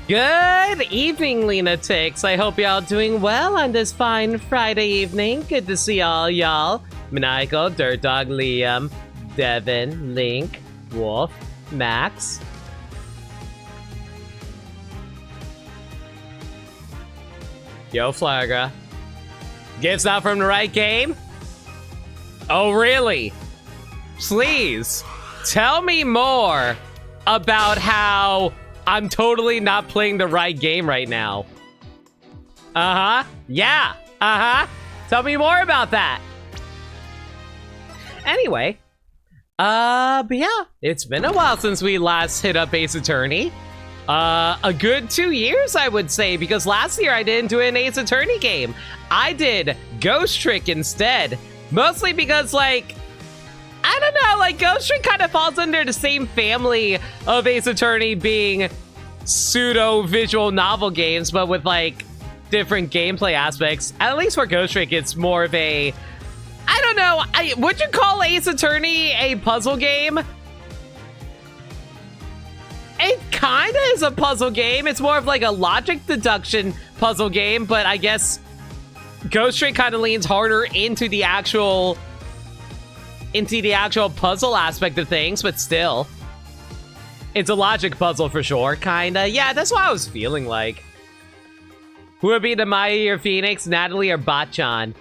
Good evening, lunatics. I hope y'all doing well on this fine Friday evening. Good to see all y'all. Maniacal, Dirt Dog, Liam, Devin, Link, Wolf, Max. Yo, Flagra. Gifts not from the right game? Oh, really? Please, tell me more about how I'm totally not playing the right game right now. Yeah. Tell me more about that. Anyway. But yeah, it's been a while since we last hit up Ace Attorney. A good 2 years, I would say, because last year I didn't do an Ace Attorney game. I did Ghost Trick instead. Mostly because, like, I don't know, like, Ghost Trick kind of falls under the same family of Ace Attorney being pseudo-visual novel games, but with, like, different gameplay aspects. At least for Ghost Trick, it's more of a... I don't know, would you call Ace Attorney a puzzle game? It kinda is a puzzle game. It's more of like a logic deduction puzzle game, but I guess Ghost Trick kind of leans harder into the actual puzzle aspect of things, but still. It's a logic puzzle for sure, kinda. Yeah, that's what I was feeling like. Who would be the Maya or Phoenix, Natalie or Bachan?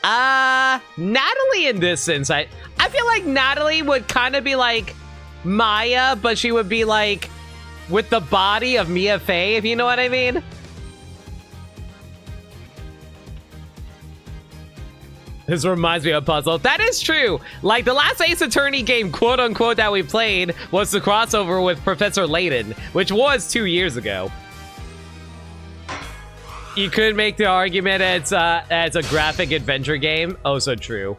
Natalie in this sense. I feel like Natalie would kind of be like Maya, but she would be like with the body of Mia Fey, if you know what I mean. This reminds me of a puzzle. That is true. Like, the last Ace Attorney game, quote-unquote, that we played was the crossover with Professor Layton, which was 2 years ago. You could make the argument it's a graphic adventure game. Oh, so true.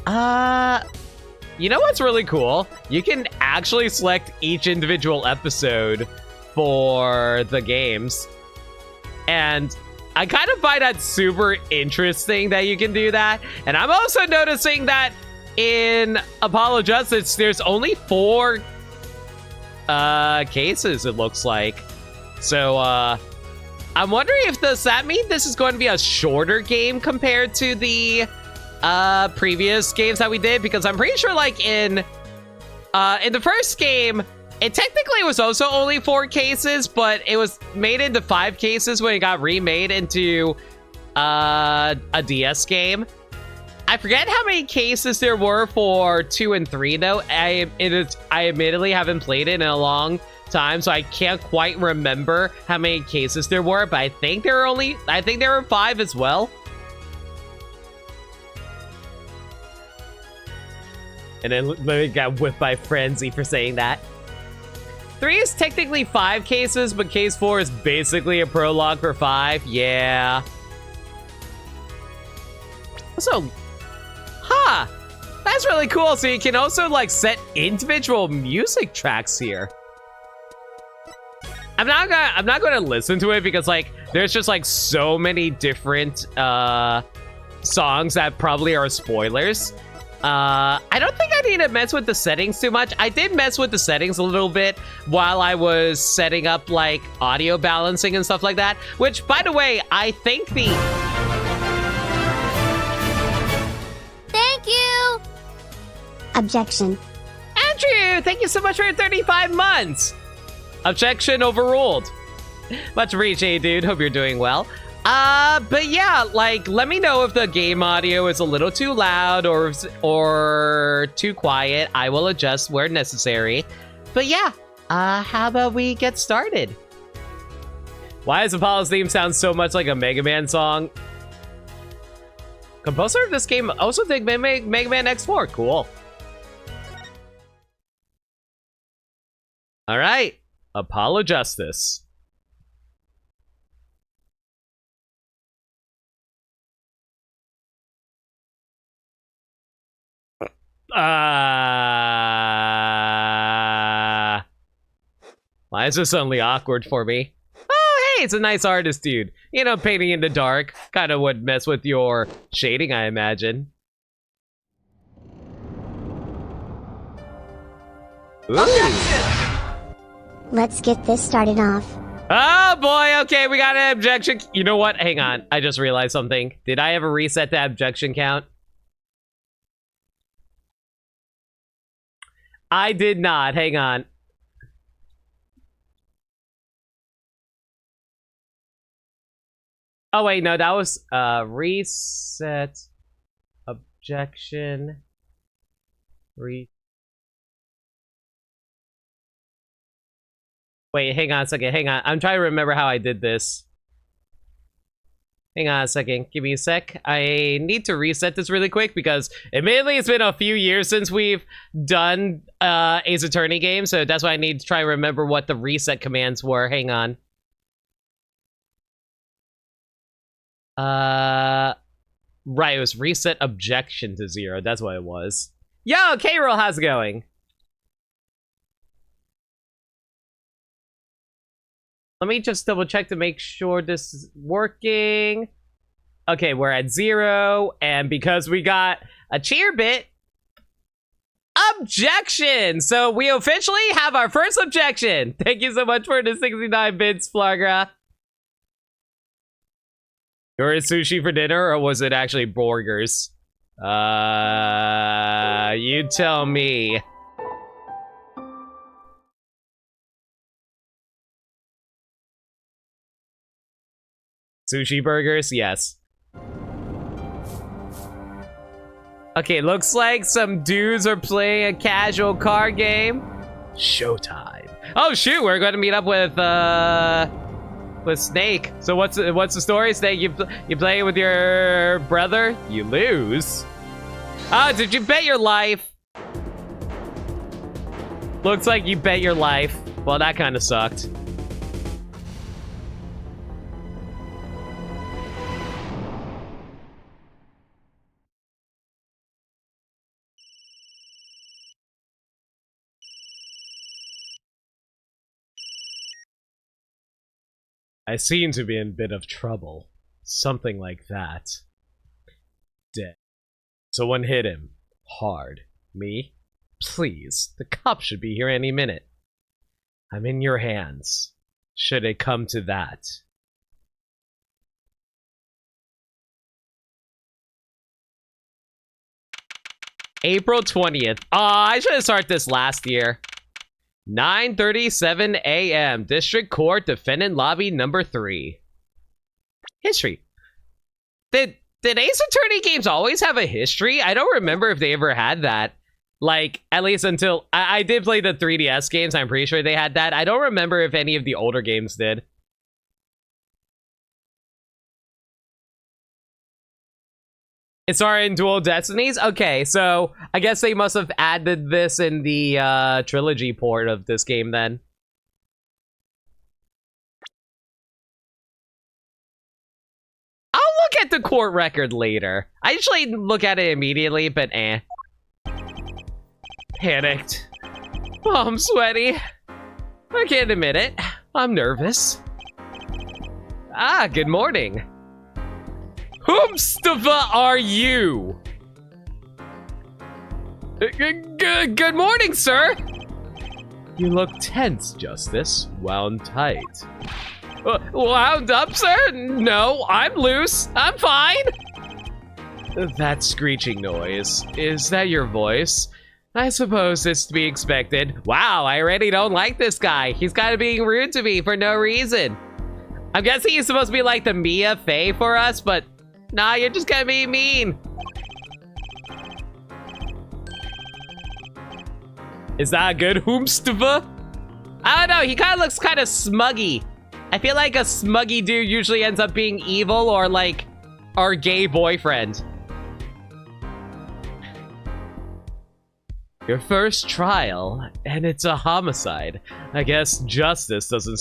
You know what's really cool? You can actually select each individual episode for the games. And I kind of find that super interesting that you can do that. And I'm also noticing that in Apollo Justice, there's only 4 cases, it looks like. So, I'm wondering if does that mean this is going to be a shorter game compared to the previous games that we did? Because I'm pretty sure, like, in the first game, it technically was also only 4 cases, but it was made into 5 cases when it got remade into a DS game. I forget how many cases there were for 2 and 3, though. I admittedly haven't played it in a long time, so I can't quite remember how many cases there were, but I think there were 5 as well. And then literally got whipped by Frenzy for saying that. 3 is technically 5 cases, but case 4 is basically a prologue for 5. Yeah. So, that's really cool. So you can also, like, set individual music tracks here. I'm not gonna listen to it because, like, there's just, like, so many different songs that probably are spoilers. I don't think I need to mess with the settings too much. I did mess with the settings a little bit while I was setting up, like, audio balancing and stuff like that, which, by the way, I think the... Thank you! Objection. Andrew, thank you so much for 35 months! Objection overruled. Much appreciated, dude. Hope you're doing well. But yeah, like, let me know if the game audio is a little too loud or too quiet. I will adjust where necessary. But yeah, how about we get started? Why does Apollo's theme sound so much like a Mega Man song? Composer of this game also did Mega Man X4. Cool. All right. Apollo Justice. Why is this suddenly awkward for me? Oh, hey, it's a nice artist, dude. You know, painting in the dark kind of would mess with your shading, I imagine. Ooh. Let's get this started off. Oh boy, okay, we got an objection. You know what? Hang on. I just realized something. Did I ever reset the objection count? I did not. Hang on. Oh wait, no, that was reset objection. Wait, hang on a second. Hang on. I'm trying to remember how I did this. Hang on a second. Give me a sec. I need to reset this really quick because admittedly it's been a few years since we've done Ace Attorney games, so that's why I need to try to remember what the reset commands were. Hang on. Right, it was reset objection to 0. That's what it was. Yo, K-Roll, how's it going? Let me just double check to make sure this is working. Okay, we're at 0, and because we got a cheer bit, objection! So we officially have our first objection. Thank you so much for the 69 bits, Flagra. You ordered sushi for dinner, or was it actually burgers? You tell me. Sushi burgers? Yes. Okay, looks like some dudes are playing a casual card game. Showtime. Oh shoot, we're going to meet up with Snake. So what's the story, Snake? You play with your brother? You lose. Oh, did you bet your life? Looks like you bet your life. Well, that kind of sucked. I seem to be in a bit of trouble. Something like that. Dead. Someone hit him. Hard. Me? Please. The cops should be here any minute. I'm in your hands. Should it come to that. April 20th. I should have started this last year. 9:37 a.m. District Court, Defendant Lobby number 3. History. Did Ace Attorney games always have a history? I don't remember if they ever had that. Like, at least until... I did play the 3DS games. I'm pretty sure they had that. I don't remember if any of the older games did. It's our in Dual Destinies? Okay, so I guess they must have added this in the trilogy port of this game then. I'll look at the court record later. I usually look at it immediately, but eh. Panicked. Oh, I'm sweaty. I can't admit it. I'm nervous. Ah, good morning. Whomstava are you? Good morning, sir. You look tense, Justice. Wound tight. Wound up, sir? No, I'm loose. I'm fine. That screeching noise. Is that your voice? I suppose it's to be expected. Wow, I already don't like this guy. He's kind of being rude to me for no reason. I'm guessing he's supposed to be like the Mia Fey for us, but nah, you're just gonna be mean. Is that a good Whomstava? I don't know, he kind of looks kind of smuggy. I feel like a smuggy dude usually ends up being evil or like our gay boyfriend. Your first trial, and it's a homicide. I guess justice doesn't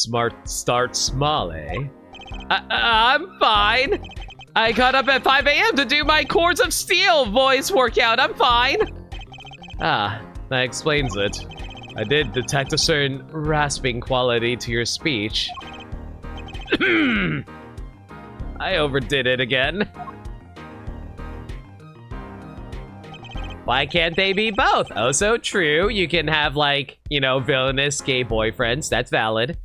start small, eh? I'm fine. I got up at 5 a.m. to do my Chords of Steel voice workout. I'm fine. Ah, that explains it. I did detect a certain rasping quality to your speech. I overdid it again. Why can't they be both? Oh, so true. You can have, like, you know, villainous gay boyfriends. That's valid.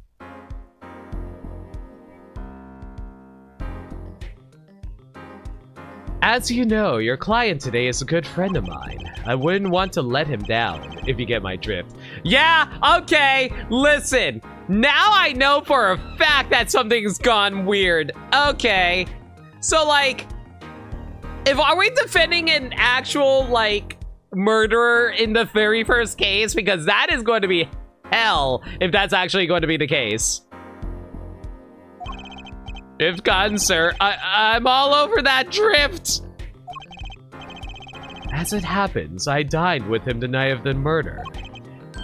As you know, your client today is a good friend of mine. I wouldn't want to let him down, if you get my drift. Yeah, okay, listen. Now I know for a fact that something's gone weird. Okay. So, like, are we defending an actual, like, murderer in the very first case? Because that is going to be hell if that's actually going to be the case. If gone, sir. I'm all over that drift. As it happens, I dined with him the night of the murder.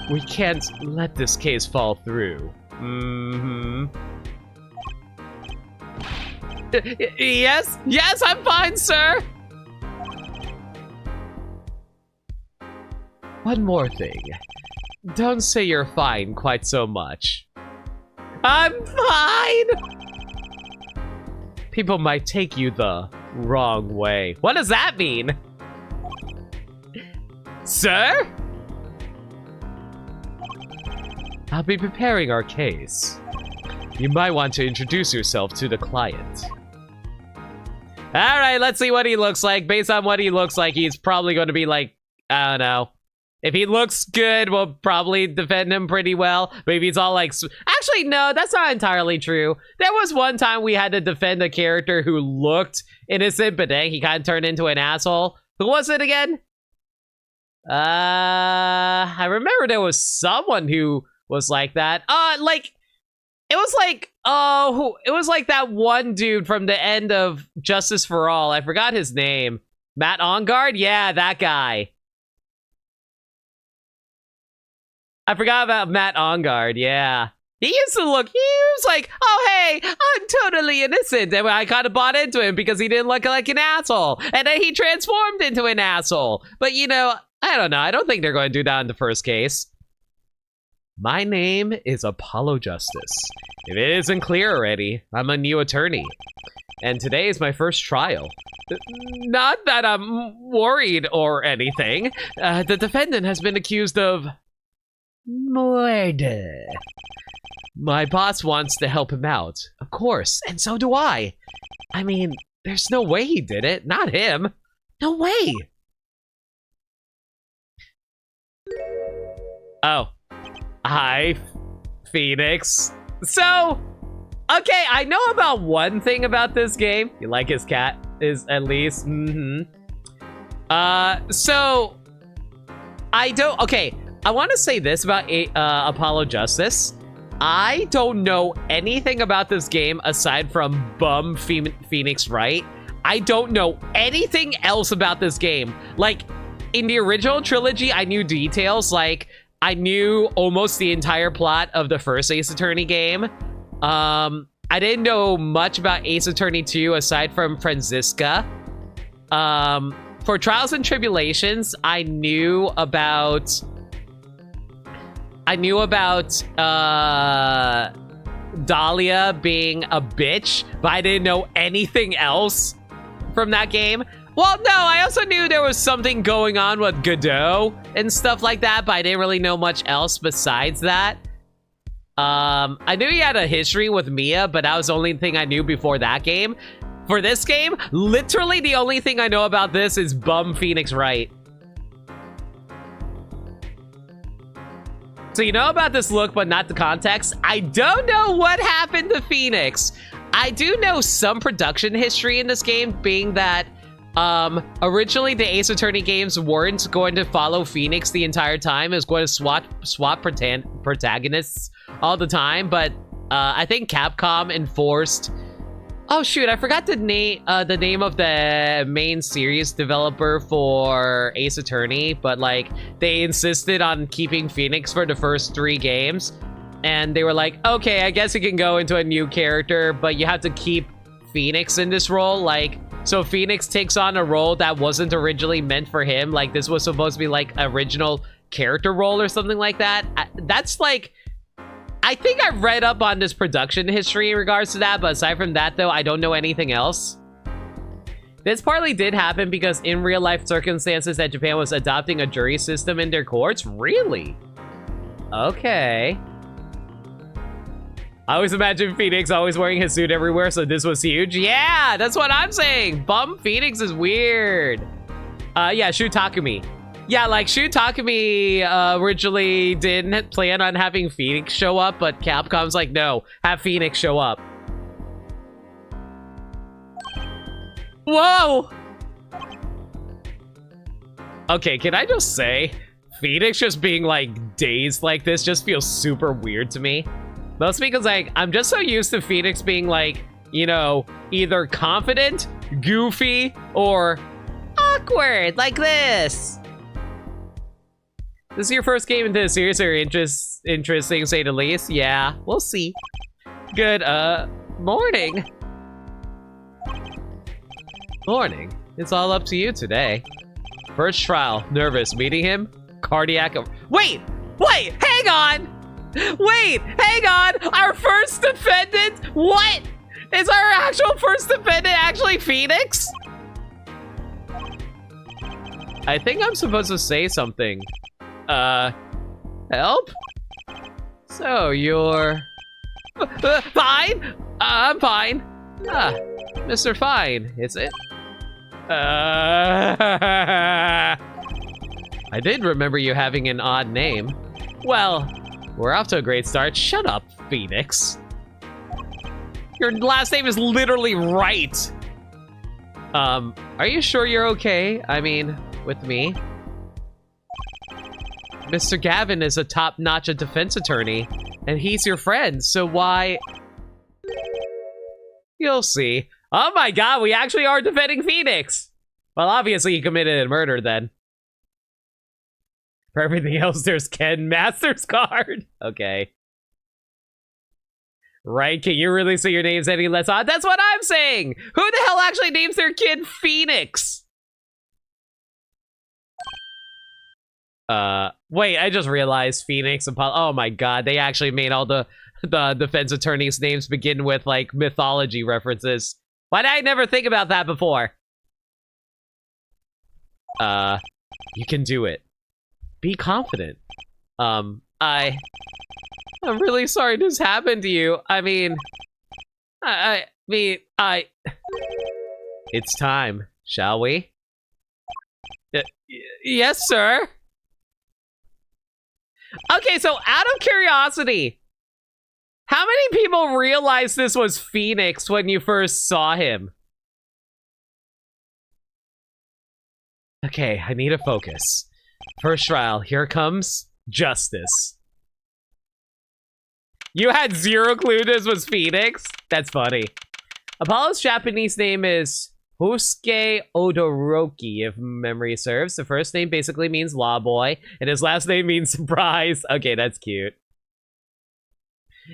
We can't let this case fall through. Yes, I'm fine, sir. One more thing. Don't say you're fine quite so much. I'm fine! People might take you the wrong way. What does that mean? Sir? I'll be preparing our case. You might want to introduce yourself to the client. Alright, let's see what he looks like. Based on what he looks like, he's probably going to be like, I don't know. If he looks good, we'll probably defend him pretty well. Maybe he's all like... Actually, no, that's not entirely true. There was one time we had to defend a character who looked innocent, but then he kind of turned into an asshole. Who was it again? I remember there was someone who was like that. It was like that one dude from the end of Justice for All. I forgot his name. Matt Ongard? Yeah, that guy. I forgot about Matt Ongard, yeah. He used to look, he was like, oh, hey, I'm totally innocent. And I kind of bought into him because he didn't look like an asshole. And then he transformed into an asshole. But, you know, I don't know. I don't think they're going to do that in the first case. My name is Apollo Justice. If it isn't clear already, I'm a new attorney. And today is my first trial. Not that I'm worried or anything. The defendant has been accused of... murder. My boss wants to help him out. Of course, and so do I. I mean, there's no way he did it. Not him. No way. Oh. Hi, Phoenix. So, okay, I know about one thing about this game. You like his cat, is at least. So, I don't, okay. I want to say this about Apollo Justice. I don't know anything about this game aside from bum Phoenix Wright. I don't know anything else about this game. Like, in the original trilogy, I knew details. Like, I knew almost the entire plot of the first Ace Attorney game. I didn't know much about Ace Attorney 2 aside from Franziska. For Trials and Tribulations, I knew about Dahlia being a bitch, but I didn't know anything else from that game. Well, no, I also knew there was something going on with Godot and stuff like that, but I didn't really know much else besides that. I knew he had a history with Mia, but that was the only thing I knew before that game. For this game, literally the only thing I know about this is bum Phoenix Wright. So you know about this look, but not the context. I don't know what happened to Phoenix. I do know some production history in this game, being that originally the Ace Attorney games weren't going to follow Phoenix the entire time. It was going to swap protagonists all the time, but I think Capcom enforced... Oh shoot, I forgot the name of the main series developer for Ace Attorney, but like they insisted on keeping Phoenix for the first 3 games, and they were like, okay, I guess you can go into a new character, but you have to keep Phoenix in this role. Like, so Phoenix takes on a role that wasn't originally meant for him. Like, this was supposed to be like original character role or something like that. That's like... I think I've read up on this production history in regards to that, but aside from that, though, I don't know anything else. This partly did happen because in real-life circumstances that Japan was adopting a jury system in their courts. Really? Okay. I always imagine Phoenix always wearing his suit everywhere, so this was huge. Yeah, that's what I'm saying. Bum Phoenix is weird. Yeah, Shu Takumi. Yeah, like Shu Takumi originally didn't plan on having Phoenix show up, but Capcom's like, no, have Phoenix show up. Whoa! Okay, can I just say, Phoenix just being like dazed like this just feels super weird to me. Mostly because like, I'm just so used to Phoenix being like, you know, either confident, goofy, or awkward, like this. This is your first game into the series, or interesting, say the least? Yeah, we'll see. Good, morning. Morning. It's all up to you today. First trial, nervous, meeting him, cardiac... Wait, hang on! Wait, hang on! Our first defendant? What? Is our actual first defendant actually Phoenix? I think I'm supposed to say something. Help? So, you're... Fine? I'm fine. Ah, Mr. Fine, is it? I did remember you having an odd name. Well, we're off to a great start. Shut up, Phoenix. Your last name is literally right. Are you sure you're okay? I mean, with me? Mr. Gavin is a top-notch defense attorney, and he's your friend, so why... You'll see. Oh my god, we actually are defending Phoenix! Well, obviously he committed a murder then. For everything else, there's Ken Master's card. Okay. Right, can you really say your name's any less odd? That's what I'm saying! Who the hell actually names their kid Phoenix? Wait, I just realized Phoenix and Paul. Oh my god, they actually made all the defense attorneys' names begin with, like, mythology references. Why did I never think about that before? You can do it. Be confident. I'm really sorry this happened to you. I mean... It's time, shall we? Yes, sir. Okay, so out of curiosity, how many people realized this was Phoenix when you first saw him? Okay, I need to focus. First trial, here comes justice. You had zero clue this was Phoenix? That's funny. Apollo's Japanese name is Hosuke Odoroki, if memory serves. The first name basically means law boy, and his last name means surprise. Okay, that's cute.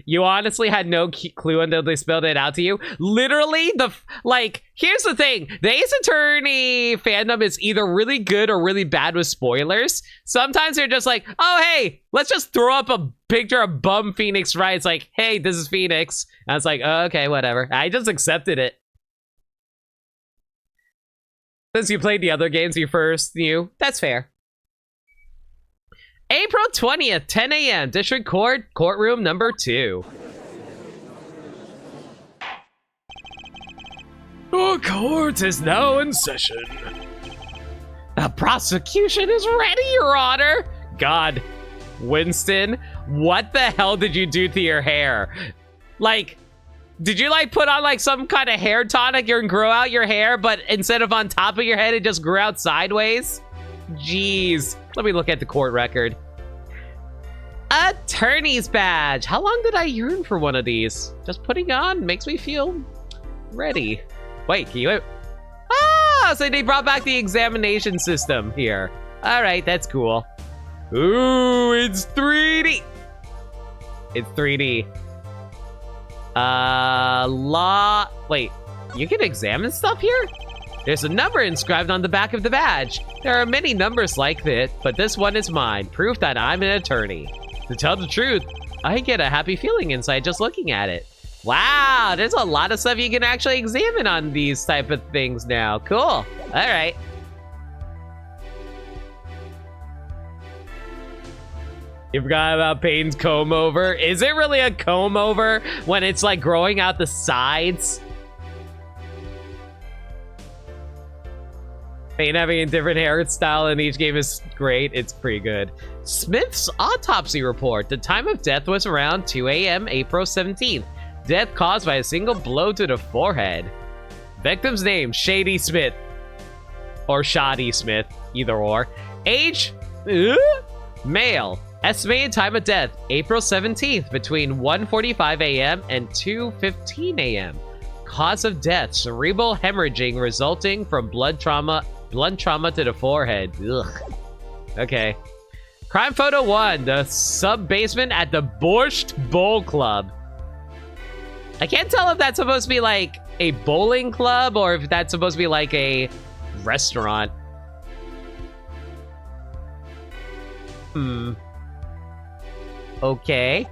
You honestly had no clue until they spelled it out to you? Literally, here's the thing. The Ace Attorney fandom is either really good or really bad with spoilers. Sometimes they're just like, oh, hey, let's just throw up a picture of bum Phoenix, right? It's like, hey, this is Phoenix. And I was like, oh, okay, whatever. I just accepted it. Since you played the other games you first knew, that's fair. April 20th, 10 a.m. District Court, courtroom number 2. The court is now in session. The prosecution is ready, Your Honor. God, Winston, what the hell did you do to your hair? Like, did you like put on like some kind of hair tonic and grow out your hair, but instead of on top of your head, it just grew out sideways? Jeez. Let me look at the court record. Attorney's badge. How long did I yearn for one of these? Just putting on makes me feel ready. Wait, can you... Ah, so they brought back the examination system here. All right, that's cool. Ooh, it's 3D. It's 3D. Wait, you can examine stuff here? There's a number inscribed on the back of the badge. There are many numbers like that, but this one is mine, proof that I'm an attorney. To tell the truth, I get a happy feeling inside just looking at it. Wow, there's a lot of stuff you can actually examine on these type of things now. Cool, all right. You forgot about Payne's comb over. Is it really a comb over when it's like growing out the sides? Payne having a different hairstyle in each game is great. It's pretty good. Smith's autopsy report. The time of death was around 2 a.m. April 17th. Death caused by a single blow to the forehead. Victim's name, Shady Smith. Or Shoddy Smith, either or. Age, male. Estimated time of death, April 17th, between 1:45 a.m. and 2:15 a.m. Cause of death, cerebral hemorrhaging resulting from blunt trauma to the forehead. Ugh. Okay. Crime photo 1, the sub-basement at the Borscht Bowl Club. I can't tell if that's supposed to be like a bowling club or if that's supposed to be like a restaurant. Okay.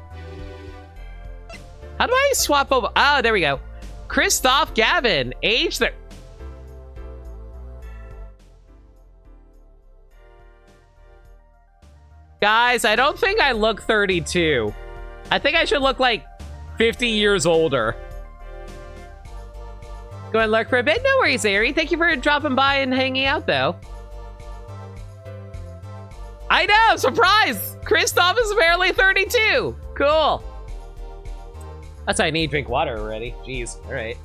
How do I swap over? Oh, there we go. Christoph Gavin, age there. Guys, I don't think I look 32. I think I should look like 50 years older. Go and lurk for a bit? No worries, Ari. Thank you for dropping by and hanging out, though. I know, surprise! Christoph is apparently 32. Cool. That's why I need to drink water already. Jeez, all right.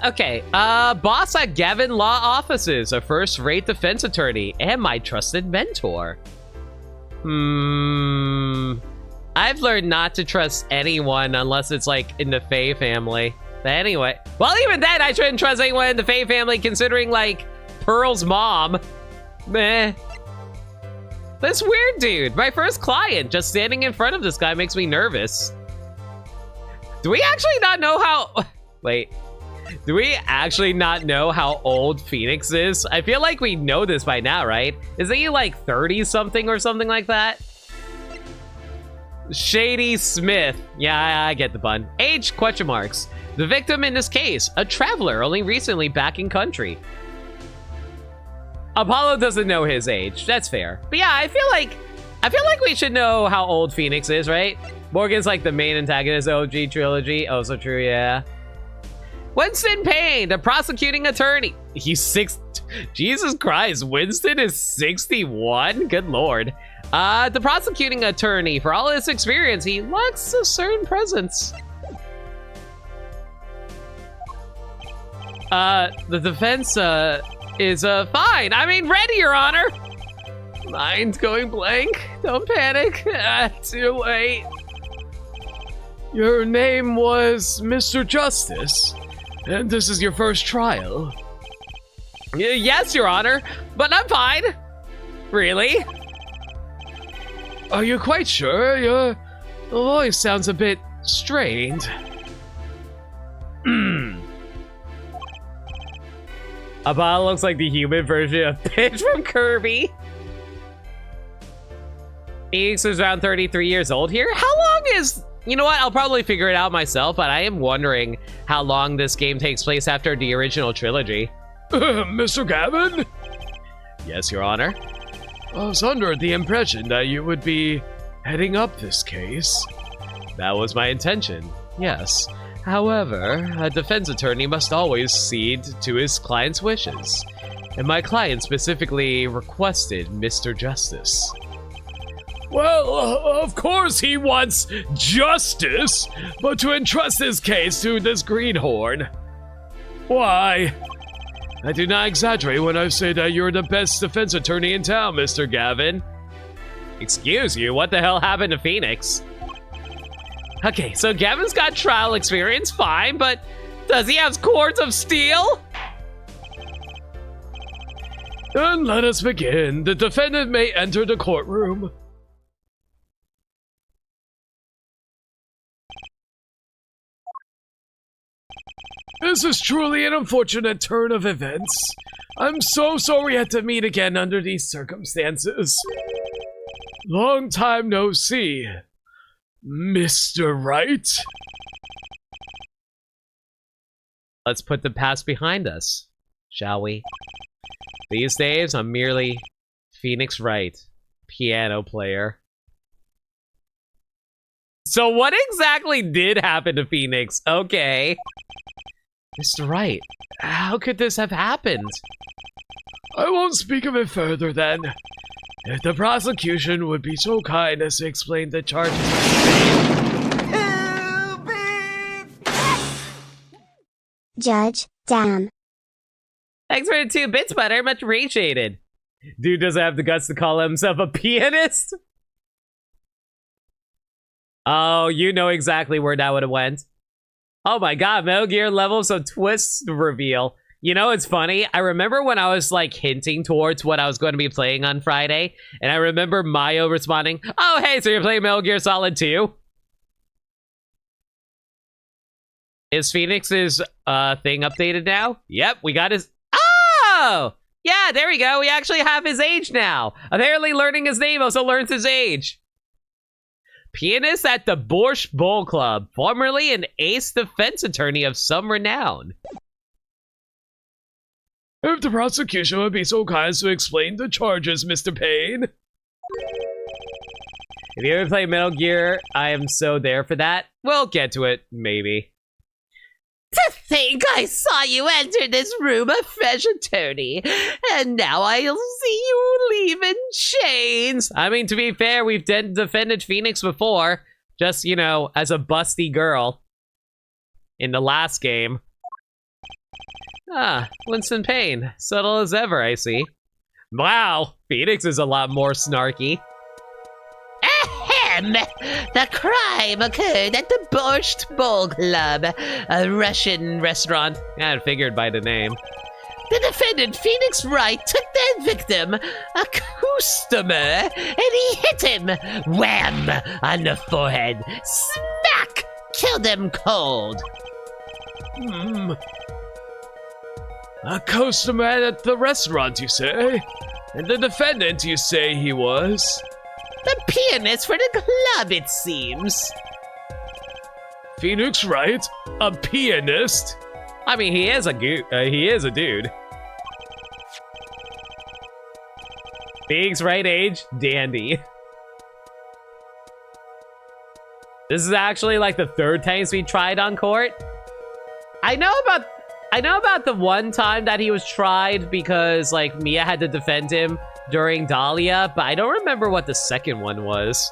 Okay, boss at Gavin Law Offices, a first-rate defense attorney, and my trusted mentor. I've learned not to trust anyone unless it's like in the Faye family. But anyway, well, even then, I shouldn't trust anyone in the Faye family considering like Pearl's mom. Meh. This weird dude, my first client, just standing in front of this guy makes me nervous. Do we actually not know how... Wait. Do we actually not know how old Phoenix is? I feel like we know this by now, right? Isn't he like 30-something or something like that? Shady Smith. Yeah, I get the pun. Age, question marks. The victim in this case, a traveler only recently back in country. Apollo doesn't know his age. That's fair. But yeah, I feel like we should know how old Phoenix is, right? Morgan's like the main antagonist of OG trilogy. Oh, so true, yeah. Winston Payne, the prosecuting attorney. He's Jesus Christ, Winston is 61? Good lord. The prosecuting attorney, for all his experience, he lacks a certain presence. The defense, is, fine. I mean, ready, Your Honor. Mind's going blank. Don't panic. Too late. Your name was Mr. Justice. And this is your first trial? Yes, Your Honor, but I'm fine. Really? Are you quite sure? Your voice sounds a bit strained. Apollo looks like the human version of Pitch from Kirby. Phoenix is around 33 years old here. How long is... You know what? I'll probably figure it out myself, but I am wondering how long this game takes place after the original trilogy. Mr. Gavin? Yes, Your Honor. I was under the impression that you would be heading up this case. That was my intention, yes. However, a defense attorney must always cede to his client's wishes. And my client specifically requested Mr. Justice. Well, of course he wants justice, but to entrust his case to this greenhorn. Why? I do not exaggerate when I say that you're the best defense attorney in town, Mr. Gavin. Excuse you, what the hell happened to Phoenix? Okay, so Gavin's got trial experience, fine, but does he have cords of steel? Then let us begin. The defendant may enter the courtroom. This is truly an unfortunate turn of events. I'm so sorry we had to meet again under these circumstances. Long time no see, Mr. Wright. Let's put the past behind us, shall we? These days, I'm merely Phoenix Wright, piano player. So what exactly did happen to Phoenix? Okay. Mr. Wright, how could this have happened? I won't speak of it further then. If the prosecution would be so kind as to explain the charges. Judge, damn. Thanks for the 2 bits, butter. Much appreciated. Dude doesn't have the guts to call himself a pianist. Oh, you know exactly where that would have went. Oh my god, Metal Gear levels of twist reveal. You know, it's funny. I remember when I was like hinting towards what I was going to be playing on Friday, and I remember Mayo responding, "Oh, hey, so you're playing Metal Gear Solid 2? Is Phoenix's thing updated now? Yep, we got his... Oh! Yeah, there we go. We actually have his age now. Apparently learning his name also learns his age. Pianist at the Borscht Bowl Club, formerly an ace defense attorney of some renown. If the prosecution would be so kind as to explain the charges, Mr. Payne. If you ever play Metal Gear, I am so there for that. We'll get to it, maybe. To think I saw you enter this room a fresh attorney, and now I'll see you leave in chains. I mean, to be fair, we've defended Phoenix before, just, you know, as a busty girl in the last game. Ah, Winston Payne. Subtle as ever, I see. Wow, Phoenix is a lot more snarky. Ahem! The crime occurred at the Borscht Bowl Club, a Russian restaurant. I figured by the name. The defendant, Phoenix Wright, took their victim, a customer, and he hit him. Wham! On the forehead. Smack! Killed him cold. A customer at the restaurant, you say? And the defendant, you say he was? The pianist for the club, it seems. Phoenix Wright? A pianist? I mean, he is a dude. Phoenix Wright age, dandy. This is actually like the 3rd time we tried on court. I know about the one time that he was tried because like Mia had to defend him during Dahlia, but I don't remember what the second one was.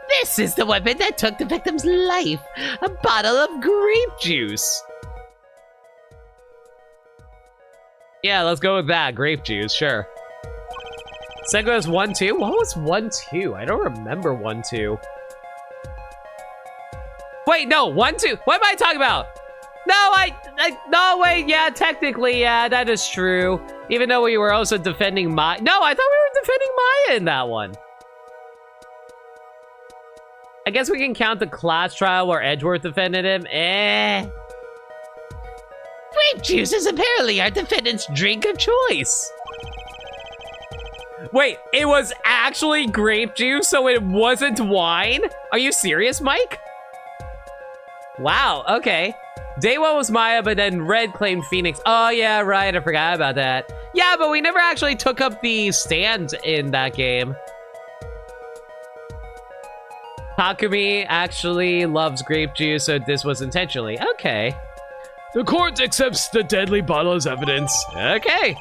This is the weapon that took the victim's life. A bottle of grape juice. Yeah, let's go with that. Grape juice, sure. Second was 1-2? What was 1-2? I don't remember 1-2. Wait, no, 1-2. What am I talking about? No, no, wait, yeah, technically, yeah, that is true. Even though we were also defending Maya. No, I thought we were defending Maya in that one. I guess we can count the class trial where Edgeworth defended him. Grape juice is apparently our defendant's drink of choice. Wait, it was actually grape juice, so it wasn't wine? Are you serious, Mike? Wow, okay. Day 1 was Maya, but then Red claimed Phoenix. Oh, yeah, right, I forgot about that. Yeah, but we never actually took up the stand in that game. Takumi actually loves grape juice, so this was intentionally. Okay. The court accepts the deadly bottle as evidence. Okay.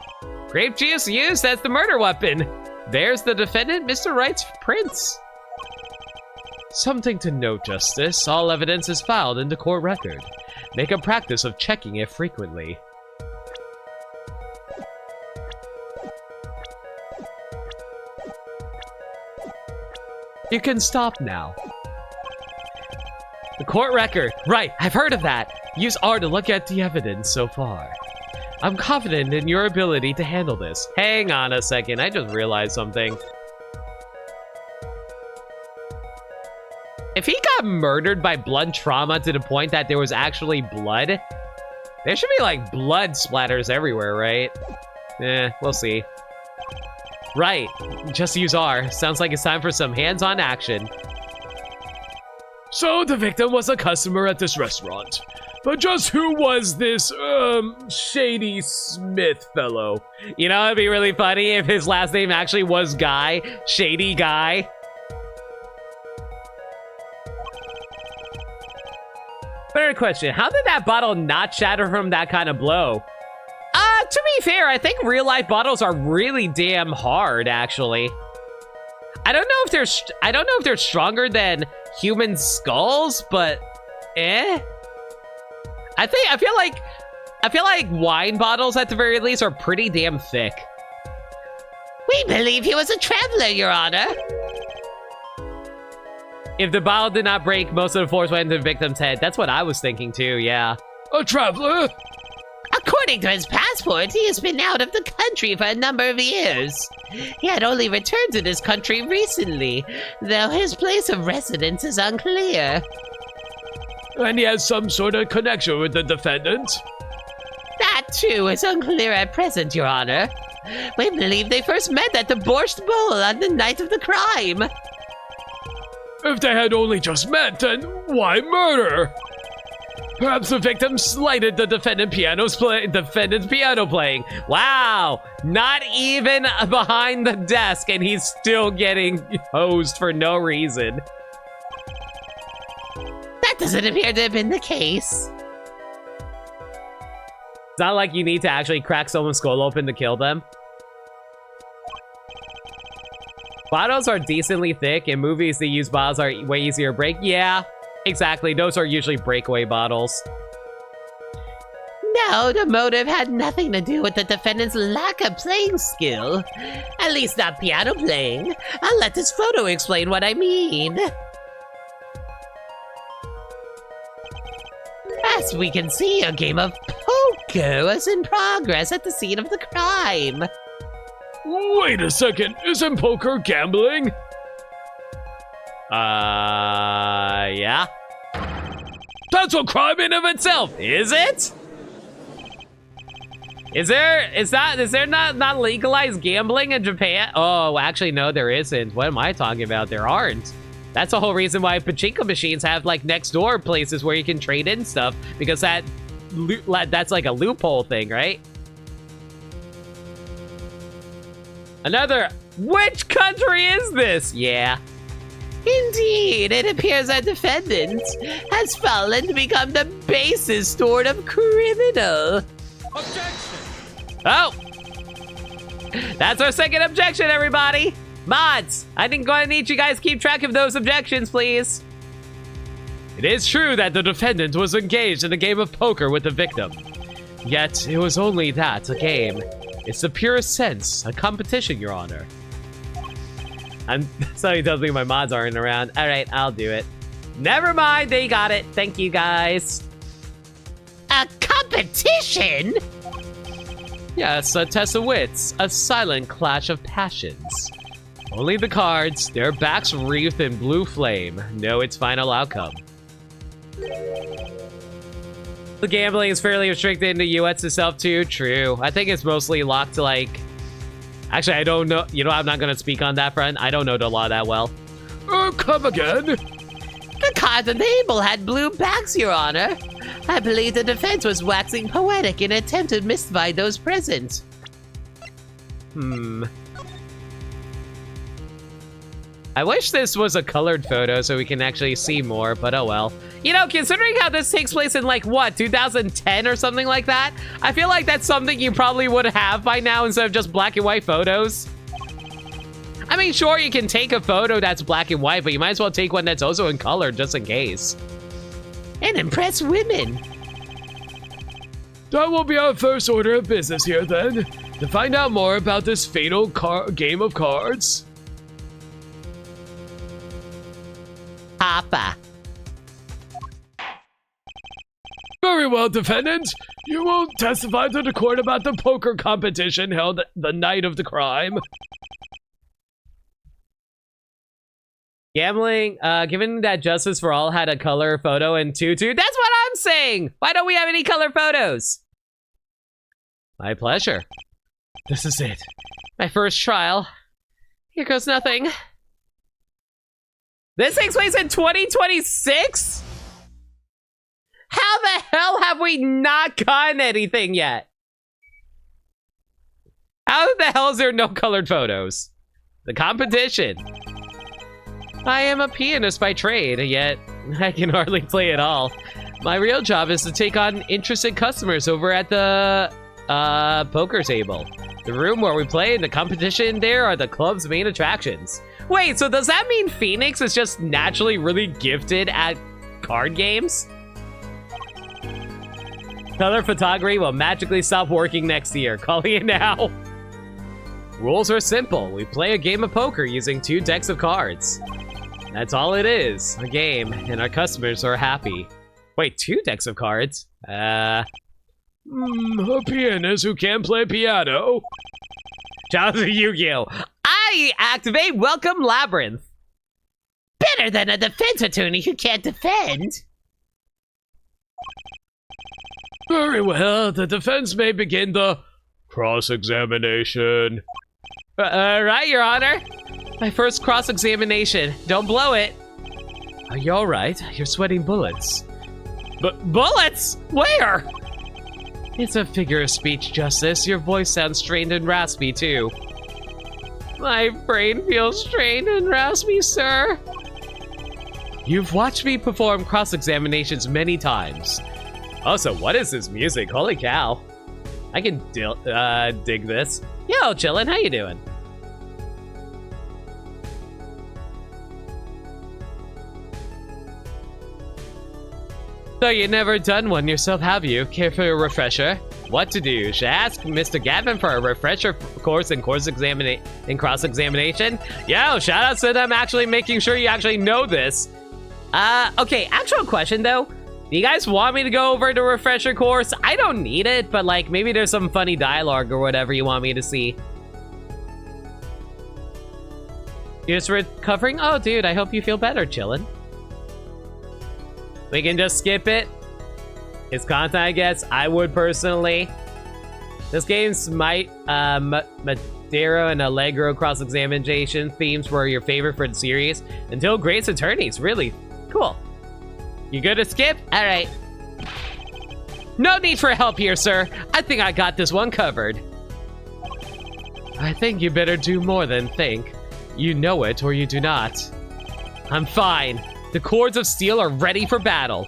Grape juice used as the murder weapon. There's the defendant, Mr. Wright's prints. Something to note, Justice. All evidence is filed in the court record. Make a practice of checking it frequently. You can stop now. The court record. Right, I've heard of that. Use R to look at the evidence so far. I'm confident in your ability to handle this. Hang on a second, I just realized something. If he got murdered by blood trauma to the point that there was actually blood, There should be, like, blood splatters everywhere, right? We'll see. Right. Just use R. Sounds like it's time for some hands-on action. So the victim was a customer at this restaurant. But just who was this, Shady Smith fellow? You know, it'd be really funny if his last name actually was Guy. Shady Guy. Better question, how did that bottle not shatter from that kind of blow? To be fair, I think real-life bottles are really damn hard, actually. I don't know if they're stronger than human skulls, but I feel like wine bottles at the very least are pretty damn thick. We believe he was a traveler, Your Honor. If the bottle did not break, most of the force went into the victim's head. That's what I was thinking too, yeah. A traveler? According to his passport, he has been out of the country for a number of years. He had only returned to this country recently, though his place of residence is unclear. And he has some sort of connection with the defendant? That, too, is unclear at present, Your Honor. We believe they first met at the Borscht Bowl on the night of the crime. If they had only just met, then why murder? Perhaps the victim slighted the defendant's piano playing. Wow, not even behind the desk, and he's still getting hosed for no reason. That doesn't appear to have been the case. It's not like you need to actually crack someone's skull open to kill them. Bottles are decently thick. In movies, they use bottles are way easier to break. Yeah, exactly. Those are usually breakaway bottles. No, the motive had nothing to do with the defendant's lack of playing skill. At least not piano playing. I'll let this photo explain what I mean. As we can see, a game of poker was in progress at the scene of the crime. Wait a second, isn't poker gambling? Yeah. That's a crime in of itself! Is it? Is there not legalized gambling in Japan? Oh, actually, no, there isn't. What am I talking about? There aren't. That's the whole reason why pachinko machines have, like, next door places where you can trade in stuff, because that's like a loophole thing, right? Another, which country is this? Yeah. Indeed, it appears our defendant has fallen to become the basest sort of criminal. Objection! Oh! That's our second objection, everybody! Mods, I think I'm going to need you guys to keep track of those objections, please. It is true that the defendant was engaged in a game of poker with the victim. Yet, it was only that, a game. It's the purest sense, a competition, Your Honor. Somebody tells me my mods aren't around. Alright, I'll do it. Never mind, they got it. Thank you, guys. A competition? Yes, a test of wits, a silent clash of passions. Only the cards, their backs wreathed in blue flame, know its final outcome. The gambling is fairly restricted in the US itself too. True. I think it's mostly locked to, like... Actually, I don't know. You know, I'm not going to speak on that front. I don't know the law that well. Come again? The cards on the table had blue backs, Your Honor. I believe the defense was waxing poetic in an attempt to mystify those present. I wish this was a colored photo so we can actually see more, but oh well. You know, considering how this takes place in, like, what, 2010 or something like that? I feel like that's something you probably would have by now instead of just black and white photos. I mean, sure, you can take a photo that's black and white, but you might as well take one that's also in color just in case. And impress women. That will be our first order of business here, then. To find out more about this fatal game of cards. Papa. Very well, defendant. You will testify to the court about the poker competition held the night of the crime. Gambling, given that Justice for All had a color photo in Tutu, that's what I'm saying! Why don't we have any color photos? My pleasure. This is it. My first trial. Here goes nothing. This takes place in 2026? How the hell have we not gotten anything yet? How the hell is there no colored photos? The competition. I am a pianist by trade, yet I can hardly play at all. My real job is to take on interested customers over at the poker table. The room where we play and the competition there are the club's main attractions. Wait, so does that mean Phoenix is just naturally really gifted at card games? Color photography will magically stop working next year. Calling it now. Rules are simple. We play a game of poker using 2 decks of cards. That's all it is, a game, and our customers are happy. Wait, 2 decks of cards? A pianist who can't play piano. Shout out to Yu-Gi-Oh! I activate Welcome Labyrinth. Better than a defense attorney who can't defend. Very well, the defense may begin the cross-examination. Right, Your Honor. My first cross-examination. Don't blow it. Are you alright? You're sweating bullets. But bullets? Where? It's a figure of speech, Justice. Your voice sounds strained and raspy, too. My brain feels strained and raspy, sir. You've watched me perform cross-examinations many times. Also, what is this music? Holy cow. I can dig this. Yo, chillin', how you doing? So you've never done one yourself, have you? Care for a refresher? What to do? Should I ask Mr. Gavin for a refresher course in cross-examination? Yo, shout out to them actually making sure you actually know this. Okay, actual question though. Do you guys want me to go over the refresher course? I don't need it, but like maybe there's some funny dialogue or whatever you want me to see. You're just recovering? Oh, dude, I hope you feel better, chillin'. We can just skip it. It's content, I guess. I would personally. This game's Madero and Allegro cross-examination themes were your favorite for the series until Grace Attorneys. Really cool. You good to skip? All right. No need for help here, sir. I think I got this one covered. I think you better do more than think. You know it or you do not. I'm fine. The cords of steel are ready for battle.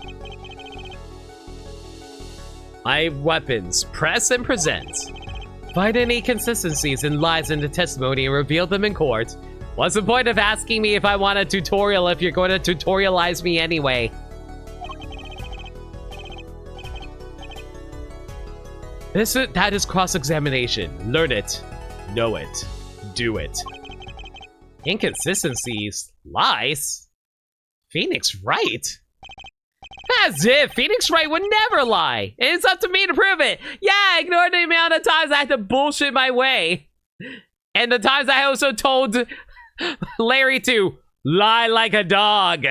My weapons, press and present. Find any inconsistencies and lies in the testimony and reveal them in court. What's the point of asking me if I want a tutorial if you're going to tutorialize me anyway? That is cross-examination. Learn it. Know it. Do it. Inconsistencies? Lies? Phoenix Wright? As if Phoenix Wright would never lie. It's up to me to prove it. Yeah, ignore the amount of times I had to bullshit my way. And the times I also told Larry to lie like a dog.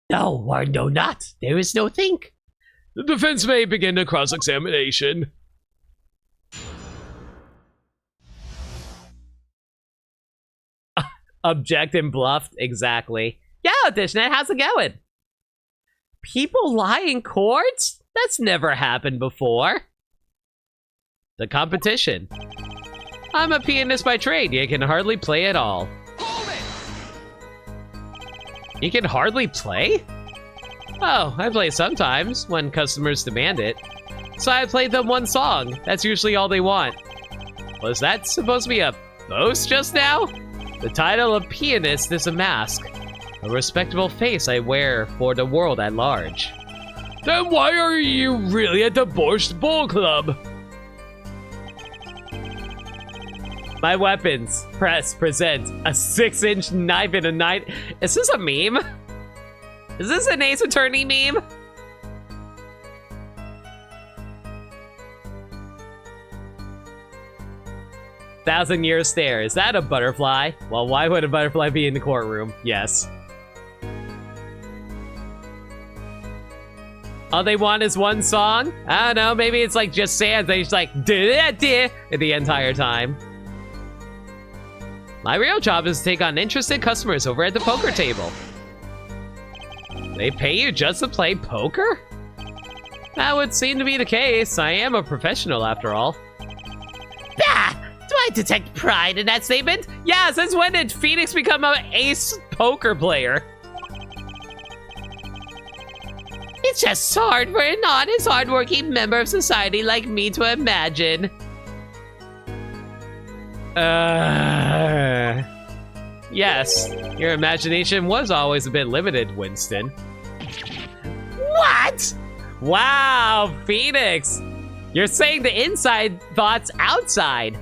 No, or no not. There is no think. The defense may begin the cross-examination. Object and bluffed, exactly. Yo, Dishnet, how's it going? People lie in courts? That's never happened before. The competition. I'm a pianist by trade. You can hardly play at all. Hold it! You can hardly play? Oh, I play sometimes, when customers demand it. So I played them one song. That's usually all they want. Was that supposed to be a boast just now? The title of pianist is a mask. A respectable face I wear for the world at large. Then why are you really at the Borscht Bowl Club? My weapons. Press, present. A 6-inch knife and a knife. Is this a meme? Is this an Ace Attorney meme? 1,000-year stare. Is that a butterfly? Well, why would a butterfly be in the courtroom? Yes. All they want is one song? I don't know, maybe it's like just Sans. They just like the entire time. My real job is to take on interested customers over at the poker table. They pay you just to play poker? That would seem to be the case. I am a professional after all. Bah! Do I detect pride in that statement? Yeah, since when did Phoenix become an ace poker player? It's just hard for an honest, hardworking member of society like me to imagine. Yes, your imagination was always a bit limited, Winston. What? Wow, Phoenix! You're saying the inside thoughts outside.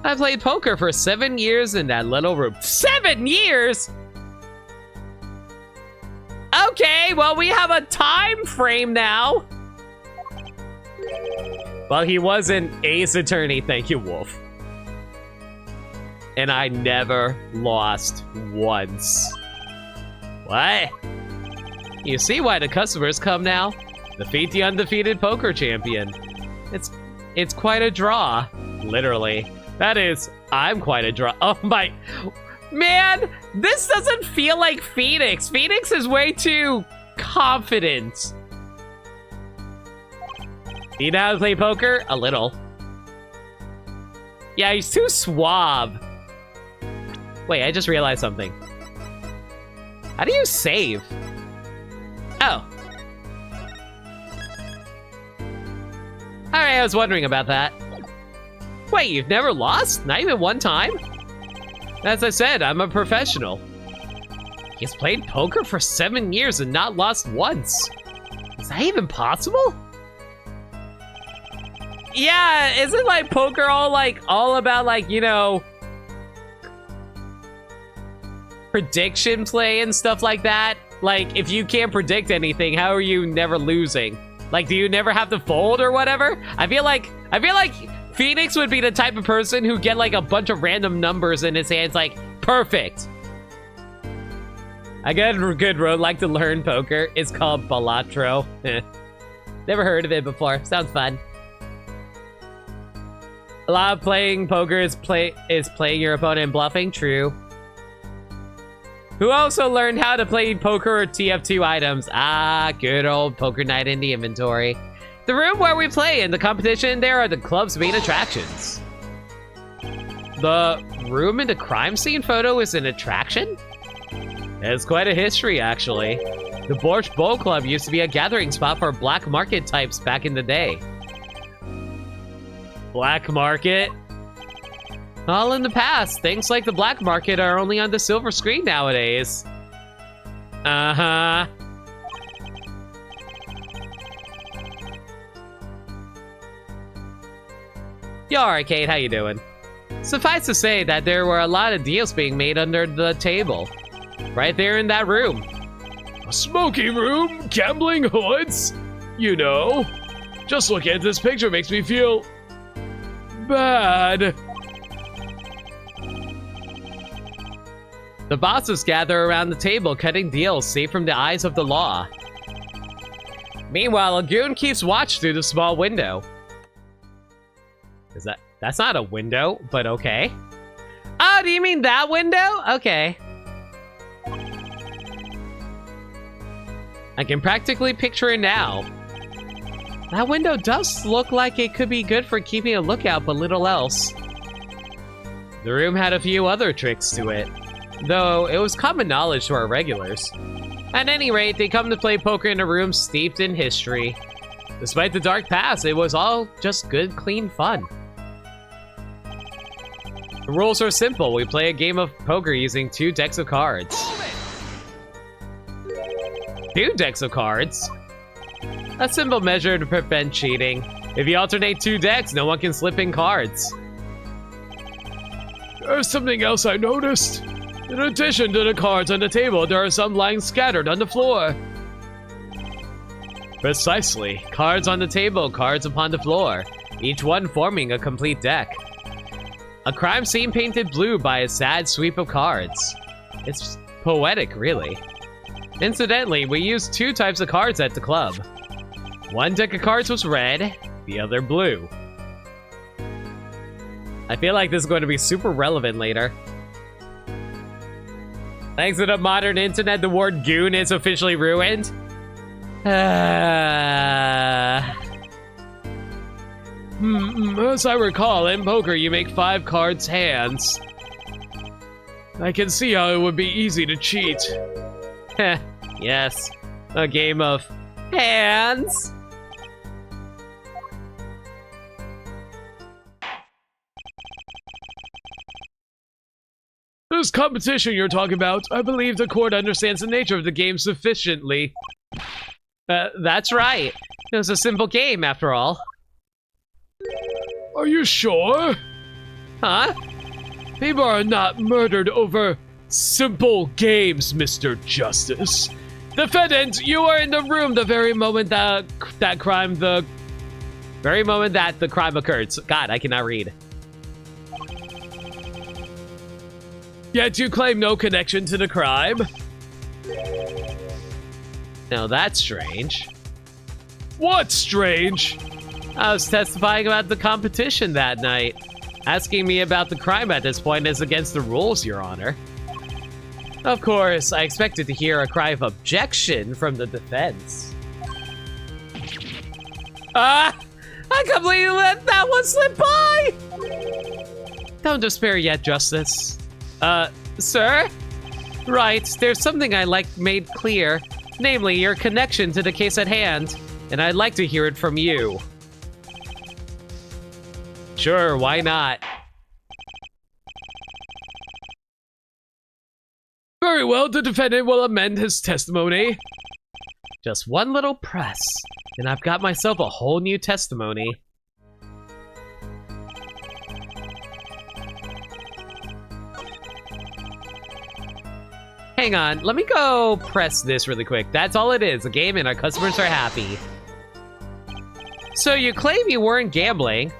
I played poker for 7 years in that little room. 7 years?! Okay, well, we have a time frame now. Well, he was an ace attorney, thank you, Wolf. And I never lost once. What? You see why the customers come now? Defeat the undefeated poker champion. It's quite a draw, literally. That is, I'm quite a draw. Oh my, man, this doesn't feel like Phoenix. Phoenix is way too confident. You know how to play poker? A little. Yeah, he's too suave. Wait, I just realized something. How do you save? Oh. Alright, I was wondering about that. Wait, you've never lost? Not even one time? As I said, I'm a professional. He's played poker for 7 years and not lost once. Is that even possible? Yeah, isn't like poker all about like, you know, prediction play and stuff like that? Like, if you can't predict anything, how are you never losing? Like, do you never have to fold or whatever? I feel like Phoenix would be the type of person who get like a bunch of random numbers in his hands, like, perfect. I got a good road like to learn poker. It's called Balatro. Never heard of it before. Sounds fun. A lot of playing poker is playing your opponent and bluffing. True. Who also learned how to play poker or TF2 items? Ah, good old poker night in the inventory. The room where we play and the competition there are the club's main attractions. The room in the crime scene photo is an attraction? It's quite a history, actually. The Borch Bowl Club used to be a gathering spot for black market types back in the day. Black market? All in the past. Things like the black market are only on the silver screen nowadays. Uh-huh. Yo, Arcade, how you doing? Suffice to say that there were a lot of deals being made under the table. Right there in that room. A smoky room? Gambling hoods? You know. Just looking at this picture makes me feel bad. The bosses gather around the table, cutting deals safe from the eyes of the law. Meanwhile, Lagoon keeps watch through the small window. That's not a window, but okay. Oh, do you mean that window? Okay. I can practically picture it now. That window does look like it could be good for keeping a lookout, but little else. The room had a few other tricks to it, though it was common knowledge to our regulars. At any rate, they come to play poker in a room steeped in history. Despite the dark past, it was all just good, clean fun. The rules are simple. We play a game of poker using 2 decks of cards. 2 decks of cards? A simple measure to prevent cheating. If you alternate 2 decks, no one can slip in cards. There's something else I noticed. In addition to the cards on the table, there are some lying scattered on the floor. Precisely. Cards on the table, cards upon the floor. each one forming a complete deck. A crime scene painted blue by a sad sweep of cards. It's poetic, really. Incidentally, we used 2 types of cards at the club. One deck of cards was red, the other blue. I feel like this is going to be super relevant later. Thanks to the modern internet, the word goon is officially ruined. As I recall, in poker you make 5 cards hands. I can see how it would be easy to cheat. Yes, a game of hands. This competition you're talking about, I believe the court understands the nature of the game sufficiently. That's right. It was a simple game, after all. Are you sure? Huh? People are not murdered over simple games, Mr. Justice. Defendant, you are in the room the very moment the crime occurred. God, I cannot read. Yet you claim no connection to the crime? Now that's strange. What's strange? I was testifying about the competition that night. Asking me about the crime at this point is against the rules, Your Honor. Of course, I expected to hear a cry of objection from the defense. I completely let that one slip by! Don't despair yet, Justice. Sir? Right, there's something I like made clear, namely your connection to the case at hand, and I'd like to hear it from you. Sure, why not? Very well, the defendant will amend his testimony. Just one little press, and I've got myself a whole new testimony. Hang on, let me go press this really quick. That's all it is, a game and our customers are happy. So you claim you weren't gambling.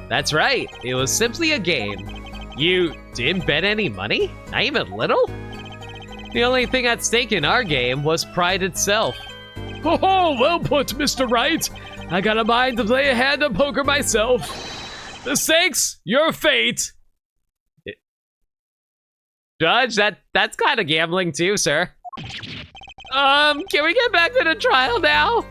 That's right, it was simply a game. You didn't bet any money? Not even little? The only thing at stake in our game was pride itself. Oh, well put, Mr. Wright. I got a mind to play a hand of poker myself. The stakes, your fate. Judge, that's kind of gambling too, sir. Can we get back to the trial now?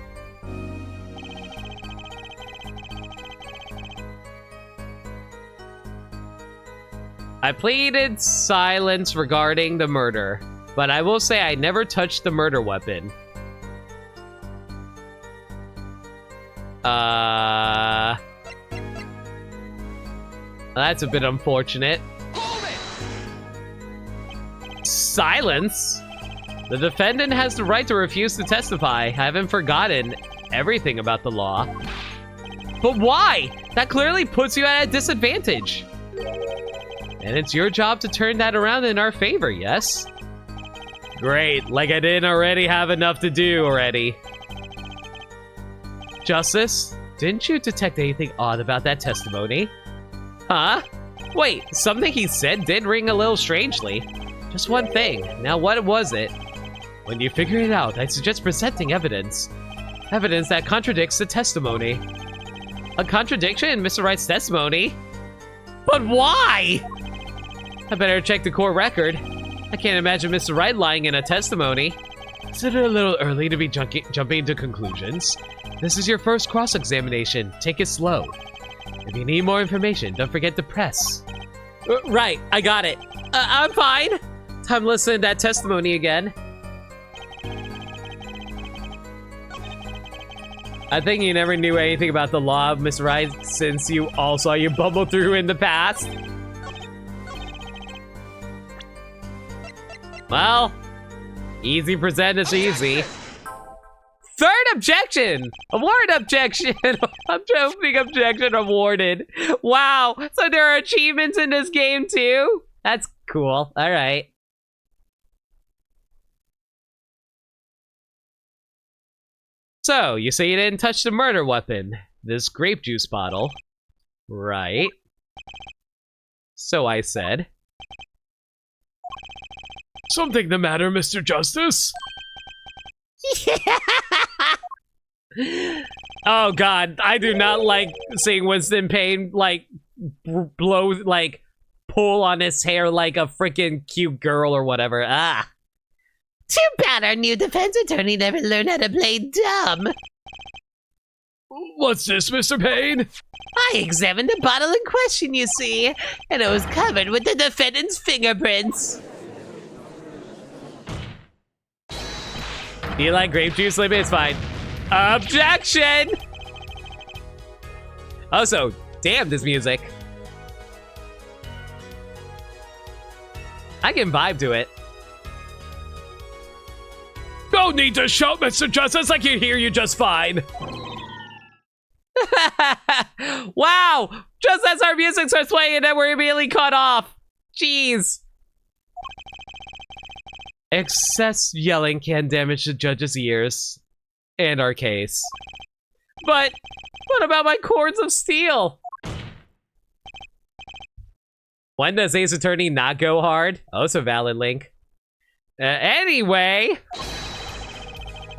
I pleaded silence regarding the murder, but I will say I never touched the murder weapon. That's a bit unfortunate. Silence? The defendant has the right to refuse to testify. I haven't forgotten everything about the law. But why? That clearly puts you at a disadvantage. And it's your job to turn that around in our favor, yes? Great, like I didn't already have enough to do already. Justice, didn't you detect anything odd about that testimony? Huh? Wait, something he said did ring a little strangely. Just one thing. Now what was it? When you figure it out, I suggest presenting evidence. Evidence that contradicts the testimony. A contradiction in Mr. Wright's testimony? But why? I better check the court record. I can't imagine Mr. Wright lying in a testimony. Is it a little early to be jumping to conclusions? This is your first cross-examination. Take it slow. If you need more information, don't forget to press. Right, I got it. I'm fine. Time to listen to that testimony again. I think you never knew anything about the law of Mr. Wright since you all saw you bumble through in the past. Well, easy present is easy. Third objection! Award objection! Opening objection awarded. Wow, so there are achievements in this game too? That's cool, alright. So, you say you didn't touch the murder weapon, this grape juice bottle. Right. So I said. Something the matter, Mr. Justice? Oh god, I do not like seeing Winston Payne, like, blow, like, pull on his hair like a freaking cute girl or whatever. Ah. Too bad our new defense attorney never learned how to play dumb. What's this, Mr. Payne? I examined the bottle in question, you see, and it was covered with the defendant's fingerprints. Do you like grape juice, Libby? It's fine. Objection! Also, damn this music. I can vibe to it. No need to shout, Mr. Justice. I can hear you just fine. Wow! Just as our music starts playing and we're immediately cut off. Jeez. Excess yelling can damage the judge's ears and our case. But what about my cords of steel? When does Ace Attorney not go hard? Oh, so valid, Link. Anyway.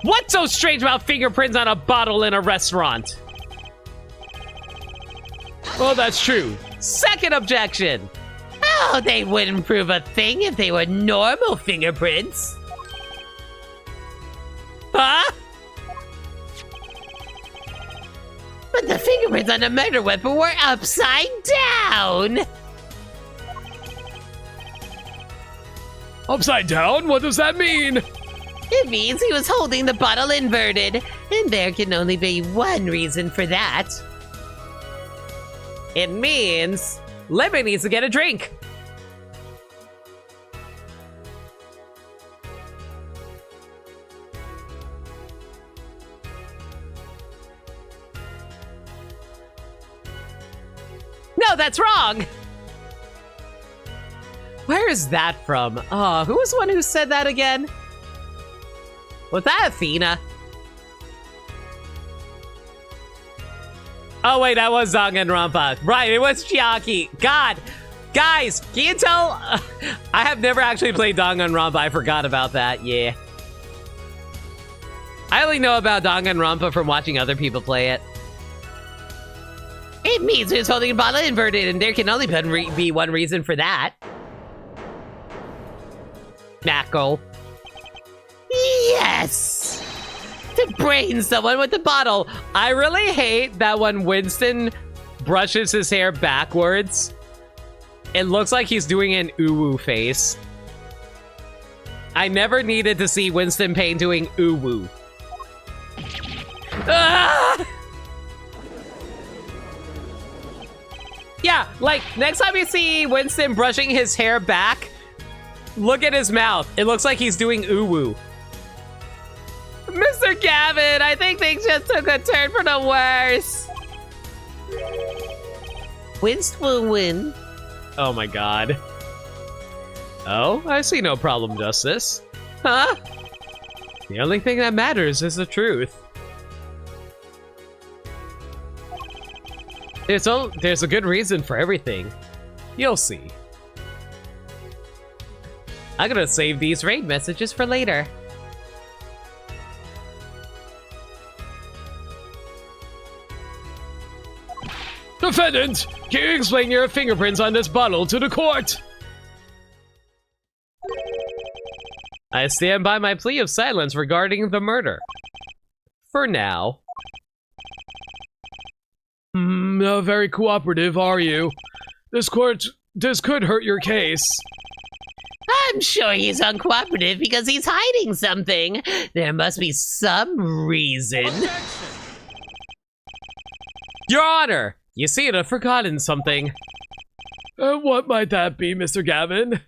What's so strange about fingerprints on a bottle in a restaurant? Well, that's true. Second objection. Oh, they wouldn't prove a thing if they were normal fingerprints. Huh? But the fingerprints on the murder weapon were upside down. Upside down? What does that mean? It means he was holding the bottle inverted, and there can only be one reason for that. It means Libby needs to get a drink. No, that's wrong. Where is that from? Oh, who was the one who said that again? Was that Athena? Oh wait, that was Danganronpa. Right, it was Chiaki. God, guys, can you tell? I have never actually played Danganronpa. I forgot about that. Yeah. I only know about Danganronpa from watching other people play it. It means he was holding the bottle inverted, and there can only be one reason for that. Knuckle. Yes! To brain someone with the bottle. I really hate that when Winston brushes his hair backwards, it looks like he's doing an uwu face. I never needed to see Winston Payne doing uwu. Ah! Yeah, like, next time you see Winston brushing his hair back, look at his mouth. It looks like he's doing uwu. Mr. Gavin, I think things just took a turn for the worse. Winston will win. Oh my god. Oh, I see no problem, Justice. Huh? The only thing that matters is the truth. There's a good reason for everything. You'll see. I'm gonna save these raid messages for later. Defendant, can you explain your fingerprints on this bottle to the court? I stand by my plea of silence regarding the murder. For now. Not very cooperative, are you? This could hurt your case. I'm sure he's uncooperative because he's hiding something. There must be some reason. Your Honor, you seem to have forgotten something. What might that be, Mr. Gavin?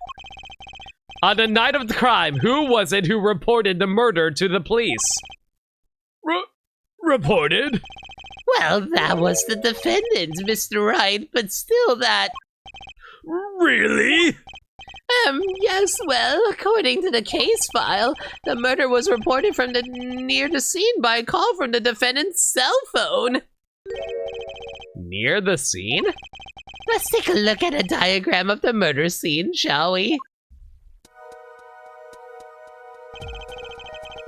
On the night of the crime, who was it who reported the murder to the police? Reported? Well, that was the defendant, Mr. Wright, but still that... Really? Yes, well, according to the case file, the murder was reported from near the scene by a call from the defendant's cell phone. Near the scene? Let's take a look at a diagram of the murder scene, shall we?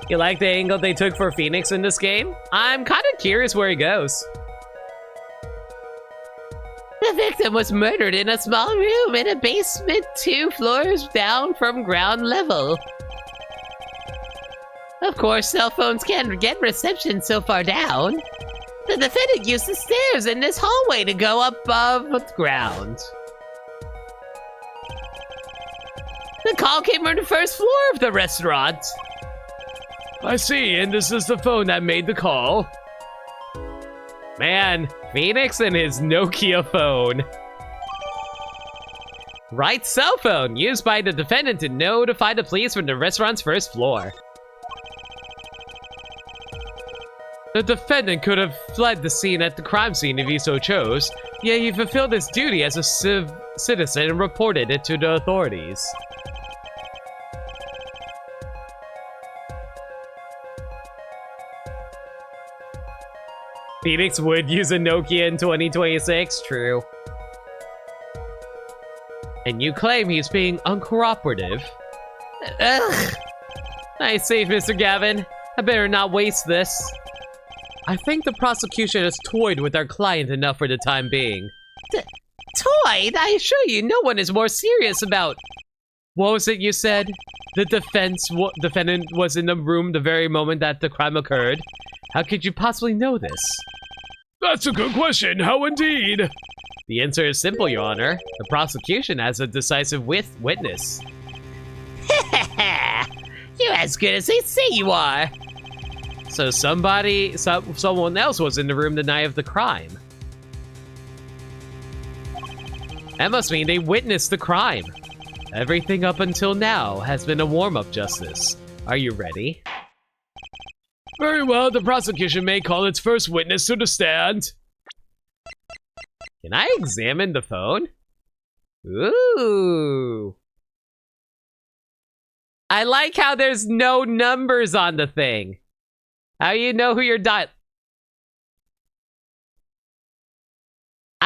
You like the angle they took for Phoenix in this game? I'm kind of curious where he goes. The victim was murdered in a small room in a basement 2 floors down from ground level. Of course, cell phones can't get reception so far down. The defendant used the stairs in this hallway to go above the ground. The call came from the first floor of the restaurant. I see, and this is the phone that made the call. Man, Phoenix and his Nokia phone. Right cell phone used by the defendant to notify the police from the restaurant's first floor. The defendant could have fled the scene at the crime scene if he so chose, yet he fulfilled his duty as a citizen and reported it to the authorities. Phoenix would use a Nokia in 2026, true. And you claim he's being uncooperative. Ugh. Nice save, Mr. Gavin. I better not waste this. I think the prosecution has toyed with our client enough for the time being. Toyed? I assure you, no one is more serious about... What was it you said? The defendant was in the room the very moment that the crime occurred. How could you possibly know this? That's a good question. How indeed? The answer is simple, Your Honor. The prosecution has a decisive witness. You're as good as they say you are. So someone else was in the room the night of the crime. That must mean they witnessed the crime. Everything up until now has been a warm-up, Justice. Are you ready? Very well, the prosecution may call its first witness to the stand. Can I examine the phone? Ooh. I like how there's no numbers on the thing. How do you know who you're I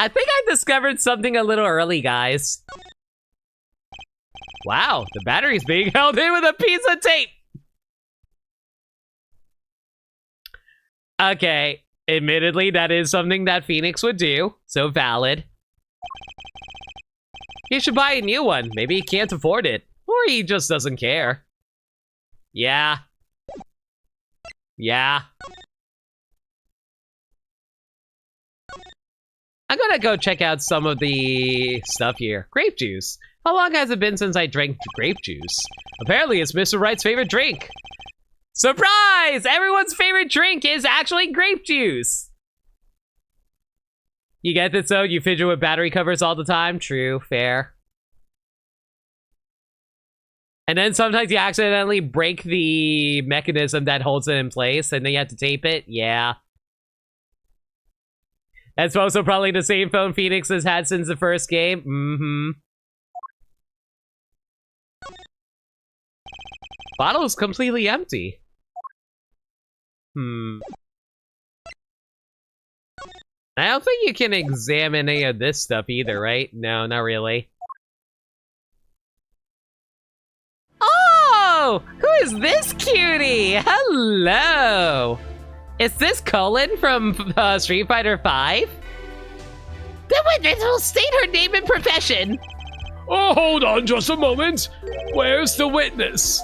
think I discovered something a little early, guys. Wow, the battery's being held in with a piece of tape. Okay, admittedly, that is something that Phoenix would do, so valid. He should buy a new one. Maybe he can't afford it, or he just doesn't care. Yeah. Yeah. I'm gonna go check out some of the stuff here. Grape juice. How long has it been since I drank grape juice? Apparently it's Mr. Wright's favorite drink. Surprise! Everyone's favorite drink is actually grape juice. You get this though? You fidget with battery covers all the time? True, fair. And then sometimes you accidentally break the mechanism that holds it in place and then you have to tape it? Yeah. That's also probably the same phone Phoenix has had since the first game. Mm-hmm. Bottle is completely empty. I don't think you can examine any of this stuff either, right? No, not really. Oh! Who is this cutie? Hello! Is this Colin from Street Fighter 5? The witness will state her name and profession. Oh, hold on just a moment. Where's the witness?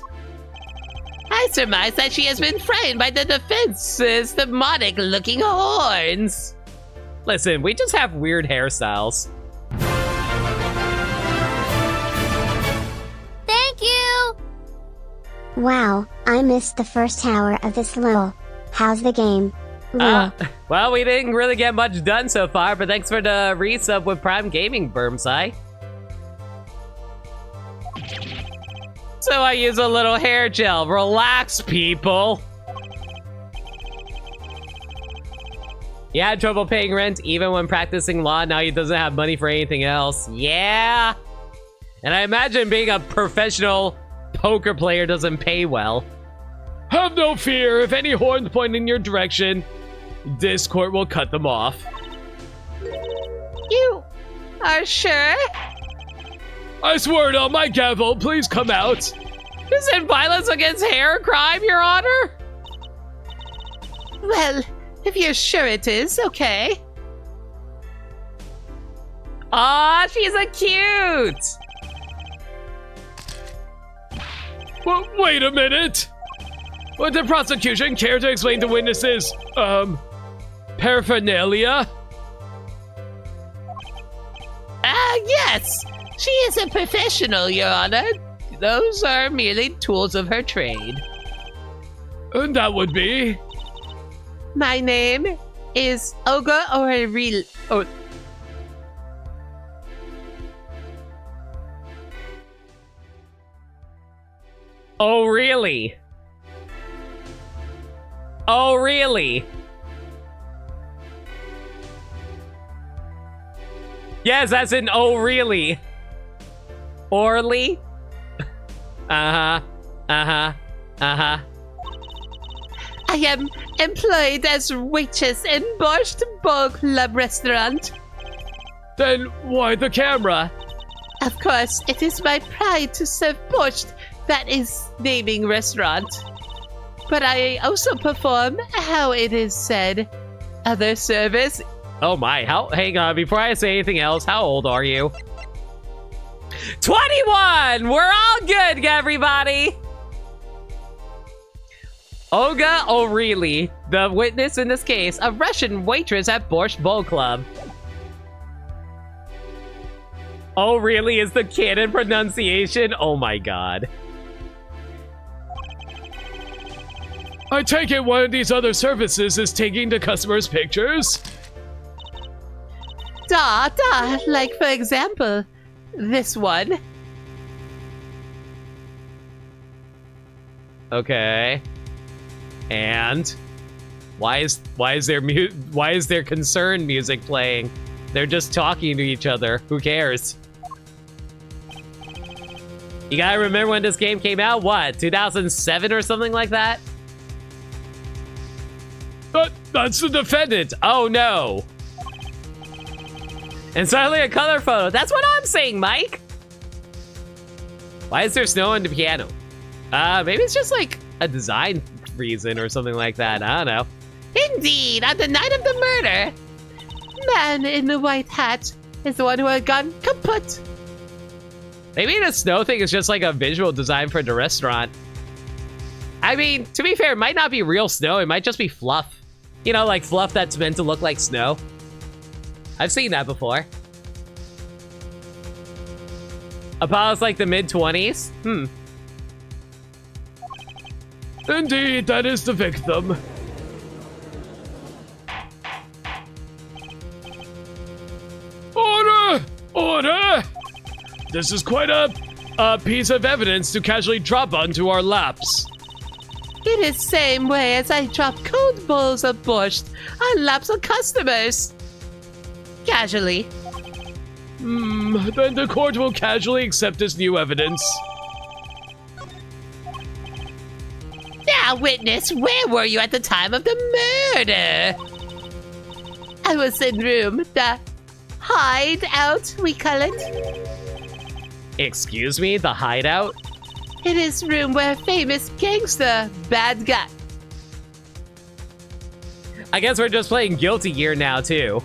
I surmise that she has been frightened by the defense's demonic-looking horns. Listen, we just have weird hairstyles. Thank you! Wow, I missed the first hour of this LOL. How's the game? LOL. Well, we didn't really get much done so far, but thanks for the resub with Prime Gaming, Burmsai. So I use a little hair gel. Relax, people. He had trouble paying rent even when practicing law. Now he doesn't have money for anything else. Yeah. And I imagine being a professional poker player doesn't pay well. Have no fear. If any horns point in your direction, this court will cut them off. You are sure? I swear it on my gavel, please come out. Is it violence against hair crime, Your Honor? Well, if you're sure it is, okay. Aw, she's a cute! Well, wait a minute. Would the prosecution care to explain to witnesses, paraphernalia? Yes! She is a professional, Your Honor. Those are merely tools of her trade. And that would be? My name is Olga Orel... Oh. Oh, really? Oh, really? Yes, that's an oh, really. Orly? Uh-huh. Uh-huh. Uh-huh. I am employed as waitress in Borscht Bowl Club restaurant. Then why the camera? Of course, it is my pride to serve borscht, that is naming restaurant. But I also perform, how it is said, other service. Oh my, hang on, before I say anything else, how old are you? 21! We're all good, everybody! Olga O'Reilly, the witness in this case, a Russian waitress at Borscht Bowl Club. O'Reilly is the canon pronunciation? Oh my god. I take it one of these other services is taking the customers' pictures? Like for example, this one. Okay. And why is there concern music playing? They're just talking to each other. Who cares? You gotta remember when this game came out? What, 2007 or something like that? That's the defendant. Oh no. And suddenly a color photo. That's what I'm saying, Mike. Why is there snow on the piano? Maybe it's just like a design reason or something like that. I don't know. Indeed, on the night of the murder, man in the white hat is the one who had gone kaput. Maybe the snow thing is just like a visual design for the restaurant. I mean, to be fair, it might not be real snow. It might just be fluff. You know, like fluff that's meant to look like snow. I've seen that before. Apollo's like the mid-20s? Indeed, that is the victim. Order! Order! This is quite a piece of evidence to casually drop onto our laps. It is same way as I drop cold bowls of borscht on laps of customers. Casually. Then the court will casually accept this new evidence. Now, witness, where were you at the time of the murder? I was in room, the hideout, we call it. Excuse me, the hideout? It is room where famous gangster, bad guy. I guess we're just playing Guilty Gear now, too.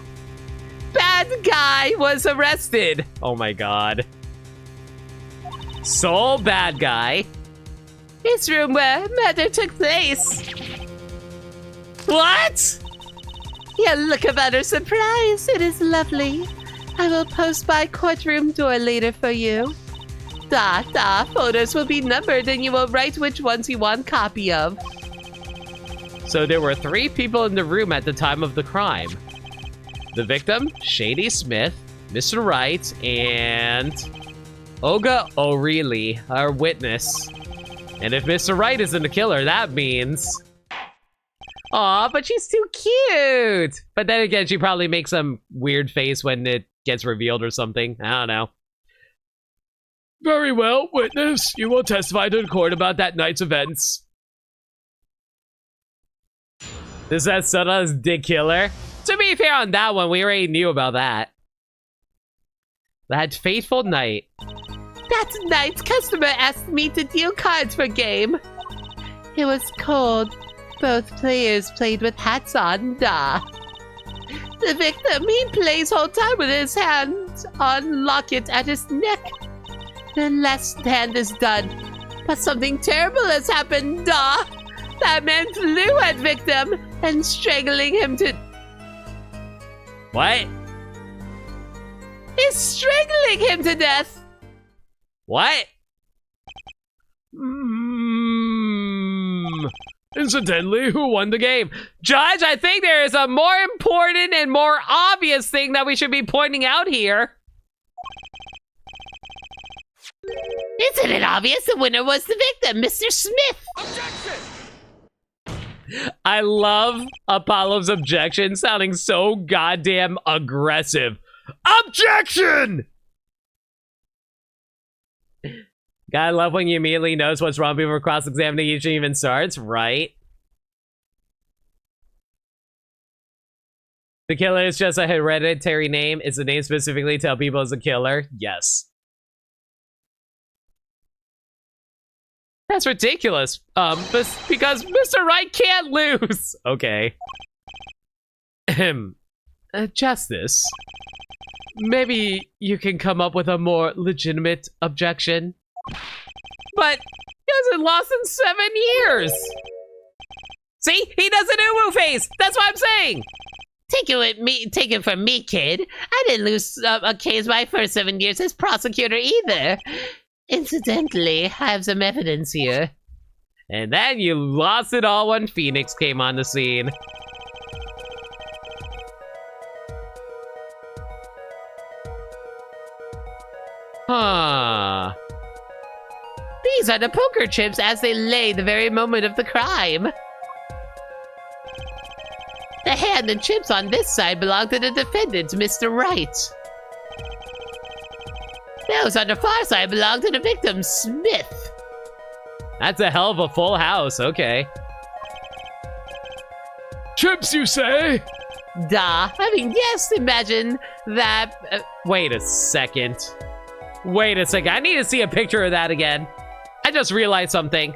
Bad guy was Arrested! Oh my god. Sole bad guy. It's room where murder took place. What? You look of utter surprise. It is lovely. I will post by courtroom door later for you. Photos will be numbered and you will write which ones you want copy of. So there were 3 people in the room at the time of the crime. The victim, Shady Smith, Mr. Wright, and Olga O'Reilly, our witness. And if Mr. Wright isn't the killer, that means... Aw, but she's too cute! But then again, she probably makes some weird face when it gets revealed or something. I don't know. Very well, witness. You will testify to the court about that night's events. This is Soda's Dick Killer. To be fair on that one, we already knew about that. That fateful night. That night, customer asked me to deal cards for game. It was cold. Both players played with hats on, da. The victim, he plays whole time with his hand on locket at his neck. The last hand is done, but something terrible has happened, da. That man flew at victim and strangling him to... What? He's strangling him to death. What? Incidentally, who won the game? Judge, I think there is a more important and more obvious thing that we should be pointing out here. Isn't it obvious the winner was the victim, Mr. Smith? I love Apollo's objection sounding so goddamn aggressive. Objection! Gotta love when you immediately notice what's wrong before cross-examination even starts, right? The killer is just a hereditary name. It's a name specifically to tell people it's a killer. Yes. That's ridiculous. Because Mr. Right can't lose. Okay. Justice. Maybe you can come up with a more legitimate objection. But he hasn't lost in 7 years. See? He does an uwu face. That's what I'm saying. Take it from me, kid. I didn't lose a case my first 7 years as prosecutor either. Incidentally, I have some evidence here. And then you lost it all when Phoenix came on the scene. Huh. These are the poker chips as they lay the very moment of the crime. The hand and chips on this side belong to the defendant, Mr. Wright. Those on the far side belong to the victim, Smith. That's a hell of a full house, okay. Chips, you say? Duh. I mean, yes, imagine that... Wait a second. Wait a second. I need to see a picture of that again. I just realized something.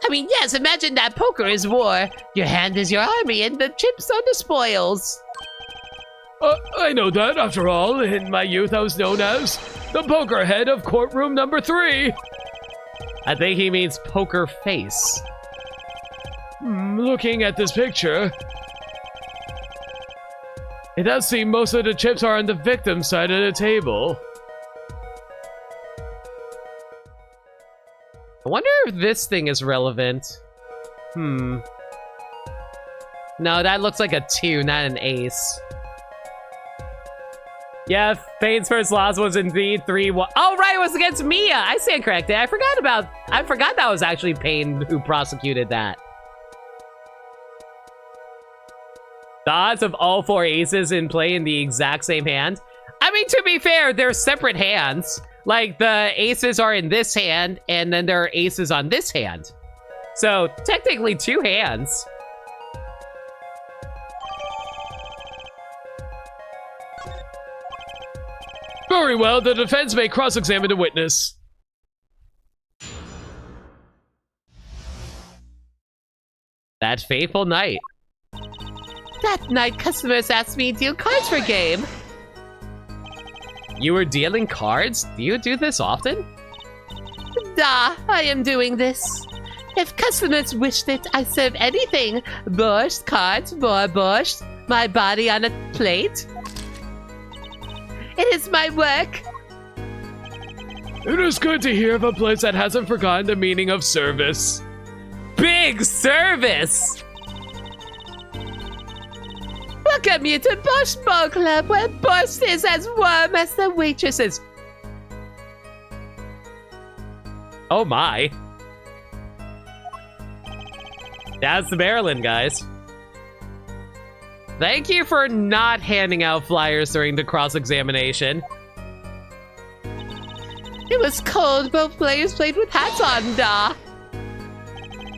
I mean, yes, imagine that poker is war. Your hand is your army, and the chips are the spoils. I know that. After all, in my youth, I was known as the poker head of courtroom number 3. I think he means poker face. Looking at this picture, it does seem most of the chips are on the victim side of the table. I wonder if this thing is relevant. No, that looks like a 2, not an ace. Yeah, Fane's first loss was indeed 3-1. Oh, right, it was against Mia. I stand corrected. I forgot that was actually Payne who prosecuted that. The odds of all 4 aces in play in the exact same hand. I mean, to be fair, they're separate hands. Like, the aces are in this hand, and then there are aces on this hand. So, technically 2 hands. Very well, the defense may cross-examine the witness. That fateful night. That night, customers asked me to deal cards for game. You were dealing cards? Do you do this often? Da, I am doing this. If customers wished it, I serve anything. Borscht, cards, more borscht, my body on a plate. It is my work. It is good to hear of a place that hasn't forgotten the meaning of service. Big service! Welcome you to Borscht Bowl Club, where borscht is as warm as the waitresses. Oh my. That's the Maryland, guys. Thank you for not handing out flyers during the cross-examination. It was cold. Both players played with hats on, da.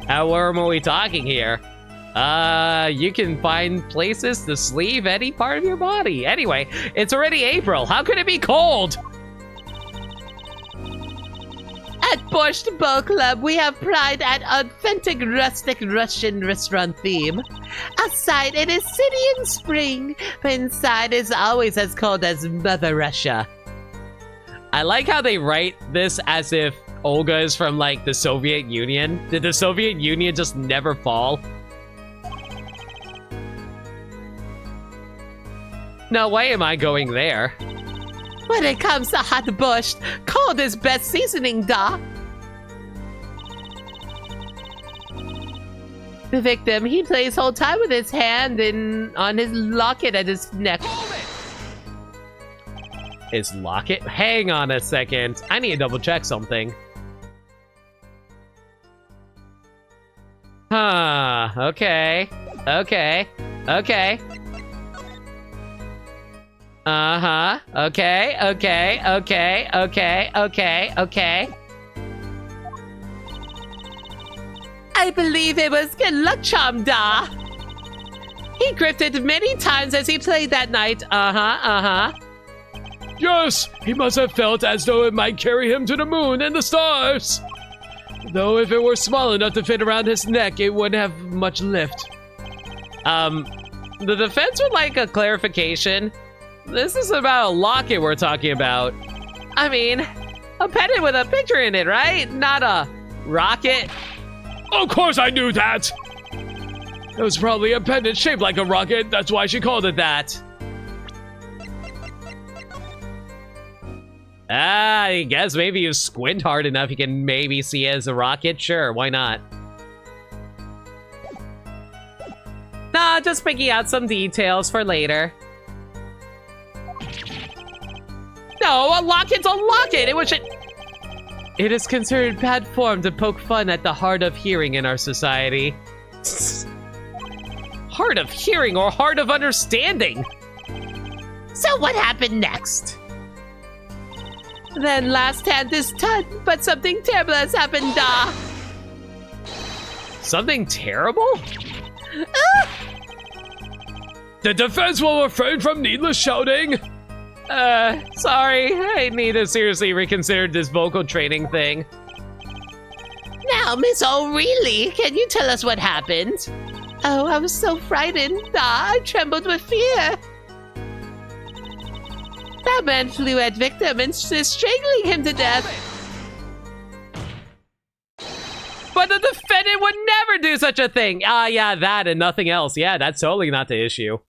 How warm are we talking here? You can find places to sleeve any part of your body. Anyway, it's already April. How could it be cold? At Borscht Bowl Club, we have pride at authentic rustic Russian restaurant theme. Outside, it is city in spring, but inside is always as cold as Mother Russia. I like how they write this as if Olga is from, like, the Soviet Union. Did the Soviet Union just never fall? No way am I going there. When it comes to hot borscht, cold is best seasoning, da. The victim, he plays whole time with his hand on his locket at his neck. His locket? Hang on a second. I need to double check something. Huh, okay. Okay. Okay. Uh-huh. Okay, okay, okay, okay, okay, okay. I believe it was good luck charm, da. He gripped it many times as he played that night. Uh-huh. Yes, he must have felt as though it might carry him to the moon and the stars. Though if it were small enough to fit around his neck, it wouldn't have much lift. The defense would like a clarification. This is about a locket we're talking about. I mean, a pendant with a picture in it, right? Not a rocket. Of course I knew that! It was probably a pendant shaped like a rocket, that's why she called it that. I guess maybe you squint hard enough, you can maybe see it as a rocket. Sure, why not? Nah, just picking out some details for later. No, a locket's a locket! It is considered bad form to poke fun at the hard of hearing in our society. Hard of hearing or hard of understanding? So what happened next? Then last hand is done, but something terrible has happened, da. Something terrible? The defense will refrain from needless shouting. Sorry, I need to seriously reconsider this vocal training thing. Now, Miss O'Reilly, can you tell us what happened? Oh, I was so frightened. I trembled with fear. That man flew at victim and is strangling him to death. But the defendant would never do such a thing. Yeah, that and nothing else. Yeah, that's totally not the issue.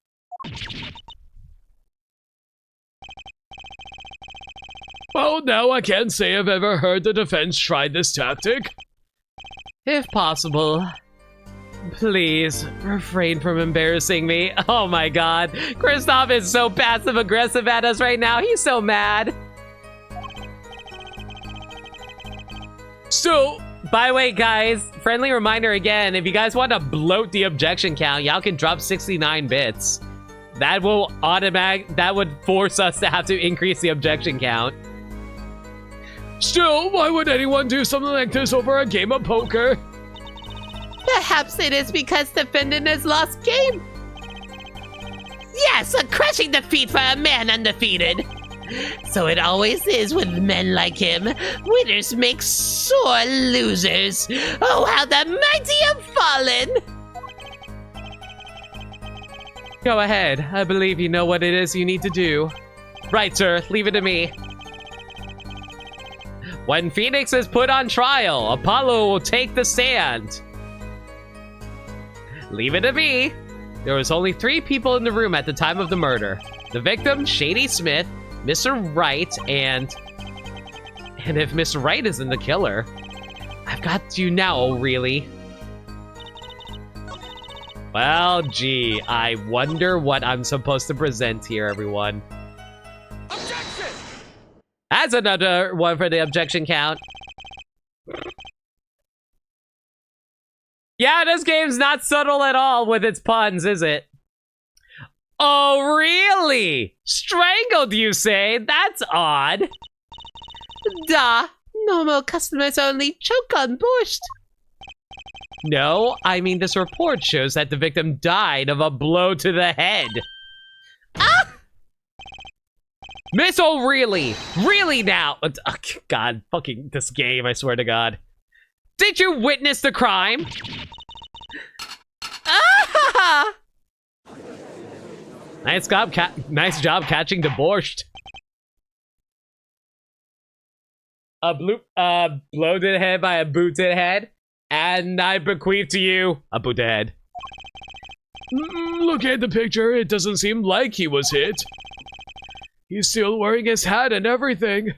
Well, now I can't say I've ever heard the defense tried this tactic. If possible, please refrain from embarrassing me. Oh my god, Kristoff is so passive-aggressive at us right now. He's so mad. Still, by the way, guys, friendly reminder again, if you guys want to bloat the objection count, y'all can drop 69 bits. That would force us to have to increase the objection count. Still, why would anyone do something like this over a game of poker? Perhaps it is because the defendant has lost game. Yes, a crushing defeat for a man undefeated. So it always is with men like him. Winners make sore losers. Oh, how the mighty have fallen! Go ahead. I believe you know what it is you need to do. Right, sir. Leave it to me. When Phoenix is put on trial, Apollo will take the stand. Leave it to me. There was only 3 people in the room at the time of the murder. The victim, Shady Smith, Mr. Wright, and if Mr. Wright isn't the killer, I've got you now, O'Reilly. Well, gee, I wonder what I'm supposed to present here, everyone. Objection! That's another one for the objection count. Yeah, this game's not subtle at all with its puns, is it? Oh, really? Strangled, you say? That's odd. Da, normal customers only choke on borscht. No, I mean this report shows that the victim died of a blow to the head. Ah! Miss O'Reilly! Really now? Oh, God, fucking this game, I swear to God. Did you witness the crime? Ah! Nice job catching the borscht. A blow to the head by a boot to the head, and I bequeath to you a boot to the head. Look at the picture. It doesn't seem like he was hit. He's still wearing his hat and everything.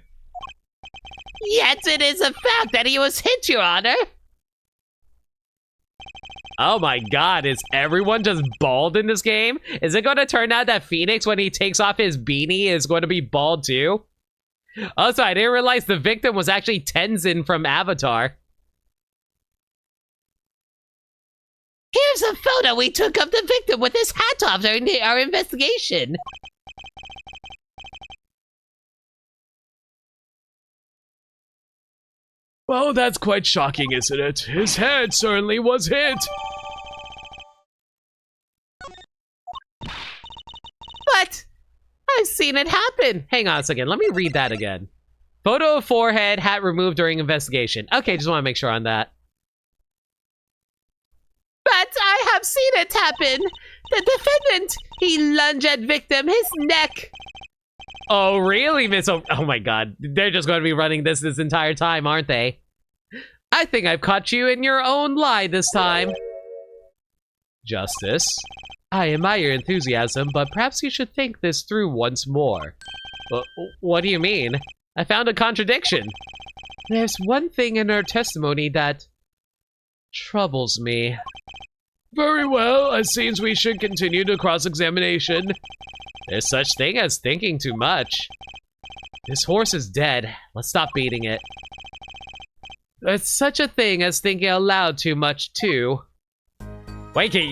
Yet it is a fact that he was hit, Your Honor. Oh my God, is everyone just bald in this game? Is it going to turn out that Phoenix, when he takes off his beanie, is going to be bald too? Also, I didn't realize the victim was actually Tenzin from Avatar. Here's a photo we took of the victim with his hat off during our investigation. Well, that's quite shocking, isn't it? His head certainly was hit. But I've seen it happen. Hang on a second, let me read that again. Photo of forehead, hat removed during investigation. Okay, just want to make sure on that. But I have seen it happen. The defendant, he lunged at victim, his neck. Oh, really, Miss oh my God. They're just going to be running this entire time, aren't they? I think I've caught you in your own lie this time. Justice, I admire your enthusiasm, but perhaps you should think this through once more. What do you mean? I found a contradiction. There's one thing in her testimony that troubles me. Very well, it seems we should continue to cross-examination. There's such thing as thinking too much. This horse is dead. Let's stop beating it. There's such a thing as thinking aloud too much, too. Wait, can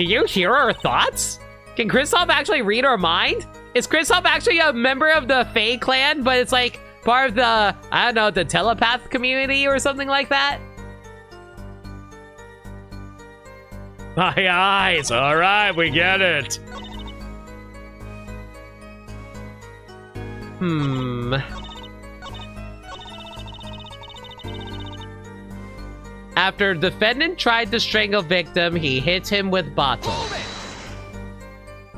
you hear our thoughts? Can Kristoff actually read our mind? Is Kristoff actually a member of the Fae clan, but it's like part of the, I don't know, the telepath community or something like that? Aye, aye, it's alright, we get it. After defendant tried to strangle victim, he hit him with bottle.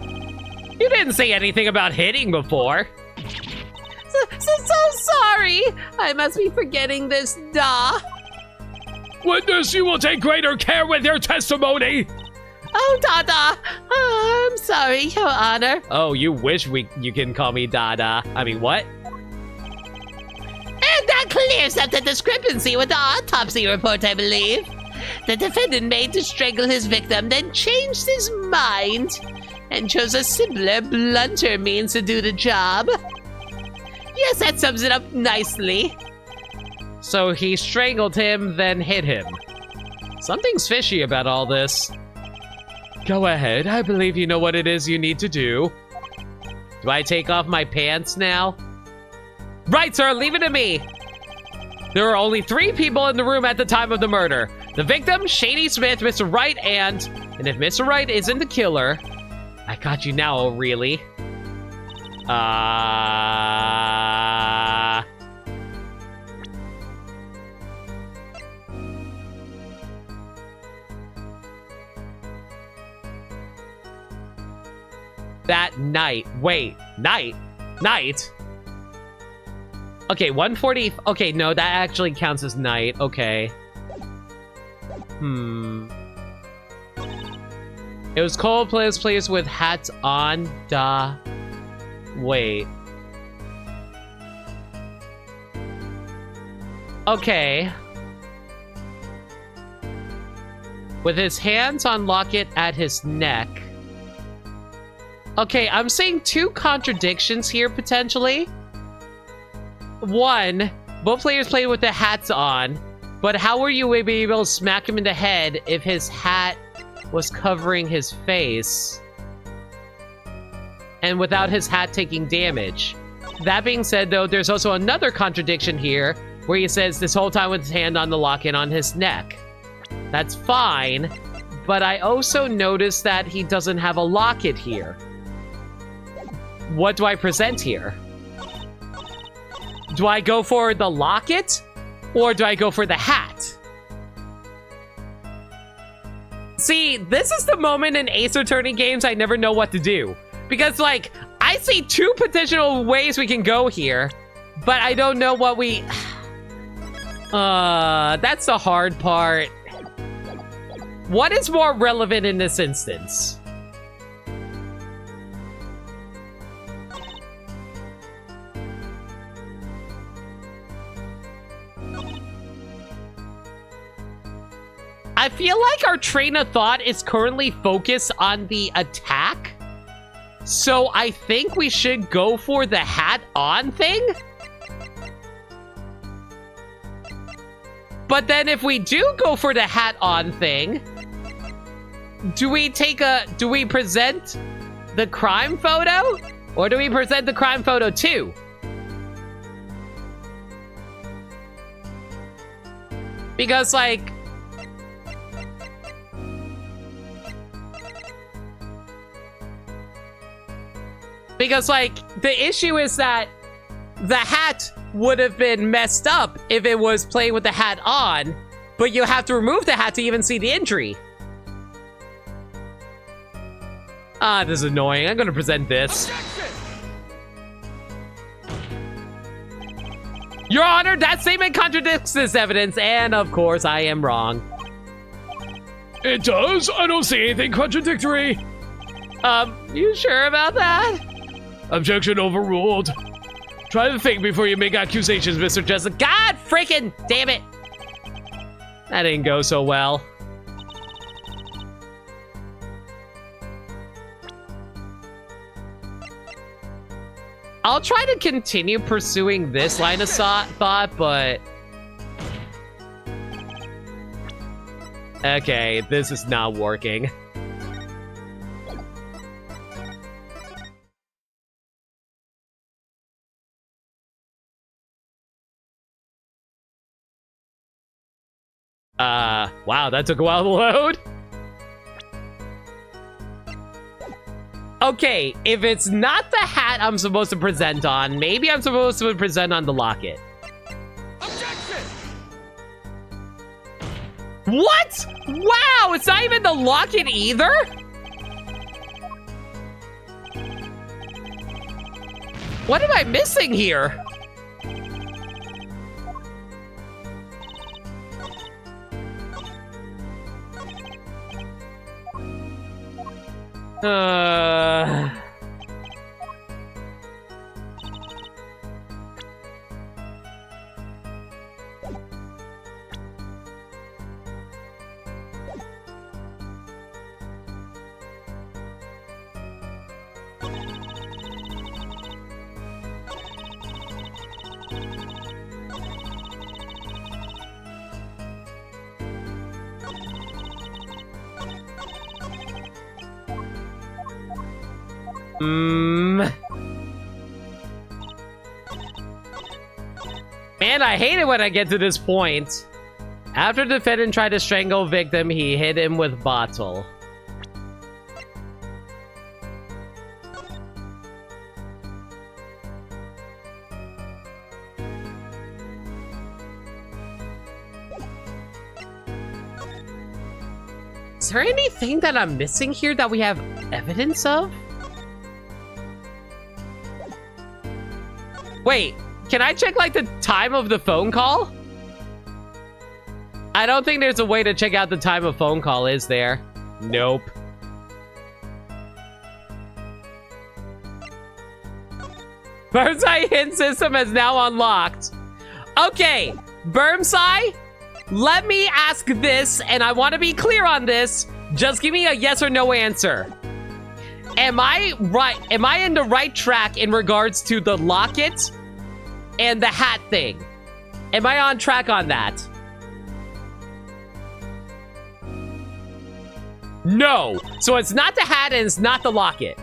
You didn't say anything about hitting before. So sorry. I must be forgetting this, da. Witness, you will take greater care with your testimony. Oh, Dada. Oh, I'm sorry, Your Honor. Oh, you wish you can call me Dada. I mean, what? And that clears up the discrepancy with the autopsy report, I believe. The defendant made to strangle his victim, then changed his mind and chose a simpler, blunter means to do the job. Yes, that sums it up nicely. So he strangled him, then hit him. Something's fishy about all this. Go ahead, I believe you know what it is you need to do. Do I take off my pants now? Right, sir, leave it to me. There are only 3 people in the room at the time of the murder. The victim, Shady Smith, Mr. Wright, and if Mr. Wright isn't the killer, I got you now, really. That night. Wait, night? Okay, 1:40. Okay, no, that actually counts as night. Okay. It was Coldplay's place with hats on. Wait. Okay. With his hands on locket at his neck. Okay, I'm seeing 2 contradictions here, potentially. 1, both players played with the hats on, but how were you able to smack him in the head if his hat was covering his face? And without his hat taking damage. That being said, though, there's also another contradiction here, where he says this whole time with his hand on the locket on his neck. That's fine. But I also noticed that he doesn't have a locket here. What do I present here? Do I go for the locket? Or do I go for the hat? See, this is the moment in Ace Attorney games I never know what to do. Because, like, I see two potential ways we can go here, but I don't know what we... that's the hard part. What is more relevant in this instance? I feel like our train of thought is currently focused on the attack. So I think we should go for the hat on thing. But then if we do go for the hat on thing, do we present the crime photo? Or do we present the crime photo too? Because, like... Because, like, the issue is that the hat would have been messed up if it was playing with the hat on, but you have to remove the hat to even see the injury. Ah, this is annoying. I'm gonna present this. Your Honor, that statement contradicts this evidence, and of course I am wrong. It does? I don't see anything contradictory. You sure about that? Objection overruled. Try to think before you make accusations, Mr. Justice. God freaking damn it! That didn't go so well. I'll try to continue pursuing this line of thought, but... Okay, this is not working. Wow, that took a while to load. Okay, if it's not the hat I'm supposed to present on, maybe I'm supposed to present on the locket. Objection! What? Wow, it's not even the locket either? What am I missing here? Man, I hate it when I get to this point. After the defendant tried to strangle victim, he hit him with bottle. Is there anything that I'm missing here that we have evidence of? Wait, can I check, like, the time of the phone call? I don't think there's a way to check out the time of phone call, is there? Nope. Bird's Eye hint system is now unlocked. Okay, Burmsai, let me ask this, and I want to be clear on this. Just give me a yes or no answer. Am I right? Am I in the right track in regards to the locket and the hat thing? Am I on track on that? No. So it's not the hat and it's not the locket.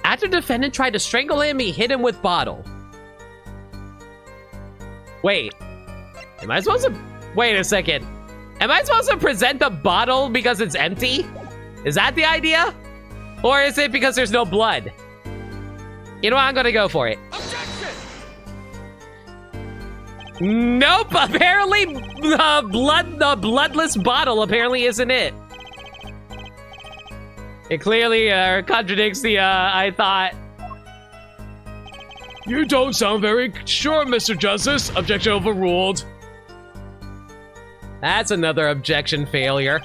After the defendant tried to strangle him, he hit him with bottle. Wait. Am I supposed to... Wait a second. Am I supposed to present the bottle because it's empty? Is that the idea? Or is it because there's no blood? You know what? I'm gonna go for it. Nope, apparently the bloodless bottle apparently isn't it. It clearly contradicts the, I thought. You don't sound very sure, Mr. Justice. Objection overruled. That's another objection failure.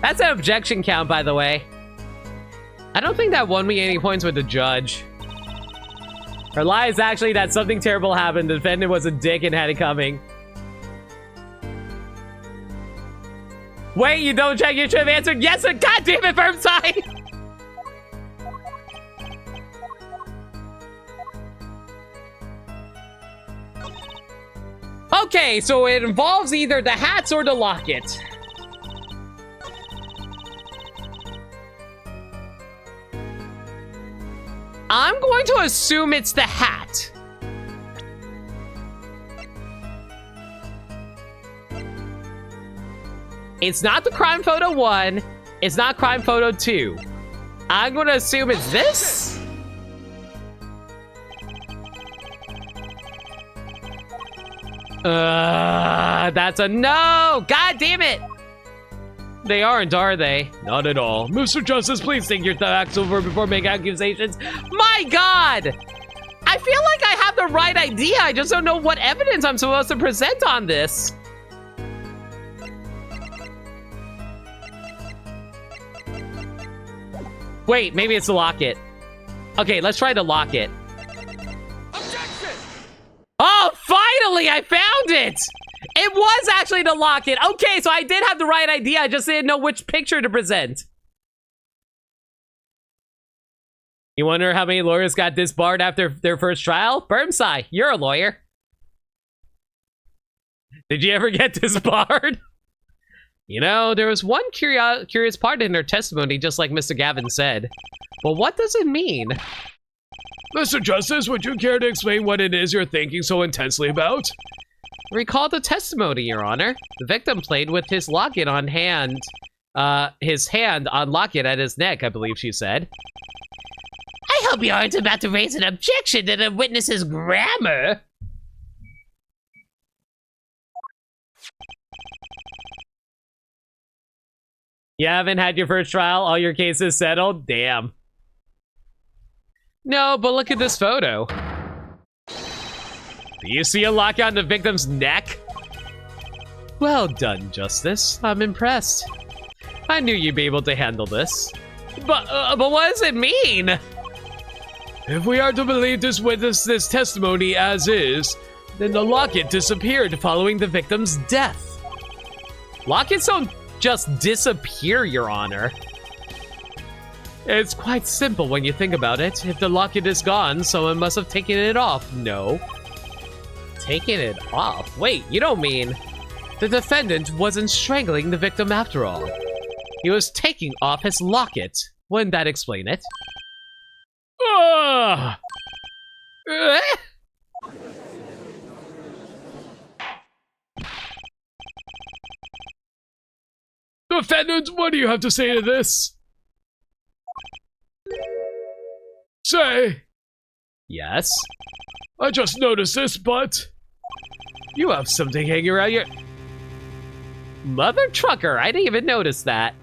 That's an objection count, by the way. I don't think that won me any points with the judge. Her lie is actually that something terrible happened. The defendant was a dick and had it coming. Wait, you don't check? You should have answered yes, and god damn it, firm side! Okay, so it involves either the hats or the locket. I'm going to assume it's the hat. It's not the crime photo 1. It's not crime photo 2. I'm going to assume it's this. That's a no. God damn it. They aren't, are they? Not at all. Mr. Justice, please think your facts over before making accusations. My God! I feel like I have the right idea. I just don't know what evidence I'm supposed to present on this. Wait, maybe it's the locket. Okay, let's try the locket. Objection! Oh, finally, I found it! It was actually the locket. Okay, so I did have the right idea. I just didn't know which picture to present. You wonder how many lawyers got disbarred after their first trial? Bermsai, you're a lawyer. Did you ever get disbarred? You know, there was one curious part in her testimony, just like Mr. Gavin said. But what does it mean? Mr. Justice, would you care to explain what it is you're thinking so intensely about? Recall the testimony, Your Honor. The victim played with his locket on hand. His hand on locket at his neck, I believe she said. I hope you aren't about to raise an objection to the witness's grammar. You haven't had your first trial? All your cases settled? Damn. No, but look at this photo. Do you see a locket on the victim's neck? Well done, Justice. I'm impressed. I knew you'd be able to handle this. But what does it mean? If we are to believe this witness's testimony as is, then the locket disappeared following the victim's death. Lockets don't just disappear, Your Honor. It's quite simple when you think about it. If the locket is gone, someone must have taken it off. No. Taken it off? Wait, you don't mean... The defendant wasn't strangling the victim after all. He was taking off his locket. Wouldn't that explain it? Ah! Defendant, what do you have to say to this? Say. Yes? I just noticed this, but... You have something hanging around your... Mother trucker, I didn't even notice that.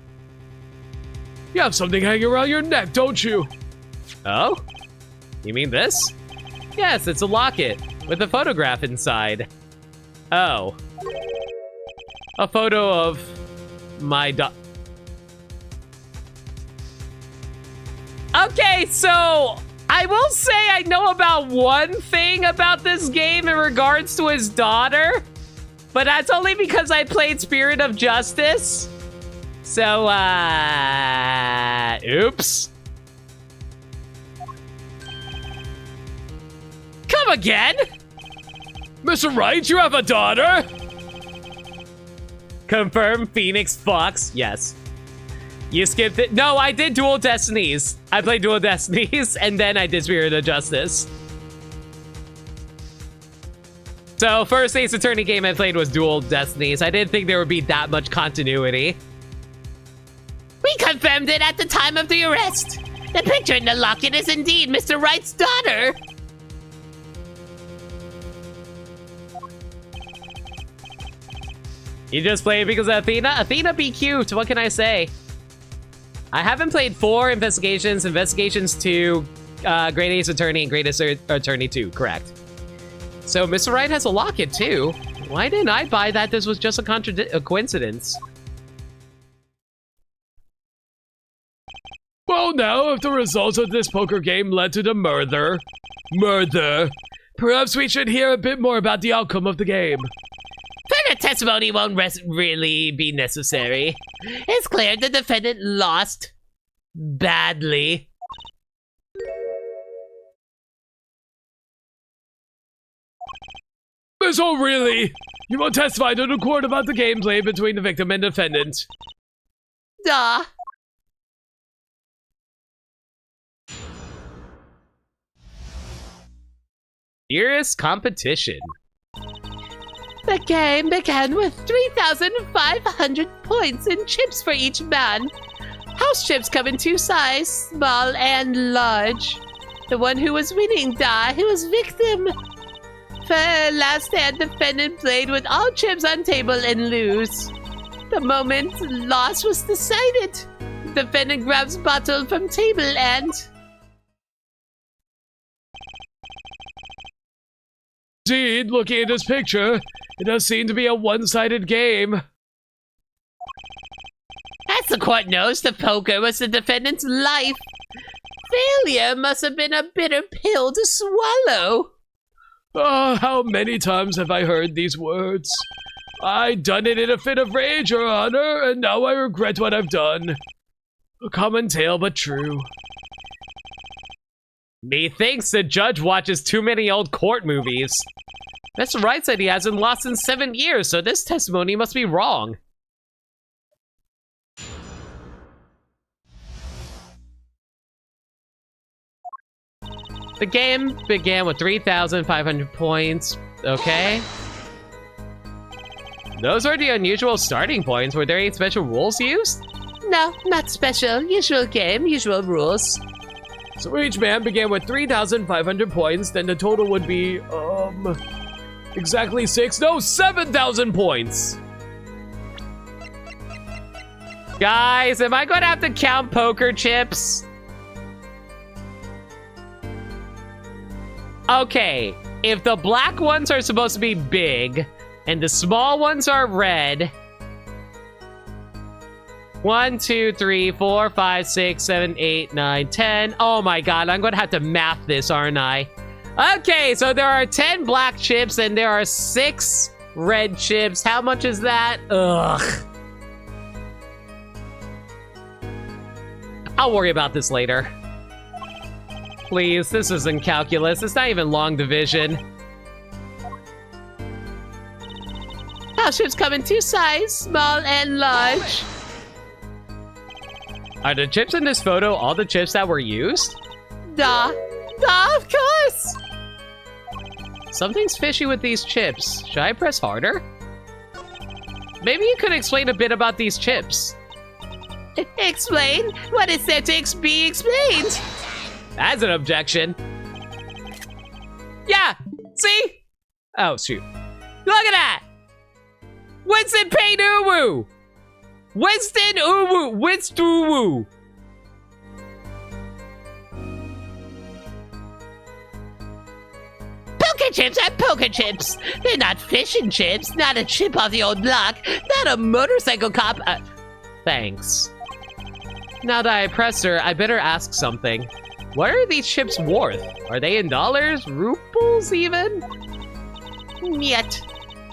You have something hanging around your neck, don't you? Oh? You mean this? Yes, it's a locket with a photograph inside. Oh. A photo of my Okay, so I will say I know about one thing about this game in regards to his daughter, but that's only because I played Spirit of Justice. So, oops. Come again? Mr. Wright, you have a daughter? Confirm Phoenix Fox. Yes. You skipped it. No, I did Dual Destinies. I played Dual Destinies, and then I did Spirit of Justice. So, first Ace Attorney game I played was Dual Destinies. I didn't think there would be that much continuity. We confirmed it at the time of the arrest. The picture in the locket is indeed Mr. Wright's daughter. You just play it because of Athena? Athena be cute, what can I say? I haven't played 4 Investigations, Investigations 2, Great Ace Attorney, and Great Ace Attorney 2, correct. So Mr. Wright has a locket too. Why didn't I buy that? This was just a coincidence. Well, now, if the results of this poker game led to the murder, perhaps we should hear a bit more about the outcome of the game. Further testimony won't really be necessary. It's clear the defendant lost badly. So really? You won't testify to the court about the gameplay between the victim and defendant? Duh. Fierce competition. The game began with 3,500 points in chips for each man. House chips come in 2 sizes, small and large. The one who was winning died, who was victim. For last stand, defendant played with all chips on table and lose. The moment loss was decided, defendant grabs bottle from table and... Indeed, looking at this picture, it does seem to be a one-sided game. As the court knows, the poker was the defendant's life. Failure must have been a bitter pill to swallow. Oh, how many times have I heard these words? I done it in a fit of rage, Your Honor, and now I regret what I've done. A common tale, but true. Methinks the judge watches too many old court movies. Mr. Wright said he hasn't lost in 7 years, so this testimony must be wrong. The game began with 3,500 points. Okay. Those are the unusual starting points. Were there any special rules used? No, not special. Usual game, usual rules. So each man began with 3,500 points, then the total would be, exactly 7,000 points. Guys, am I gonna have to count poker chips? Okay, if the black ones are supposed to be big, and the small ones are red... 1, 2, 3, 4, 5, 6, 7, 8, 9, 10. Oh my god, I'm gonna have to math this, aren't I? Okay, so there are 10 black chips and there are 6 red chips. How much is that? Ugh. I'll worry about this later. Please, this isn't calculus. It's not even long division. House chips come in 2 sizes, small and large. Are the chips in this photo all the chips that were used? Duh. Duh, of course. Something's fishy with these chips. Should I press harder? Maybe you could explain a bit about these chips. Explain? What is there to be explained? That's an objection. Yeah, see? Oh, shoot. Look at that! Winston Payne Uwu! Winston Uwu! Winston Uwu! Poker chips are poker chips. They're not fish and chips, not a chip off the old block, not a motorcycle cop. Thanks. Now that I pressed her, I better ask something. What are these chips worth? Are they in dollars? Rubles even? Yet.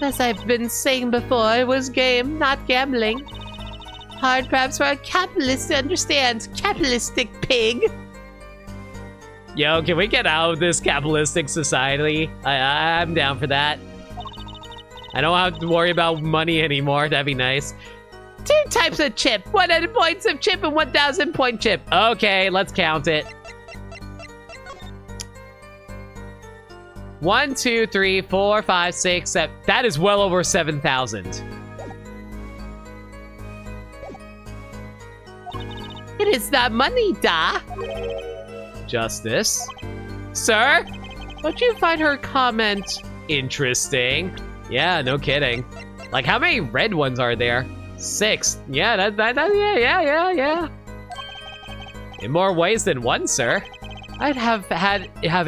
As I've been saying before, it was game, not gambling. Hard perhaps for a capitalist to understand. Capitalistic pig. Yo, can we get out of this capitalistic society? I'm down for that. I don't have to worry about money anymore. That'd be nice. 2 types of chip. 100 points of chip and 1,000 point chip. Okay, let's count it. 1, 2, 3, 4, 5, 6, 7. That is well over 7,000. It is that money, da. Justice. Sir? Don't you find her comment interesting? Yeah, no kidding. Like, how many red ones are there? 6. Yeah, yeah. In more ways than one, sir. I'd have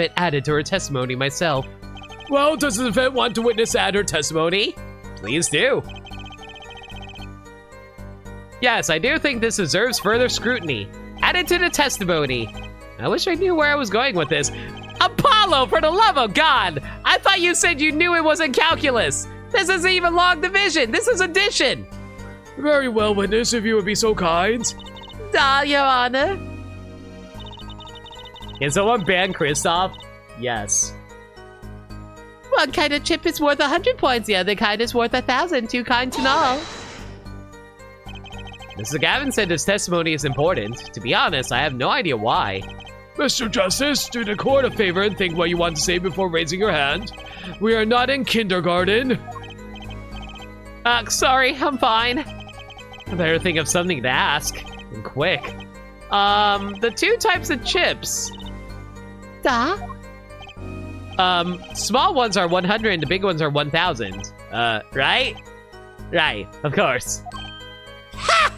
it added to her testimony myself. Well, does the defendant want to witness add her testimony? Please do. Yes, I do think this deserves further scrutiny. Add it to the testimony. I wish I knew where I was going with this. Apollo, for the love of God! I thought you said you knew it wasn't calculus. This isn't even long division. This is addition. Very well, witness, if you would be so kind. Da, Your Honor. Can someone ban Kristoff? Yes. One kind of chip is worth 100 points, the other kind is worth 1,000, 2 kinds in all. Mr. Gavin said his testimony is important. To be honest, I have no idea why. Mr. Justice, do the court a favor and think what you want to say before raising your hand. We are not in kindergarten. Sorry, I'm fine. I better think of something to ask. And quick. The 2 types of chips. Da? Small ones are 100 and the big ones are 1,000. Right? Right, of course. Ha!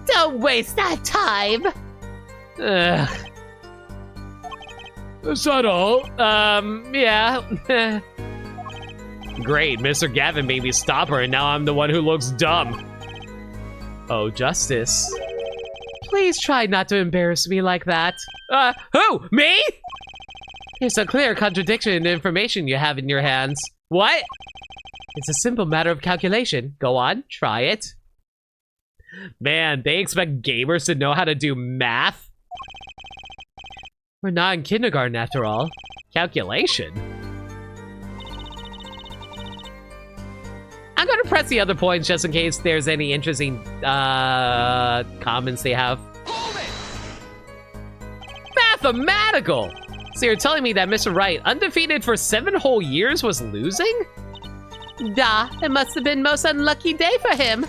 Don't waste that time. Ugh. Is that all? Yeah. Great, Mr. Gavin made me stop her and now I'm the one who looks dumb. Oh, Justice. Please try not to embarrass me like that. Who? Me? It's a clear contradiction in the information you have in your hands. What? It's a simple matter of calculation. Go on, try it. Man, they expect gamers to know how to do math? We're not in kindergarten after all. Calculation? I'm gonna press the other points just in case there's any interesting comments they have. Mathematical! So you're telling me that Mr. Wright, undefeated for 7 whole years, was losing? Da, it must have been most unlucky day for him.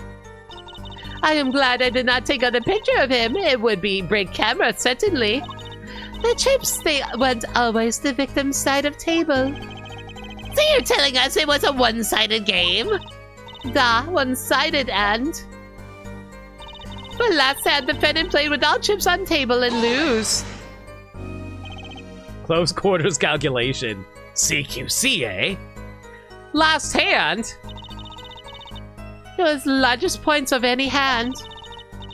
I am glad I did not take out a picture of him. It would be break camera, certainly. The chips, they went always the victim's side of table. So you're telling us it was a one-sided game? Da, one-sided and... But last hand, the defendant played with all chips on table and lose. Close quarters calculation. CQC, eh? Last hand? It was the largest points of any hand.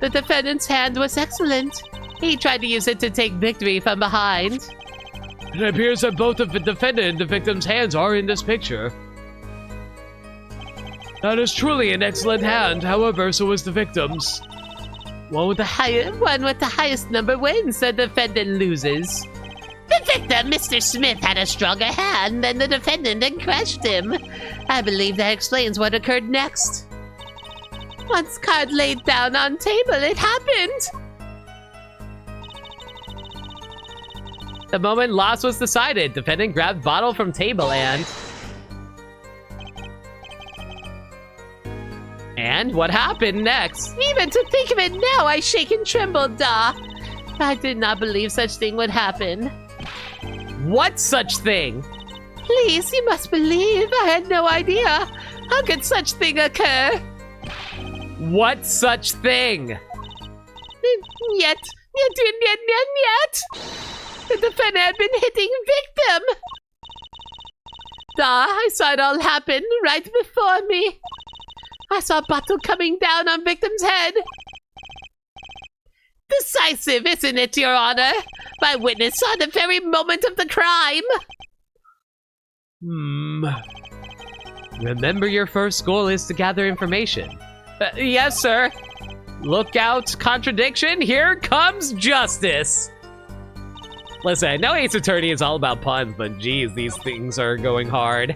The defendant's hand was excellent. He tried to use it to take victory from behind. It appears that both the defendant and the victim's hands are in this picture. That is truly an excellent hand, however, so is the victim's. One with the highest number wins, the defendant loses. The victim, Mr. Smith, had a stronger hand than the defendant and crushed him. I believe that explains what occurred next. Once card laid down on table, it happened. The moment loss was decided, defendant grabbed bottle from table and... And what happened next? Even to think of it now, I shake and tremble, da. I did not believe such thing would happen. What such thing? Please, you must believe. I had no idea. How could such thing occur? What such thing? Yet. The defendant had been hitting victim. Da, I saw it all happen right before me. I saw a bottle coming down on victim's head. Decisive, isn't it, Your Honor? My witness saw the very moment of the crime. Remember, your first goal is to gather information. Yes, sir. Look out, contradiction. Here comes justice. Listen, I know Ace Attorney is all about puns, but geez, these things are going hard.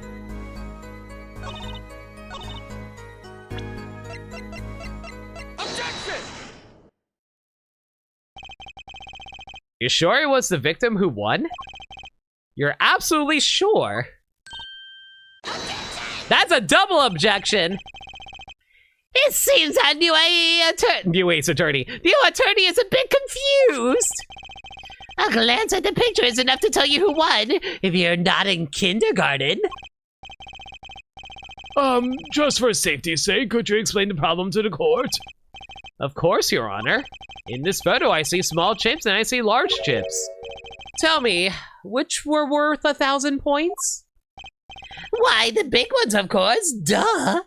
Objection! You sure it was the victim who won? You're absolutely sure? That's a double objection. It seems our new Ace attorney. attorney is a bit confused. A glance at the picture is enough to tell you who won, if you're not in kindergarten. Just for safety's sake, could you explain the problem to the court? Of course, Your Honor. In this photo, I see small chips and I see large chips. Tell me, which were worth 1,000 points? Why, the big ones, of course. Duh.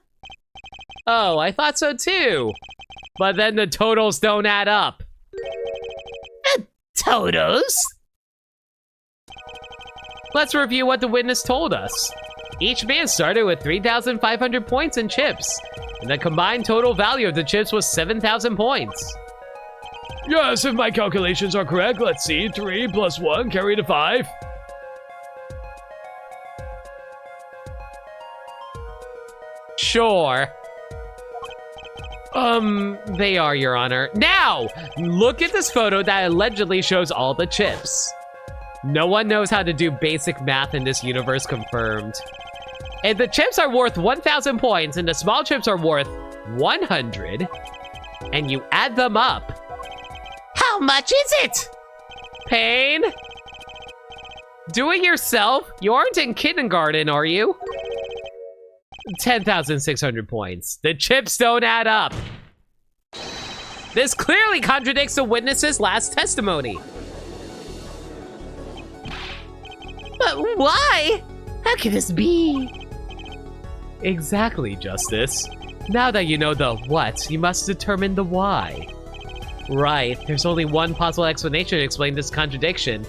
Oh, I thought so too. But then the totals don't add up. Totals? Let's review what the witness told us. Each man started with 3,500 points in chips, and the combined total value of the chips was 7,000 points. Yes, if my calculations are correct, let's see. 3 plus 1 carry to 5. Sure. They are, Your Honor. Now, look at this photo that allegedly shows all the chips. No one knows how to do basic math in this universe, confirmed. If the chips are worth 1,000 points and the small chips are worth 100, and you add them up. How much is it? Pain? Do it yourself? You aren't in kindergarten, are you? 10,600 points. The chips don't add up. This clearly contradicts the witness's last testimony. But why? How could this be? Exactly, Justice. Now that you know the what, you must determine the why. Right, there's only one possible explanation to explain this contradiction.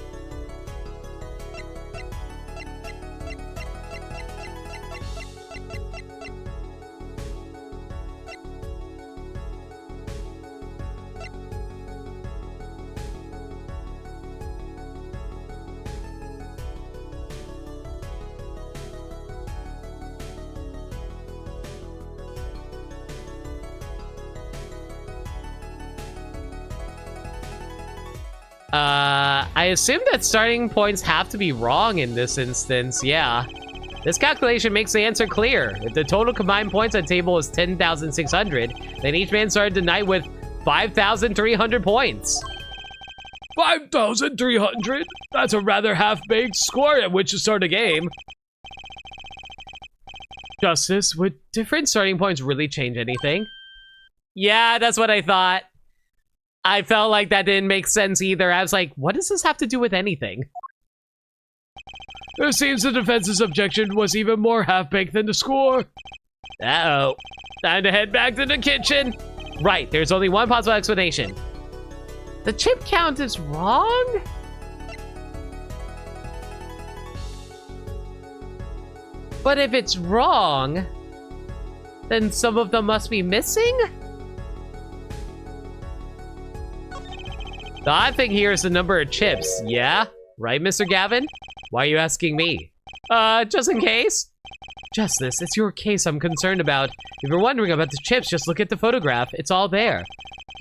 I assume that starting points have to be wrong in this instance, yeah. This calculation makes the answer clear. If the total combined points on the table is 10,600, then each man started the night with 5,300 points. 5,300? That's a rather half-baked score at which to start a game. Justice, would different starting points really change anything? Yeah, that's what I thought. I felt like that didn't make sense either. I was like, what does this have to do with anything? It seems the defense's objection was even more half-baked than the score. Uh-oh. Time to head back to the kitchen. Right, there's only one possible explanation. The chip count is wrong? But if it's wrong, then some of them must be missing? The odd thing here is the number of chips, yeah? Right, Mr. Gavin? Why are you asking me? Just in case? Justice, it's your case I'm concerned about. If you're wondering about the chips, just look at the photograph. It's all there.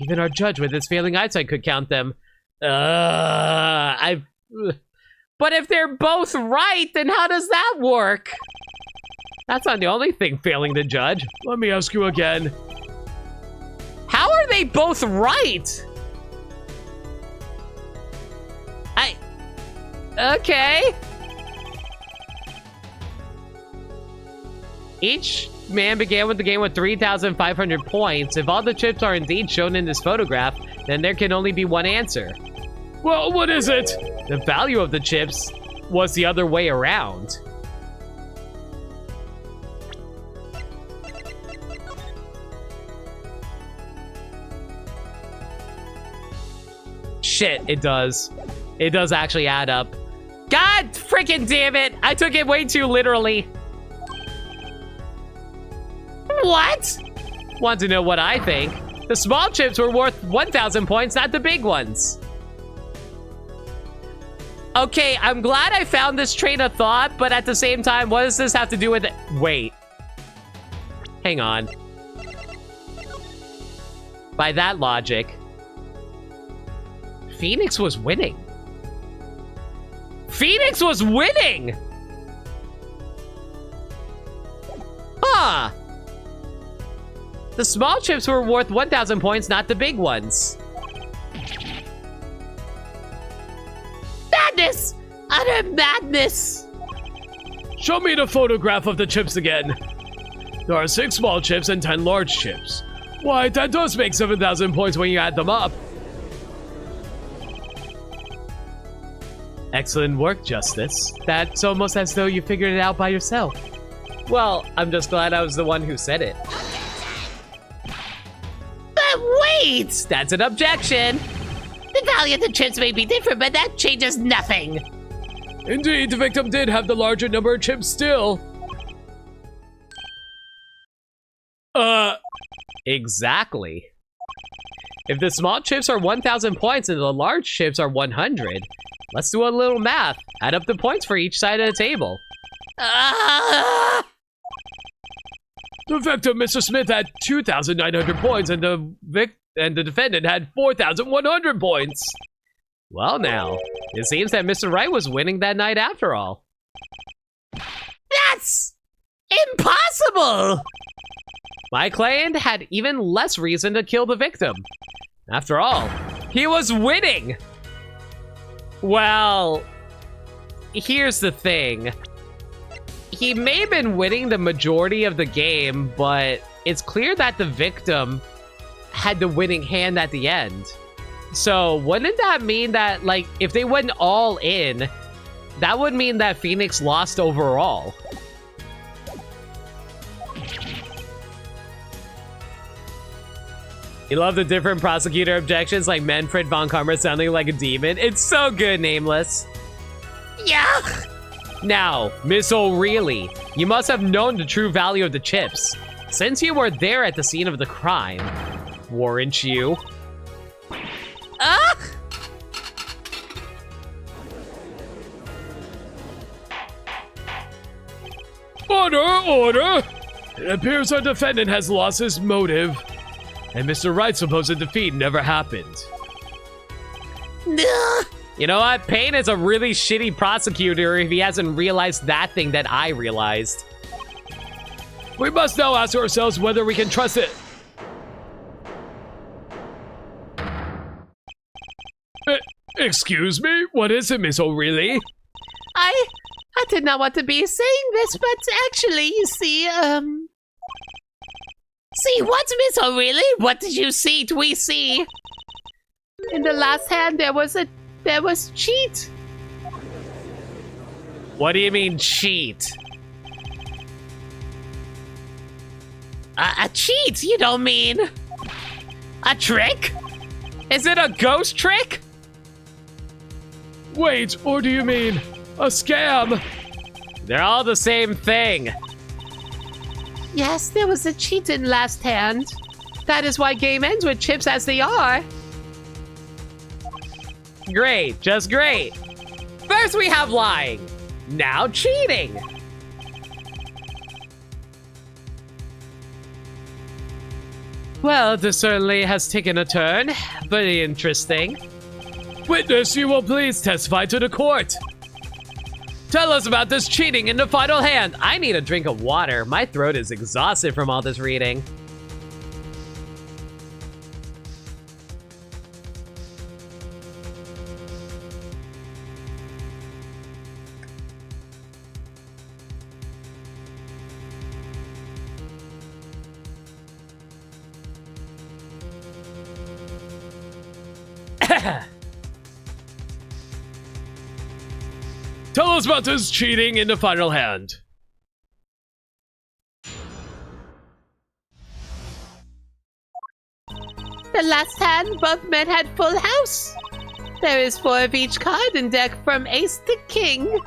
Even our judge with his failing eyesight could count them. But if they're both right, then how does that work? That's not the only thing failing the judge. Let me ask you again. How are they both right? Okay. Each man began with the game with 3,500 points. If all the chips are indeed shown in this photograph, then there can only be one answer. Well, what is it? The value of the chips was the other way around. Shit, it does. It does actually add up. God freaking damn it! I took it way too literally. What? Want to know what I think? The small chips were worth 1,000 points, not the big ones. Okay, I'm glad I found this train of thought, but at the same time, what does this have to do with it? Wait. Hang on. By that logic, Phoenix was winning. Phoenix was winning! Huh. The small chips were worth 1,000 points, not the big ones. Madness! Utter madness! Show me the photograph of the chips again. There are 6 small chips and 10 large chips. Why, that does make 7,000 points when you add them up. Excellent work, Justice. That's almost as though you figured it out by yourself. Well, I'm just glad I was the one who said it. But wait! That's an objection. The value of the chips may be different, but that changes nothing. Indeed, the victim did have the larger number of chips still. Exactly. If the small chips are 1,000 points and the large chips are 100, let's do a little math. Add up the points for each side of the table. Ah! The victim, Mr. Smith, had 2,900 points and the defendant had 4,100 points. Well now, it seems that Mr. Wright was winning that night after all. That's impossible! My client had even less reason to kill the victim. After all, he was winning! Well, here's the thing. He may have been winning the majority of the game, but it's clear that the victim had the winning hand at the end. So wouldn't that mean that, like, if they went all in, that would mean that Phoenix lost overall? You love the different prosecutor objections, like Manfred von Karma sounding like a demon. It's so good, Nameless. Yeah! Now, Miss O'Reilly, you must have known the true value of the chips, since you were there at the scene of the crime. Weren't you? Ah! Order! It appears our defendant has lost his motive, and Mr. Wright's supposed defeat never happened. Ugh. You know what? Payne is a really shitty prosecutor if he hasn't realized that thing that I realized. We must now ask ourselves whether we can trust it. Excuse me? What is it, Miss O'Reilly? I did not want to be saying this, but actually, you see, See what, Miss O'Reilly? What did you see? We see. In the last hand, there was cheat. What do you mean, cheat? A cheat? You don't mean a trick? Is it a ghost trick? Wait, or do you mean a scam? They're all the same thing. Yes, there was a cheat in last hand. That is why game ends with chips as they are. Great, just great. First we have lying, now cheating. Well, this certainly has taken a turn. Very interesting. Witness, you will please testify to the court. Tell us about this cheating in the final hand. I need a drink of water. My throat is exhausted from all this reading. Tell us about this cheating in the final hand. The last hand, both men had full house. There is 4 of each card in deck from ace to king.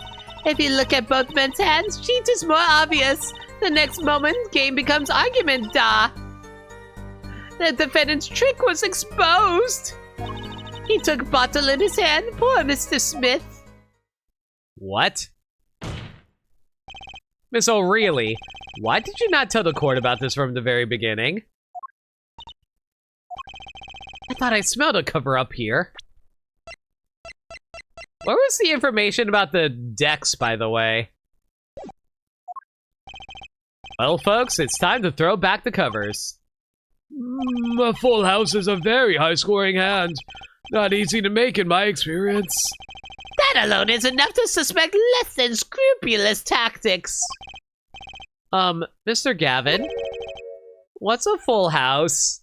If you look at both men's hands, cheat is more obvious. The next moment, game becomes argument, da. The defendant's trick was exposed. He took bottle in his hand, poor Mr. Smith. What? Miss O'Reilly, why did you not tell the court about this from the very beginning? I thought I smelled a cover-up here. Where was the information about the decks, by the way? Well, folks, it's time to throw back the covers. A full house is a very high-scoring hand. Not easy to make in my experience. That alone is enough to suspect less than scrupulous tactics. Mr. Gavin, what's a full house?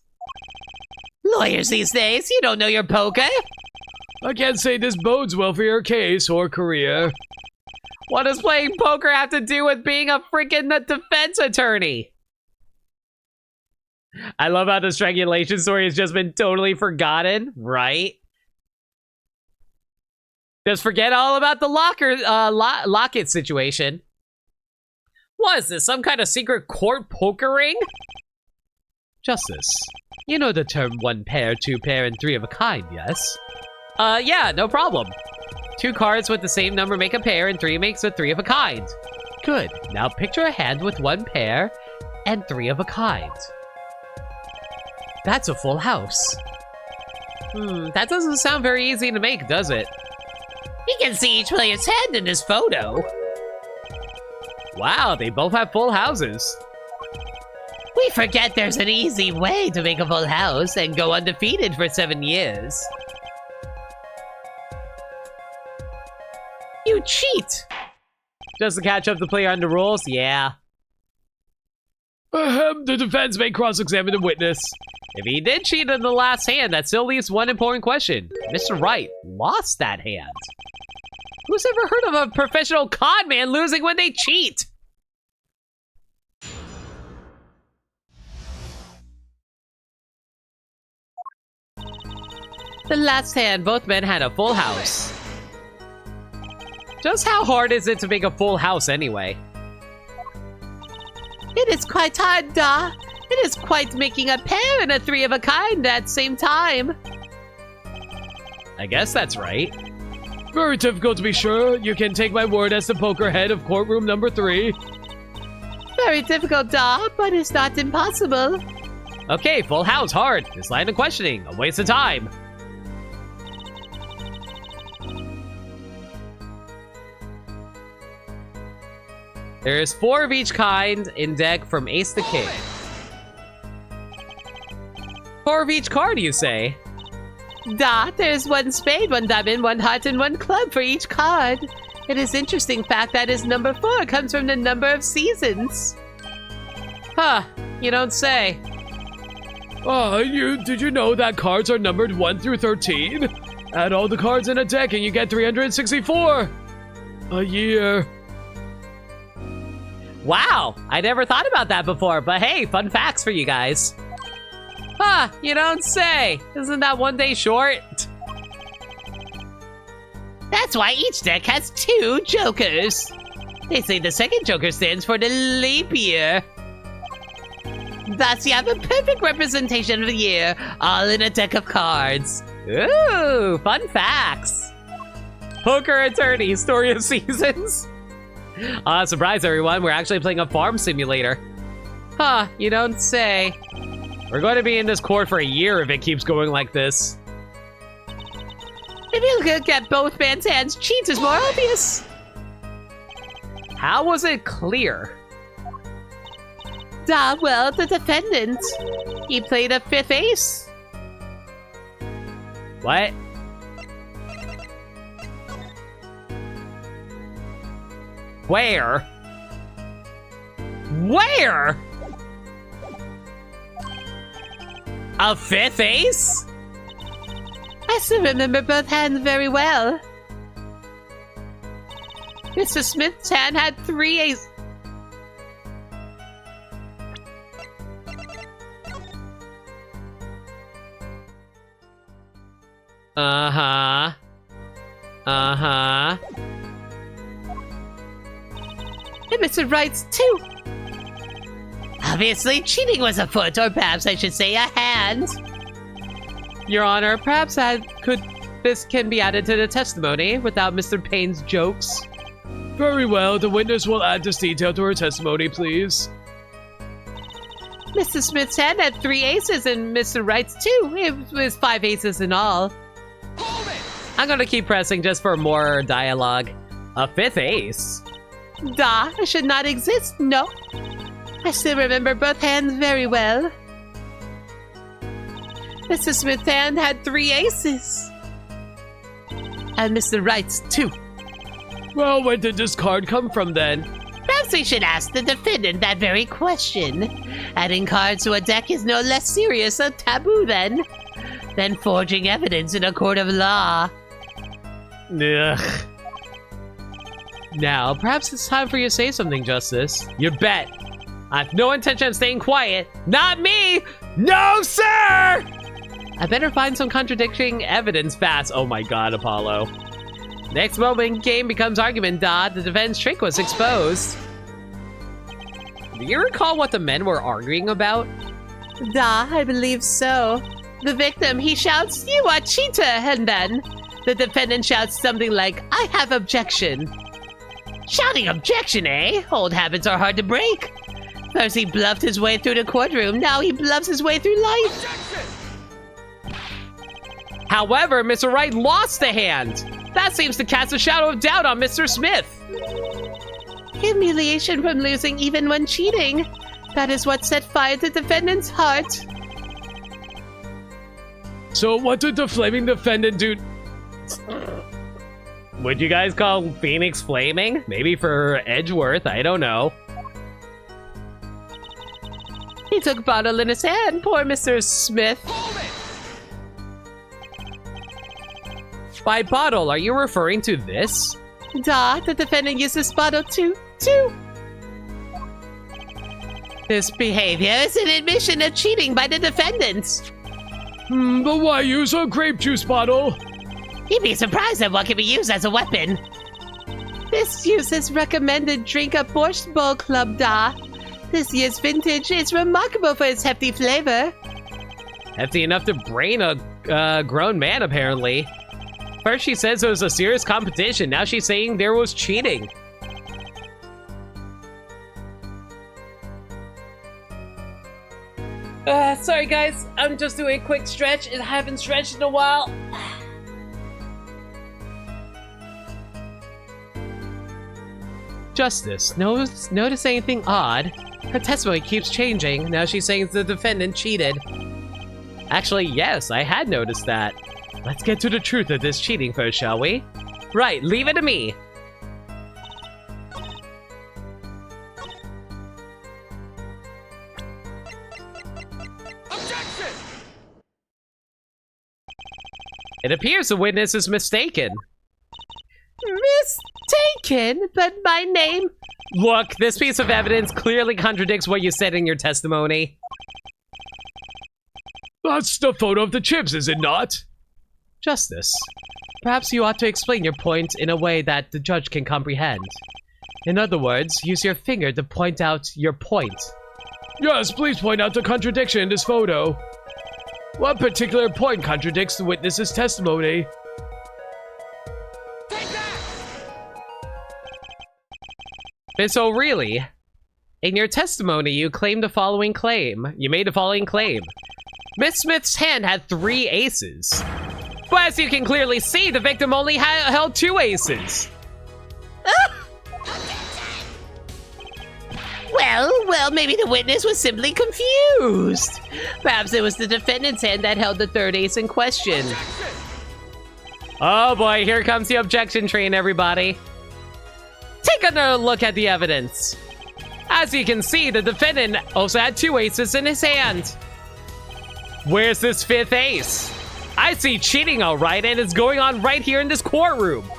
Lawyers these days, you don't know your poker. I can't say this bodes well for your case or career. What does playing poker have to do with being a freaking defense attorney? I love how the strangulation story has just been totally forgotten, right? Just forget all about the locket situation. What is this, some kind of secret court poker ring? Justice, you know the term one pair, two pair, and three of a kind, yes? Yeah, no problem. 2 cards with the same number make a pair, and 3 makes a 3 of a kind. Good. Now picture a hand with 1 pair and 3 of a kind. That's a full house. That doesn't sound very easy to make, does it? You can see each player's hand in this photo. Wow, they both have full houses. We forget there's an easy way to make a full house and go undefeated for 7 years. You cheat! Just to catch up the player under rules? Yeah. The defense may cross-examine the witness. If he did cheat in the last hand, that still leaves one important question. Mr. Wright lost that hand. Who's ever heard of a professional con man losing when they cheat? The last hand, both men had a full house. Just how hard is it to make a full house anyway? It is quite hard, Da. It is quite making a pair and a 3 of a kind at the same time. I guess that's right. Very difficult to be sure. You can take my word as the poker head of courtroom number 3. Very difficult, Da, but it's not impossible. Okay, full house, hard. This line of questioning, a waste of time. There's 4 of each kind in deck from ace to king. 4 of each card, you say? Da, there's 1 spade, 1 diamond, 1 heart, and 1 club for each card. It is interesting fact that his number 4 comes from the number of seasons. Huh, you don't say. Did you know that cards are numbered 1 through 13? Add all the cards in a deck and you get 364 a year. Wow, I never thought about that before, but hey, fun facts for you guys. Huh, you don't say. Isn't that 1 day short? That's why each deck has 2 jokers. They say the second joker stands for the leap year. Thus, you have a perfect representation of the year, all in a deck of cards. Ooh, fun facts. Poker attorney, story of seasons. Surprise everyone, we're actually playing a farm simulator. Huh, you don't say. We're going to be in this court for a year if it keeps going like this. If you look at both man's hands, cheat is more obvious. How was it clear? Da, well, the defendant. He played a 5th ace. What? Where? Where? A 5th ace? I still remember both hands very well. Mr. Smith's hand had 3 aces. Uh-huh. Uh-huh. And Mr. Wright's 2. Obviously, cheating was afoot, or perhaps I should say a hand. Your Honor, perhaps this can be added to the testimony without Mr. Payne's jokes. Very well, the witness will add this detail to her testimony, please. Mr. Smith's hand had 3 aces and Mr. Wright's 2. It was 5 aces in all. Hold it! I'm gonna keep pressing just for more dialogue. A fifth ace? I should not exist, no. I still remember both hands very well. Mr. Smith's hand had 3 aces. And Mr. Wright's 2. Well, where did this card come from then? Perhaps we should ask the defendant that very question. Adding cards to a deck is no less serious a taboo than forging evidence in a court of law. Ugh. Now, perhaps it's time for you to say something, Justice. You bet. I have no intention of staying quiet. Not me! No, sir! I better find some contradicting evidence fast. Oh my god, Apollo. Next moment, game becomes argument. The defense trick was exposed. Do you recall what the men were arguing about? I believe so. The victim, he shouts, "You are cheater," and then the defendant shouts something like, "I have objection." Shouting objection, eh? Old habits are hard to break. First he bluffed his way through the courtroom, now he bluffs his way through life. However, Mr. Wright lost the hand. That seems to cast a shadow of doubt on Mr. Smith. Humiliation from losing even when cheating. That is what set fire to the defendant's heart. So what did the flaming defendant do? Would you guys call Phoenix flaming? Maybe for Edgeworth, I don't know. He took a bottle in his hand, poor Mr. Smith. By bottle, are you referring to this? The defendant used this bottle too. This behavior is an admission of cheating by the defendant. But why use a grape juice bottle? You'd be surprised at what can be used as a weapon. This use is recommended drink a Borscht Bowl Club, This year's vintage is remarkable for its hefty flavor. Hefty enough to brain a grown man, apparently. First she says it was a serious competition, now she's saying there was cheating. Sorry guys, I'm just doing a quick stretch. I haven't stretched in a while. Justice, notice anything odd? Her testimony keeps changing. Now she's saying the defendant cheated. Actually, yes, I had noticed that. Let's get to the truth of this cheating first, shall we? Right, leave it to me. Objection! It appears the witness is mistaken. Mistaken? But my name... Look, this piece of evidence clearly contradicts what you said in your testimony. That's the photo of the chips, is it not? Justice, perhaps you ought to explain your point in a way that the judge can comprehend. In other words, use your finger to point out your point. Yes, please point out the contradiction in this photo. What particular point contradicts the witness's testimony? Miss O'Reilly, in your testimony, you claimed the following claim. You made the following claim. Miss Smith's hand had 3 aces. But as you can clearly see, the victim only held 2 aces. Well, maybe the witness was simply confused. Perhaps it was the defendant's hand that held the 3rd ace in question. Oh boy, here comes the objection train, everybody. Take another look at the evidence. As you can see, the defendant also had 2 aces in his hand. Where's this 5th ace? I see cheating all right, and it's going on right here in this courtroom.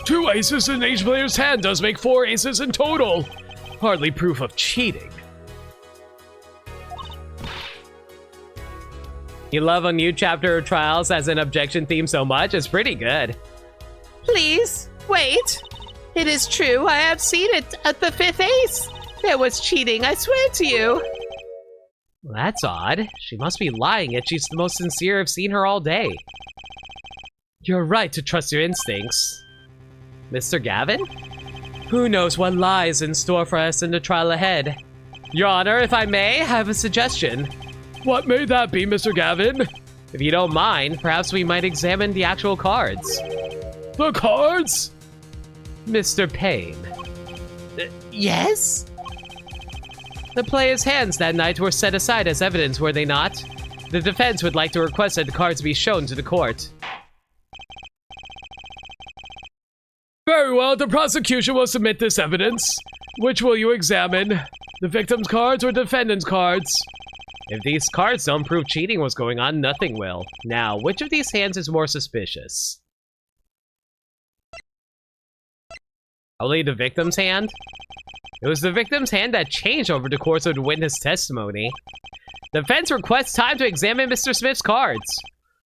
2 aces in each player's hand does make 4 aces in total. Hardly proof of cheating. You love a new chapter of Trials as an objection theme so much? It's pretty good. Please, wait. It is true, I have seen it at the 5th ace. There was cheating, I swear to you. Well, that's odd. She must be lying, yet she's the most sincere I've seen her all day. You're right to trust your instincts. Mr. Gavin? Who knows what lies in store for us in the trial ahead? Your Honor, if I may, I have a suggestion. What may that be, Mr. Gavin? If you don't mind, perhaps we might examine the actual cards. The cards? Mr. Payne. Yes? The player's hands that night were set aside as evidence, were they not? The defense would like to request that the cards be shown to the court. Very well, the prosecution will submit this evidence. Which will you examine? The victim's cards or defendant's cards? If these cards don't prove cheating was going on, nothing will. Now, which of these hands is more suspicious? Only the victim's hand? It was the victim's hand that changed over the course of the witness testimony. The defense requests time to examine Mr. Smith's cards.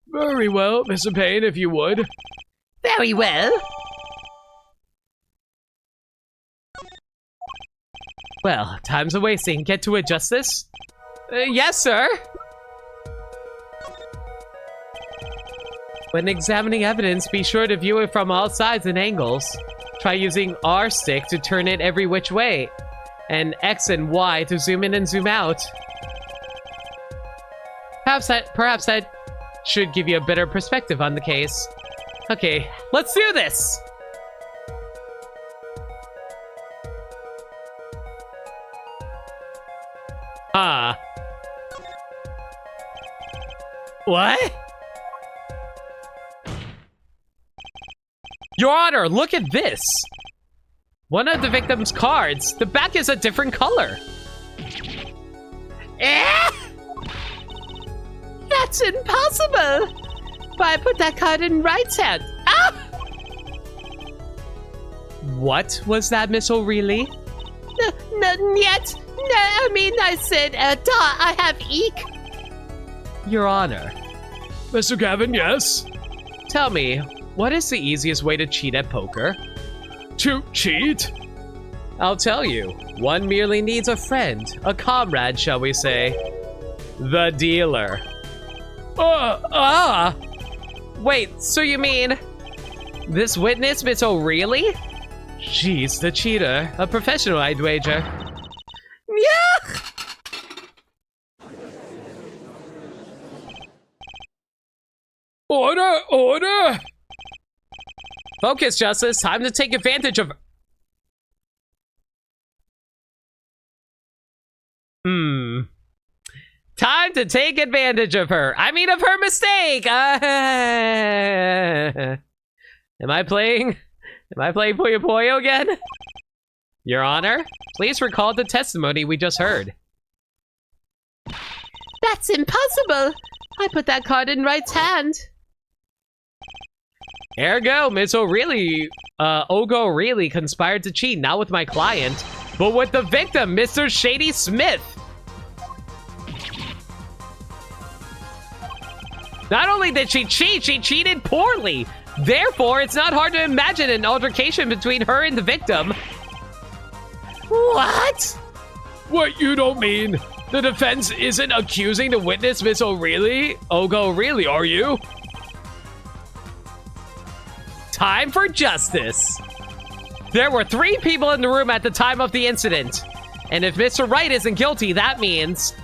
Very well, Mr. Payne, if you would. Very well. Well, time's a wasting. Get to it, Justice? Yes, sir. When examining evidence, be sure to view it from all sides and angles. Try using R stick to turn it every which way, and X and Y to zoom in and zoom out. Perhaps that should give you a better perspective on the case. Okay, let's do this! What? Your Honor, look at this! One of the victim's cards, the back is a different color. Eh? That's impossible! Why put that card in Wright's hand? Ah! What was that, Miss O'Reilly? No, yet. No, I mean, I said, I have eek. Your Honor. Mr. Gavin, yes? Tell me, what is the easiest way to cheat at poker? To cheat? I'll tell you. One merely needs a friend, a comrade, shall we say. The dealer. Wait, so you mean this witness, Miss O'Reilly? She's the cheater. A professional, I'd wager. Yeah! Order! Order! Focus, Justice. Time to take advantage of... Time to take advantage of her. I mean, of her mistake. Am I playing Puyo Puyo again? Your Honor, please recall the testimony we just heard. That's impossible. I put that card in Wright's hand. Ergo, Miss O'Reilly, Ogo O'Reilly conspired to cheat, not with my client, but with the victim, Mr. Shady Smith. Not only did she cheat, she cheated poorly. Therefore, it's not hard to imagine an altercation between her and the victim. What? What, you don't mean the defense isn't accusing the witness, Miss O'Reilly? Ogo O'Reilly, are you? Time for justice. There were 3 people in the room at the time of the incident. And if Mr. Wright isn't guilty, that means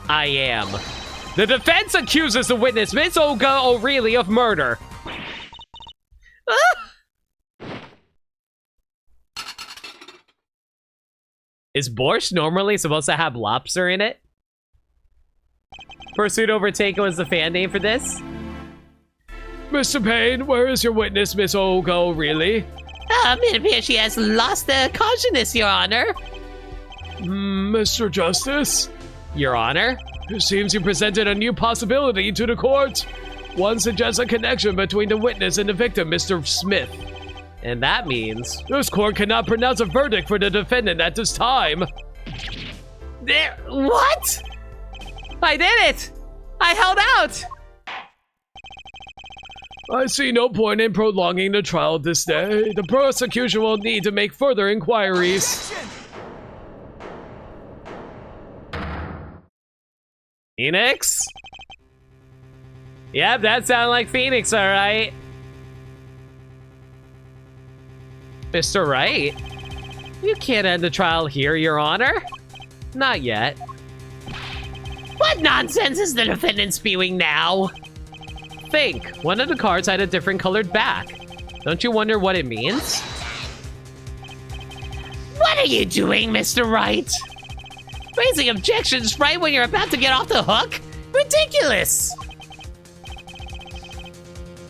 I am. The defense accuses the witness, Miss Olga O'Reilly, of murder. Is borscht normally supposed to have lobster in it? Pursuit Overtaken was the fan name for this? Mr. Payne, where is your witness, Miss Olga O'Reilly? It appears she has lost the consciousness, Your Honor. Mr. Justice? Your Honor? It seems you presented a new possibility to the court. One suggests a connection between the witness and the victim, Mr. Smith. And that means... This court cannot pronounce a verdict for the defendant at this time. What? I did it! I held out! I see no point in prolonging the trial this day. The prosecution will need to make further inquiries. Phoenix? Yep, that sounded like Phoenix, alright. Mr. Wright? You can't end the trial here, Your Honor. Not yet. What nonsense is the defendant spewing now? Think. One of the cards had a different colored back. Don't you wonder what it means? What are you doing, Mr. Wright? Raising objections right when you're about to get off the hook? Ridiculous!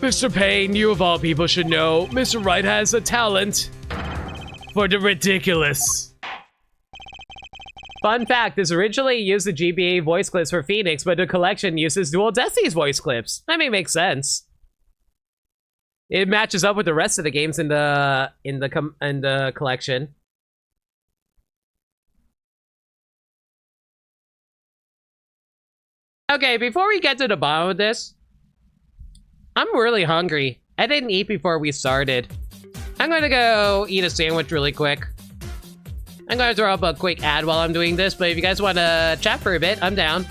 Mr. Payne, you of all people should know, Mr. Wright has a talent for the ridiculous. Fun fact, this originally used the GBA voice clips for Phoenix, but the collection uses Dual Destiny's voice clips. I mean, makes sense. It matches up with the rest of the games in the collection. Okay, before we get to the bottom of this, I'm really hungry. I didn't eat before we started. I'm gonna go eat a sandwich really quick. I'm gonna throw up a quick ad while I'm doing this, but if you guys want to chat for a bit, I'm down.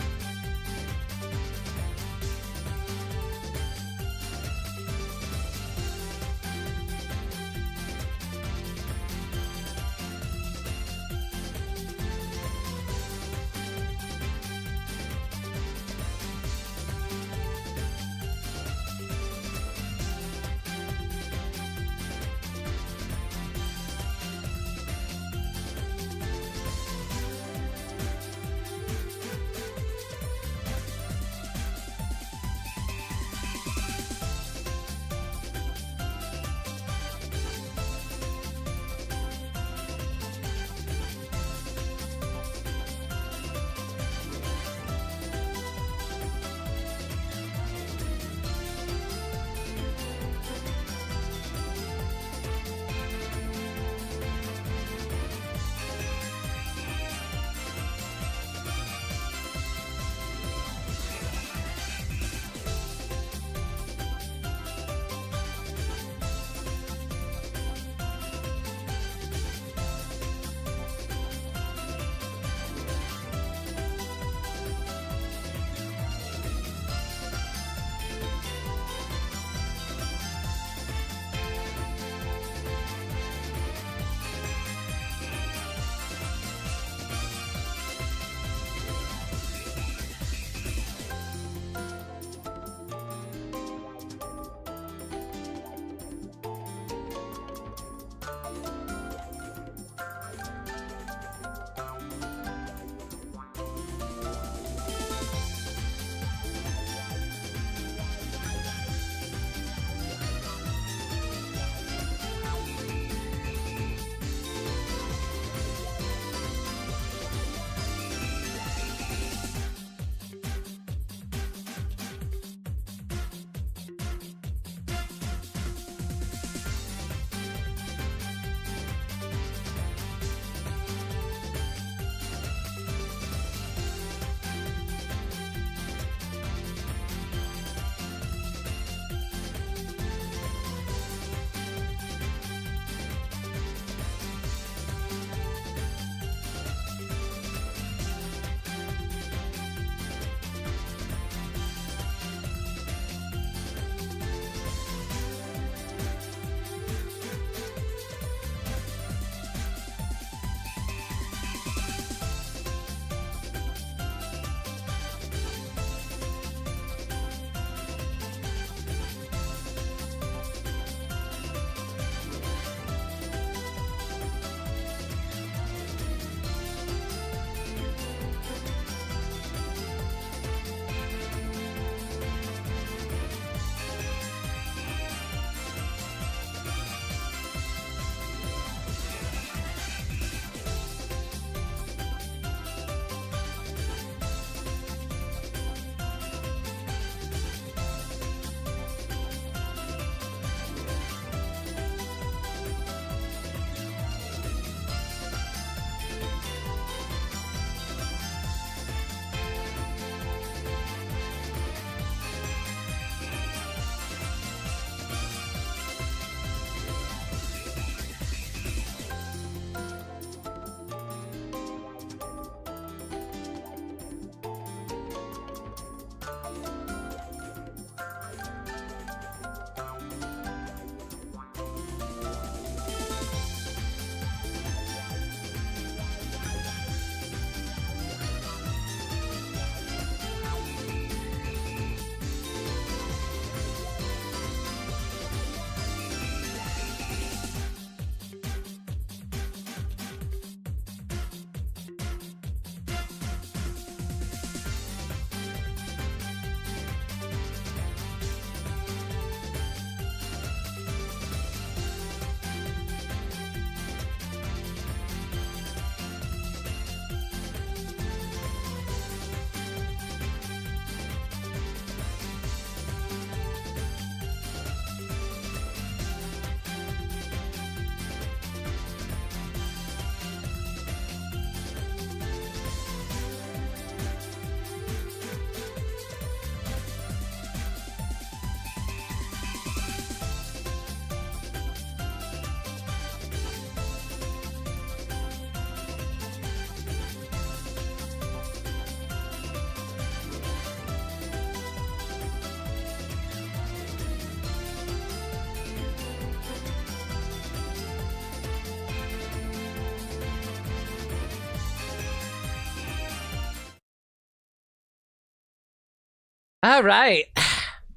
All right.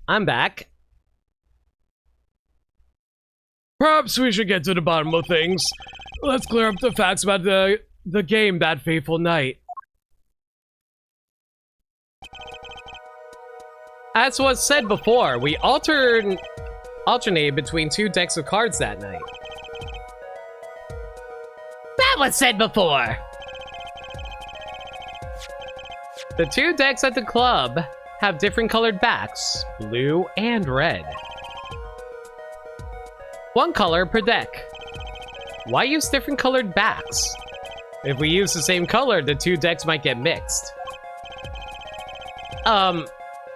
I'm back. Perhaps we should get to the bottom of things. Let's clear up the facts about the game that fateful night. As was said before, we alternated between 2 decks of cards that night. That was said before. The 2 decks at the club have different colored backs, blue and red. 1 color per deck. Why use different colored backs? If we use the same color, the 2 decks might get mixed.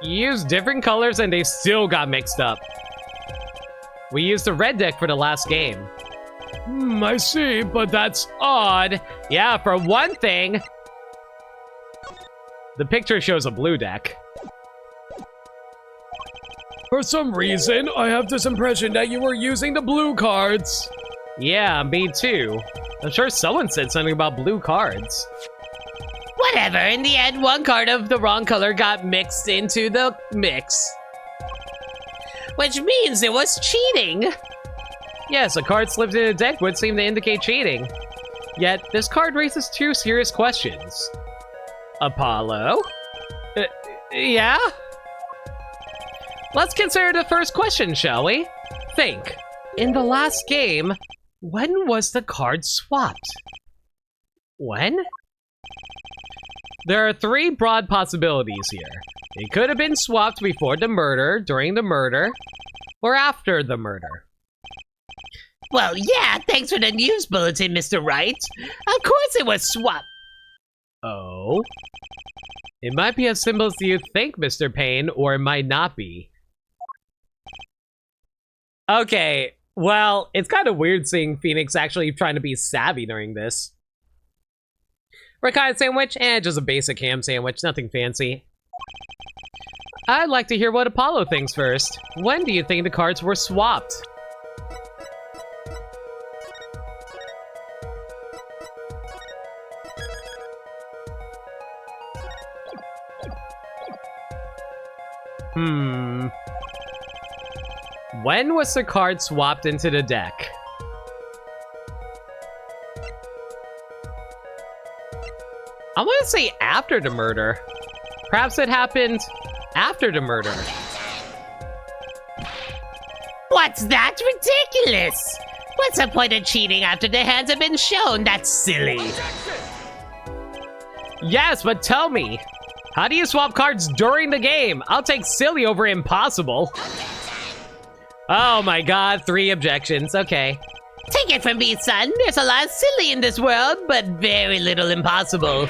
Use different colors and they still got mixed up. We used the red deck for the last game. I see, but that's Odd. Yeah, for one thing, the picture shows a blue deck. For some reason, I have this impression that you were using the blue cards. Yeah, me too. I'm sure someone said something about blue cards. Whatever, in the end, 1 card of the wrong color got mixed into the mix. Which means it was cheating. Yes, a card slipped in a deck would seem to indicate cheating. Yet, this card raises 2 serious questions. Apollo? Yeah? Let's consider the first question, shall we? Think. In the last game, when was the card swapped? When? There are 3 broad possibilities here. It could have been swapped before the murder, during the murder, or after the murder. Well, yeah, thanks for the news bulletin, Mr. Wright. Of course it was swapped. Oh? It might be as simple as you think, Mr. Payne, or it might not be. Okay, well, it's kind of weird seeing Phoenix actually trying to be savvy during this. Ricotta sandwich? Just a basic ham sandwich, nothing fancy. I'd like to hear what Apollo thinks first. When do you think the cards were swapped? When was the card swapped into the deck? I want to say after the murder. Perhaps it happened after the murder. What's that? Ridiculous! What's the point of cheating after the hands have been shown? That's silly. Yes, but tell me, how do you swap cards during the game? I'll take silly over impossible. Oh my god, 3 objections. Okay. Take it from me, son. There's a lot of silly in this world, but very little impossible.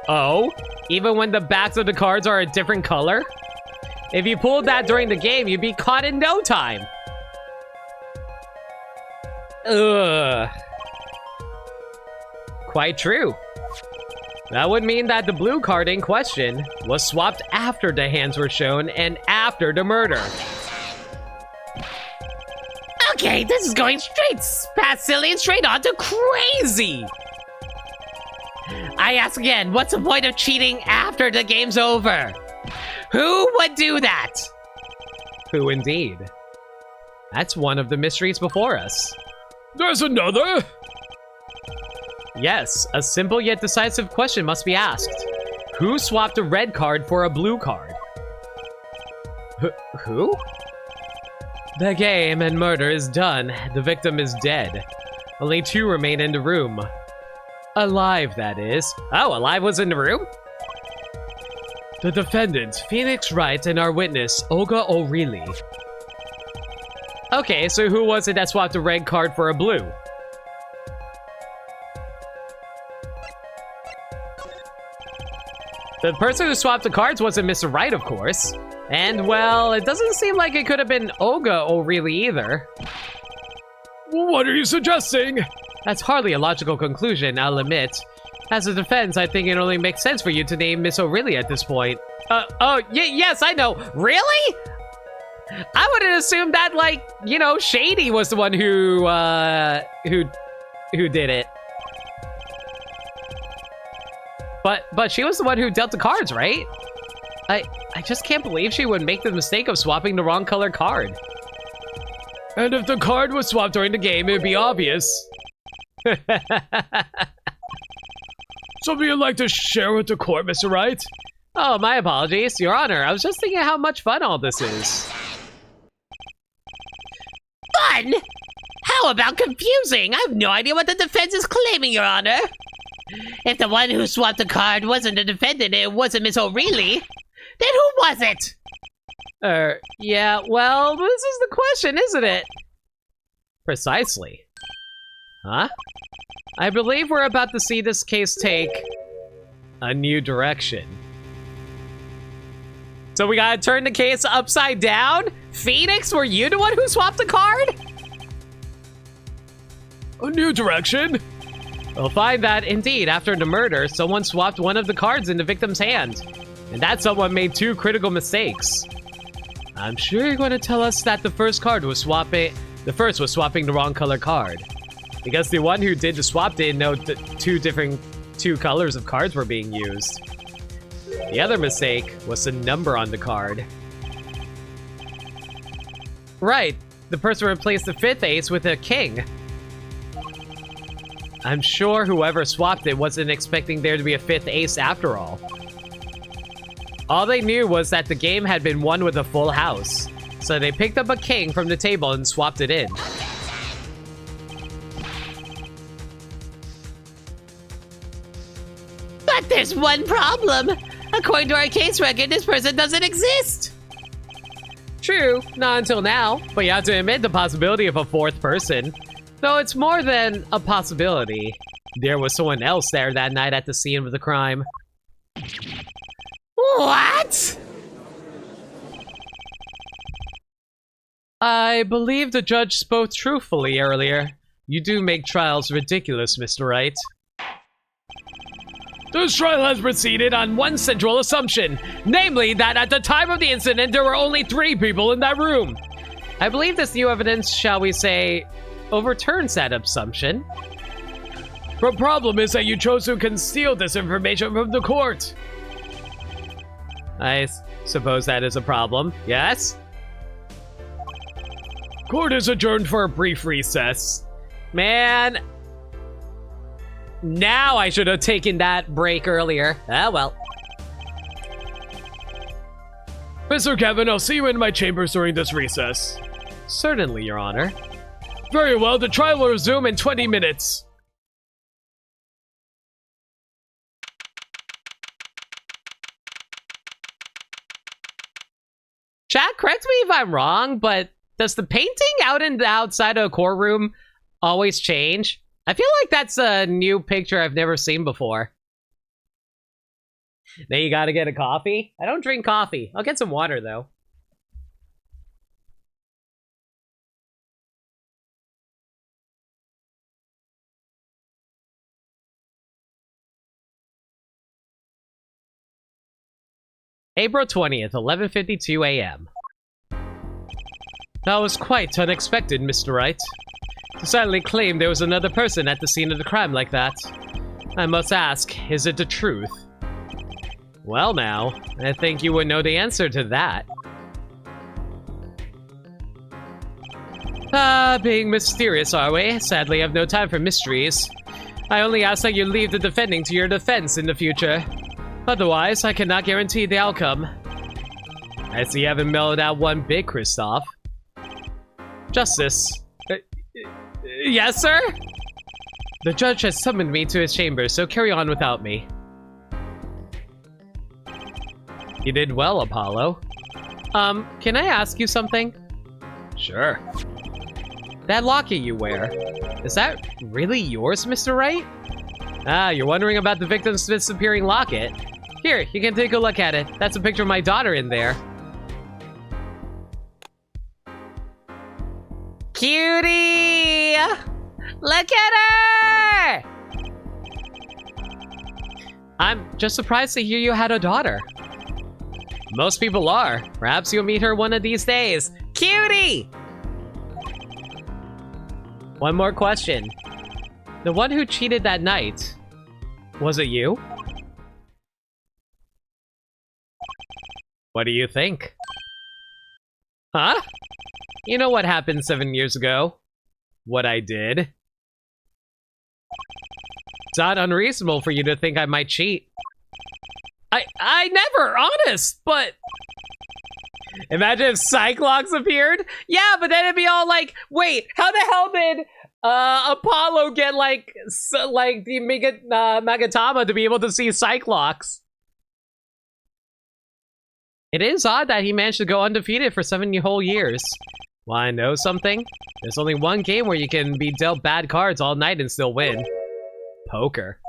Oh? Even when the backs of the cards are a different color? If you pulled that during the game, you'd be caught in no time. Ugh. Quite true. That would mean that the blue card in question was swapped after the hands were shown and after the murder. Okay, this is going straight past silly and straight on to crazy. I ask again, what's the point of cheating after the game's over? Who would do that? Who indeed? That's one of the mysteries before us. There's another. Yes, a simple yet decisive question must be asked. Who swapped a red card for a blue card? Who? The game and murder is done. The victim is dead. Only 2 remain in the room. Alive, that is. Oh, Alive was in the room? The defendant, Phoenix Wright, and our witness, Olga O'Reilly. Okay, so who was it that swapped a red card for a blue? The person who swapped the cards wasn't Mr. Wright, of course. And, well, it doesn't seem like it could have been Olga O'Reilly either. What are you suggesting? That's hardly a logical conclusion, I'll admit. As a defense, I think it only makes sense for you to name Miss O'Reilly at this point. Yes, I know. Really? I would have assumed that, like, you know, Shady was the one who did it. But she was the one who dealt the cards, right? I just can't believe she would make the mistake of swapping the wrong color card. And if the card was swapped during the game, it'd be obvious. Something you'd like to share with the court, Mr. Wright? Oh, my apologies, Your Honor. I was just thinking how much fun all this is. Fun? How about confusing? I have no idea what the defense is claiming, Your Honor. If the one who swapped the card wasn't the defendant, it wasn't Miss O'Reilly, then who was it? Yeah, well, this is the question, isn't it? Precisely. Huh? I believe we're about to see this case take a new direction. So we gotta turn the case upside down? Phoenix, were you the one who swapped the card? A new direction? We'll find that, indeed, after the murder, someone swapped one of the cards in the victim's hand. And that someone made 2 critical mistakes. I'm sure you're going to tell us that the first was swapping the wrong color card. Because the one who did the swap didn't know that 2 colors of cards were being used. The other mistake was the number on the card. Right, the person replaced the 5th ace with a king. I'm sure whoever swapped it wasn't expecting there to be a 5th ace after all. All they knew was that the game had been won with a full house, so they picked up a king from the table and swapped it in. But there's one problem. According to our case record, this person doesn't exist. True, not until now, but you have to admit the possibility of a 4th person. Though it's more than a possibility. There was someone else there that night at the scene of the crime. What? I believe the judge spoke truthfully earlier. You do make trials ridiculous, Mr. Wright. This trial has proceeded on one central assumption, namely that at the time of the incident there were only 3 people in that room. I believe this new evidence, shall we say, overturns that assumption. The problem is that you chose to conceal this information from the court. I suppose that is a problem, yes? Court is adjourned for a brief recess. Man. Now I should have taken that break earlier. Ah, well. Mr. Kevin, I'll see you in my chambers during this recess. Certainly, Your Honor. Very well, the trial will resume in 20 minutes. Chat, correct me if I'm wrong, but does the painting out in the outside of a courtroom always change? I feel like that's a new picture I've never seen before. Now you gotta get a coffee? I don't drink coffee. I'll get some water, though. April 20th, 11:52 a.m. That was quite unexpected, Mr. Wright. To suddenly claim there was another person at the scene of the crime like that. I must ask, is it the truth? Well now, I think you would know the answer to that. Being mysterious, are we? Sadly, I have no time for mysteries. I only ask that you leave the defending to your defense in the future. Otherwise, I cannot guarantee the outcome. I see you haven't mellowed out one bit, Kristoff. Justice. Yes, sir? The judge has summoned me to his chamber, so carry on without me. You did well, Apollo. Can I ask you something? Sure. That locket you wear, is that really yours, Mr. Wright? Ah, you're wondering about the victim's disappearing locket. Here, you can take a look at it. That's a picture of my daughter in there. Cutie! Look at her! I'm just surprised to hear you had a daughter. Most people are. Perhaps you'll meet her one of these days. Cutie! One more question. The one who cheated that night, was it you? What do you think? Huh? You know what happened 7 years ago? What I did? It's not unreasonable for you to think I might cheat. I never, honest, but... Imagine if Cyclops appeared? Yeah, but then it'd be all like, wait, how the hell did Apollo get like the Magatama to be able to see Cyclops? It is odd that he managed to go undefeated for 7 whole years. Wanna know something? There's only one game where you can be dealt bad cards all night and still win. Poker.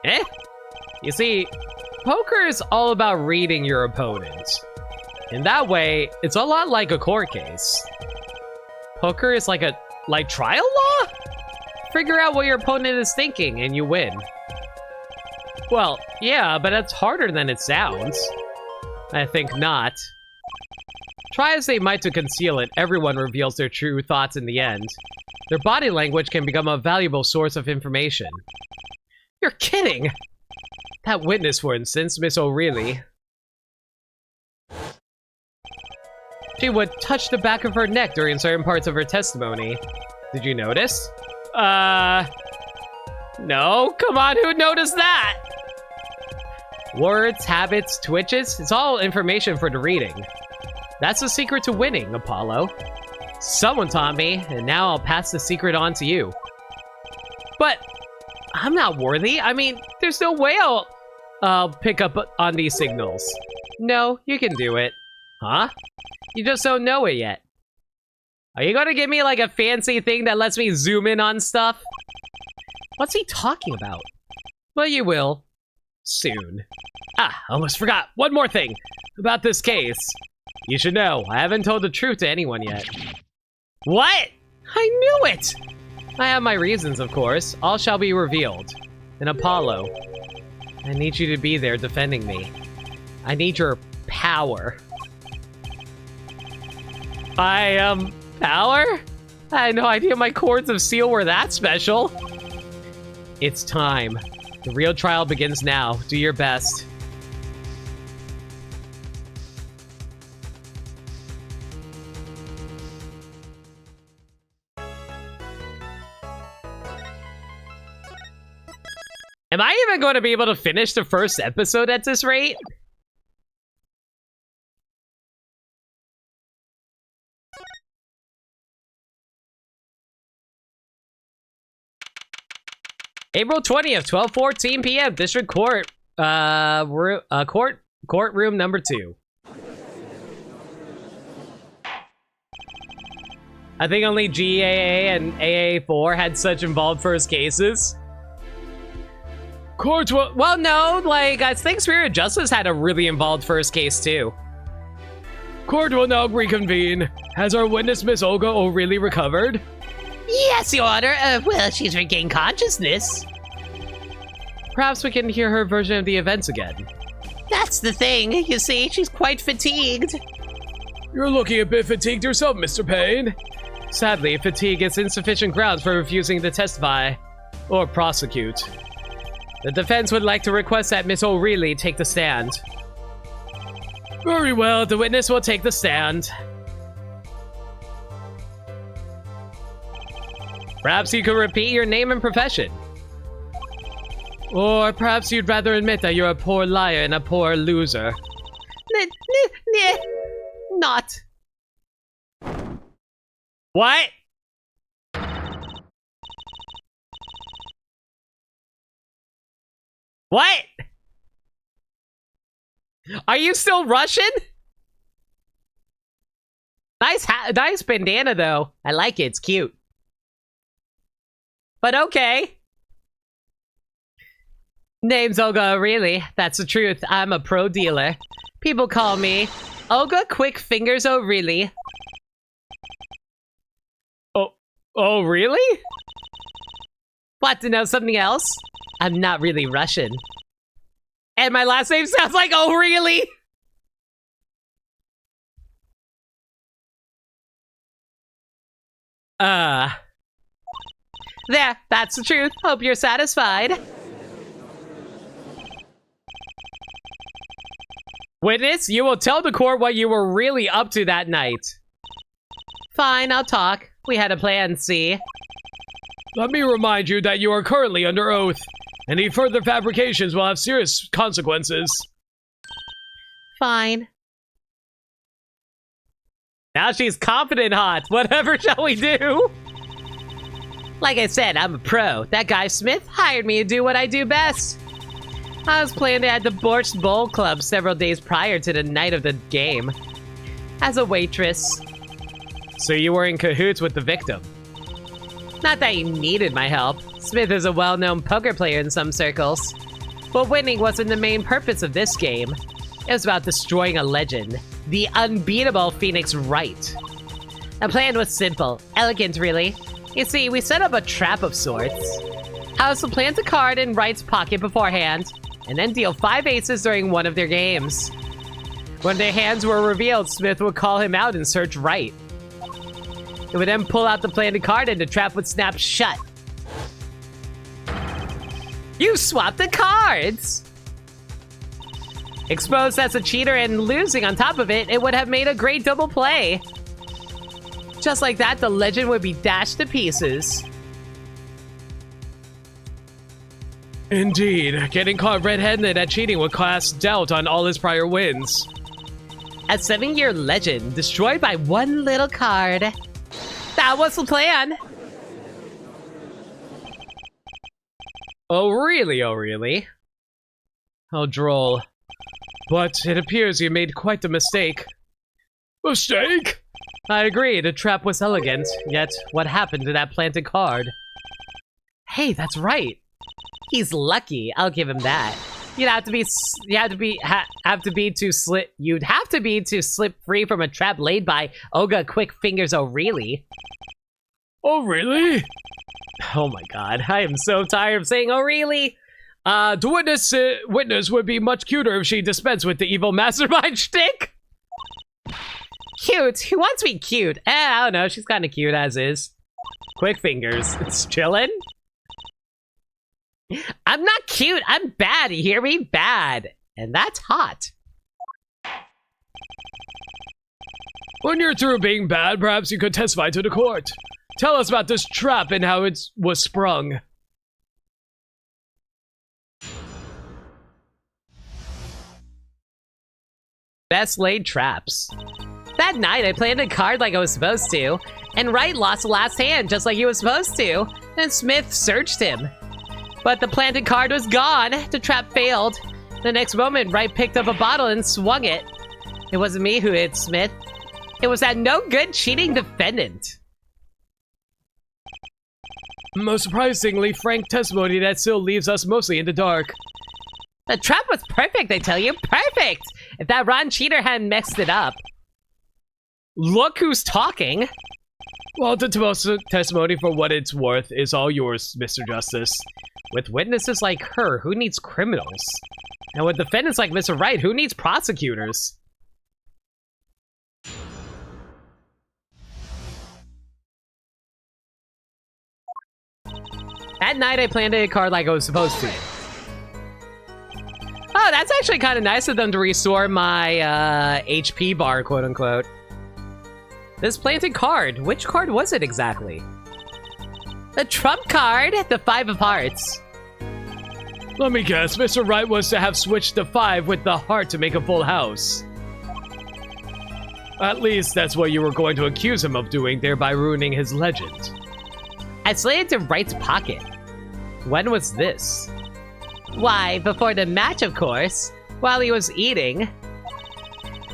Eh? You see, poker is all about reading your opponent. In that way, it's a lot like a court case. Poker is like trial law? Figure out what your opponent is thinking and you win. Well, yeah, but it's harder than it sounds. I think not. Try as they might to conceal it, everyone reveals their true thoughts in the end. Their body language can become a valuable source of information. You're kidding! That witness, for instance, Miss O'Reilly. She would touch the back of her neck during certain parts of her testimony. Did you notice? No? Come on, who noticed that? Words, habits, twitches, it's all information for the reading. That's the secret to winning, Apollo. Someone taught me, and now I'll pass the secret on to you. But I'm not worthy. I mean, there's no way I'll pick up on these signals. No, you can do it. Huh? You just don't know it yet. Are you gonna give me like a fancy thing that lets me zoom in on stuff? What's he talking about? Well, you will. Soon. Ah, almost forgot. One more thing about this case. You should know, I haven't told the truth to anyone yet. What? I knew it! I have my reasons, of course. All shall be revealed. And Apollo, I need you to be there defending me. I need your power. Power? I had no idea my cords of steel were that special. It's time. The real trial begins now. Do your best. Am I even going to be able to finish the first episode at this rate? April 20th, 12:14 p.m. District Court, courtroom number 2. I think only GAA and AA4 had such involved first cases. Court will... Well, no, like, I think Spirit of Justice had a really involved first case, too. Court will now reconvene. Has our witness, Miss Olga O'Reilly, recovered? Yes, Your Honor. Well, she's regained consciousness. Perhaps we can hear her version of the events again. That's the thing. You see, she's quite fatigued. You're looking a bit fatigued yourself, Mr. Payne. Sadly, fatigue is insufficient grounds for refusing to testify or prosecute. The defense would like to request that Miss O'Reilly take the stand. Very well, the witness will take the stand. Perhaps you could repeat your name and profession. Or perhaps you'd rather admit that you're a poor liar and a poor loser. Not. What? What? Are you still Russian? Nice bandana though. I like it, it's cute. But okay. Name's Olga O'Reilly. That's the truth. I'm a pro dealer. People call me Olga Quick Fingers O'Reilly. Oh, really? Want to know something else? I'm not really Russian. And my last name sounds like O'Reilly. There, that's the truth. Hope you're satisfied. Witness, you will tell the court what you were really up to that night. Fine, I'll talk. We had a plan, see? Let me remind you that you are currently under oath. Any further fabrications will have serious consequences. Fine. Now she's confident hot. Whatever shall we do? Like I said, I'm a pro. That guy Smith hired me to do what I do best. I was playing at the Borscht Bowl Club several days prior to the night of the game. As a waitress. So you were in cahoots with the victim? Not that he needed my help. Smith is a well-known poker player in some circles. But winning wasn't the main purpose of this game. It was about destroying a legend. The unbeatable Phoenix Wright. The plan was simple. Elegant, really. You see, we set up a trap of sorts. I was to plant a card in Wright's pocket beforehand, and then deal 5 aces during one of their games. When their hands were revealed, Smith would call him out and search Wright. He would then pull out the planted card and the trap would snap shut. You swapped the cards! Exposed as a cheater and losing on top of it, it would have made a great double play. Just like that, the legend would be dashed to pieces. Indeed, getting caught red-handed at cheating would cast doubt on all his prior wins. A 7-year legend destroyed by one little card. That was the plan. Oh, really? Oh, really? How droll. But it appears you made quite a mistake. Mistake? I agree, the trap was elegant, yet what happened to that planted card? Hey, that's right. He's lucky, I'll give him that. You'd have to be to slip free from a trap laid by Olga Quick Fingers O'Reilly. Oh, really? Oh my god, I am so tired of saying O'Reilly. The witness would be much cuter if she dispensed with the evil mastermind shtick. Cute? Who wants to be cute? I don't know, she's kind of cute as is. Quick Fingers, it's chillin'. I'm not cute, I'm bad, you hear me? Bad. And that's hot. When you're through being bad, perhaps you could testify to the court. Tell us about this trap and how it was sprung. Best laid traps. That night, I planted a card like I was supposed to, and Wright lost the last hand just like he was supposed to. Then Smith searched him. But the planted card was gone. The trap failed. The next moment, Wright picked up a bottle and swung it. It wasn't me who hit Smith. It was that no-good cheating defendant. Most surprisingly, frank testimony that still leaves us mostly in the dark. The trap was perfect, I tell you. Perfect! If that Ron cheater hadn't messed it up. Look who's talking. Well, the testimony, for what it's worth, is all yours, Mr. Justice. With witnesses like her, who needs criminals? And with defendants like Mr. Wright, who needs prosecutors? That night I planted a card like I was supposed to. Oh, that's actually kind of nice of them to restore my HP bar, quote unquote. This planted card, which card was it exactly? The trump card, the 5 of hearts. Let me guess, Mr. Wright was to have switched the 5 with the heart to make a full house. At least that's what you were going to accuse him of doing, thereby ruining his legend. I slid into Wright's pocket. When was this? Why, before the match, of course. While he was eating.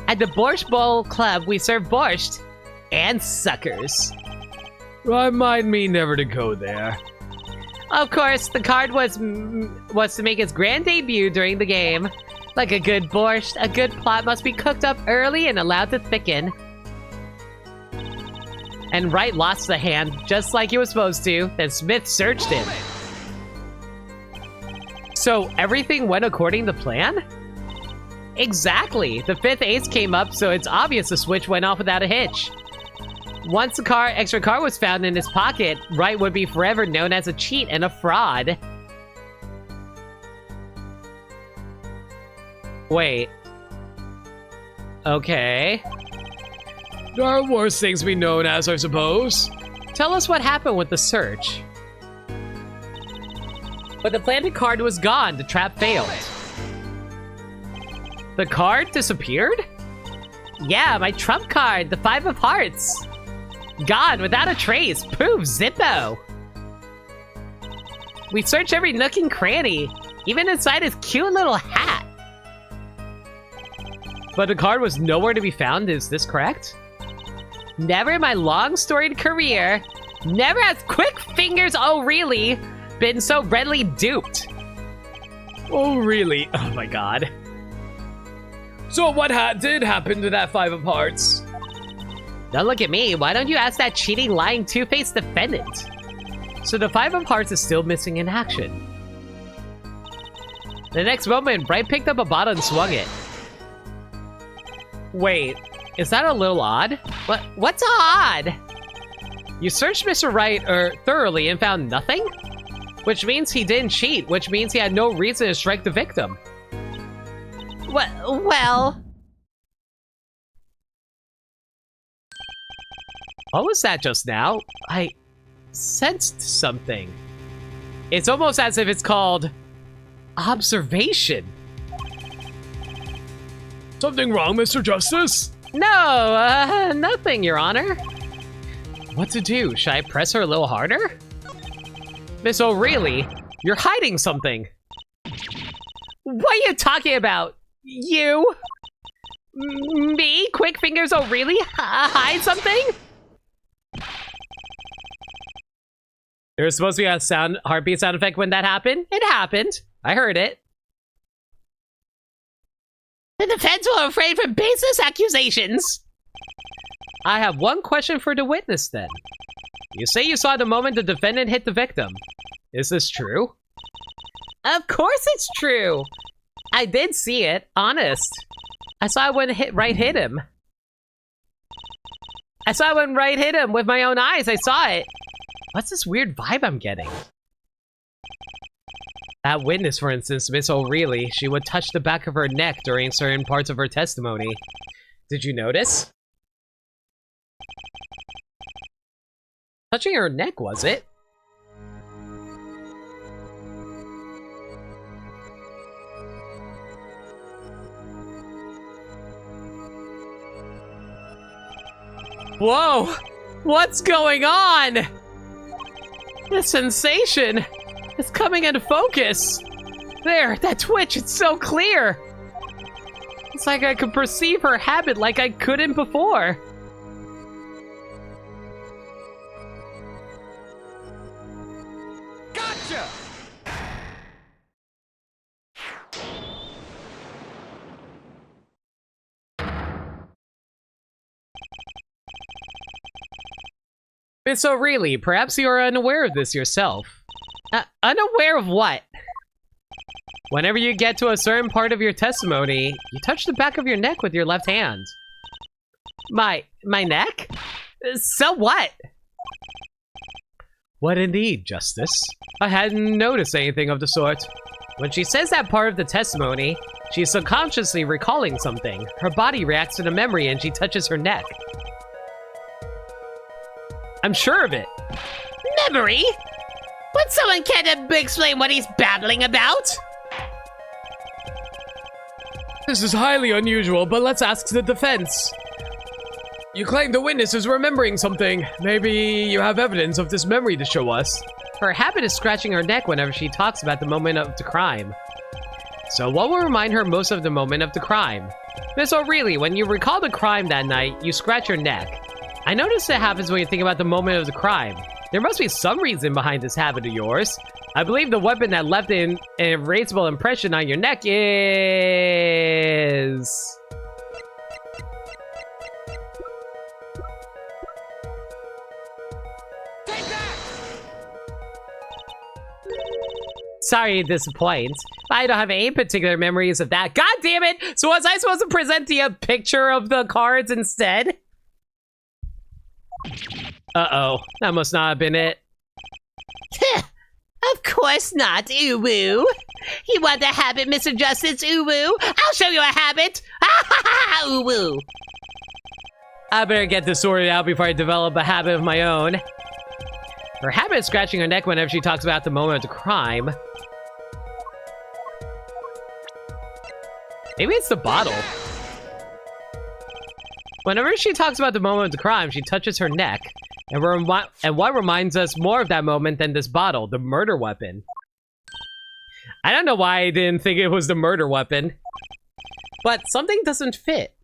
At the Borscht Bowl Club, we serve borscht. And suckers. Remind me never to go there. Of course, the card was to make its grand debut during the game. Like a good borscht, a good plot must be cooked up early and allowed to thicken. And Wright lost the hand, just like he was supposed to. Then Smith searched him. So everything went according to plan? Exactly. The 5th ace came up, so it's obvious the switch went off without a hitch. Once the extra card was found in his pocket, Wright would be forever known as a cheat and a fraud. Wait. Okay. There are worse things to be known as, I suppose. Tell us what happened with the search. But the planted card was gone. The trap failed. The card disappeared? Yeah, my trump card, the 5 of hearts. Gone without a trace. Poof, Zippo. We searched every nook and cranny, even inside his cute little hat. But the card was nowhere to be found, is this correct? Never in my long storied career, never has Quick Fingers O'Reilly been so readily duped. Oh, really? Oh my god. So what did happen to that 5 of hearts? Don't look at me. Why don't you ask that cheating, lying, two-faced defendant? So the 5 of hearts is still missing in action. The next moment, Bright picked up a bottle and swung it. Wait, is that a little odd? What's odd? You searched Mr. Wright thoroughly and found nothing? Which means he didn't cheat, which means he had no reason to strike the victim. Well... What was that just now? I sensed something. It's almost as if it's called observation. Something wrong, Mr. Justice? No, nothing, Your Honor. What to do? Should I press her a little harder? Miss O'Reilly, you're hiding something. What are you talking about? You? Me? Quick Fingers O'Reilly? Hide something? There was supposed to be a heartbeat sound effect when that happened. It happened. I heard it. The defense were afraid for baseless accusations. I have one question for the witness then. You say you saw the moment the defendant hit the victim. Is this true? Of course it's true. I did see it, honest. I saw it when Wright hit him. I saw it when Wright hit him with my own eyes. I saw it. What's this weird vibe I'm getting? That witness, for instance, Miss O'Reilly, she would touch the back of her neck during certain parts of her testimony. Did you notice? Touching her neck, was it? Whoa! What's going on? The sensation is coming into focus. There, that twitch, it's so clear. It's like I could perceive her habit like I couldn't before. Gotcha! Miss O'Reilly, perhaps you are unaware of this yourself. Unaware of what? Whenever you get to a certain part of your testimony, you touch the back of your neck with your left hand. My neck? So what? What indeed, Justice? I hadn't noticed anything of the sort. When she says that part of the testimony, she's subconsciously recalling something. Her body reacts to the memory and she touches her neck. I'm sure of it. Memory? Would someone care to explain what he's babbling about? This is highly unusual, but let's ask the defense. You claim the witness is remembering something. Maybe you have evidence of this memory to show us. Her habit is scratching her neck whenever she talks about the moment of the crime. So what will remind her most of the moment of the crime? Miss O'Reilly, when you recall the crime that night, you scratch your neck. I notice it happens when you think about the moment of the crime. There must be some reason behind this habit of yours. I believe the weapon that left an erasable impression on your neck is... Take that! Sorry to disappoint. I don't have any particular memories of that. God damn it! So was I supposed to present you a picture of the cards instead? Uh-oh. That must not have been it. Of course not, Uwu. You want a habit, Mr. Justice, Uwu? I'll show you a habit. Uwu. I better get this sorted out before I develop a habit of my own. Her habit is scratching her neck whenever she talks about the moment of the crime. Maybe it's the bottle. Whenever she talks about the moment of the crime, she touches her neck. And what reminds us more of that moment than this bottle, the murder weapon? I don't know why I didn't think it was the murder weapon. But something doesn't fit.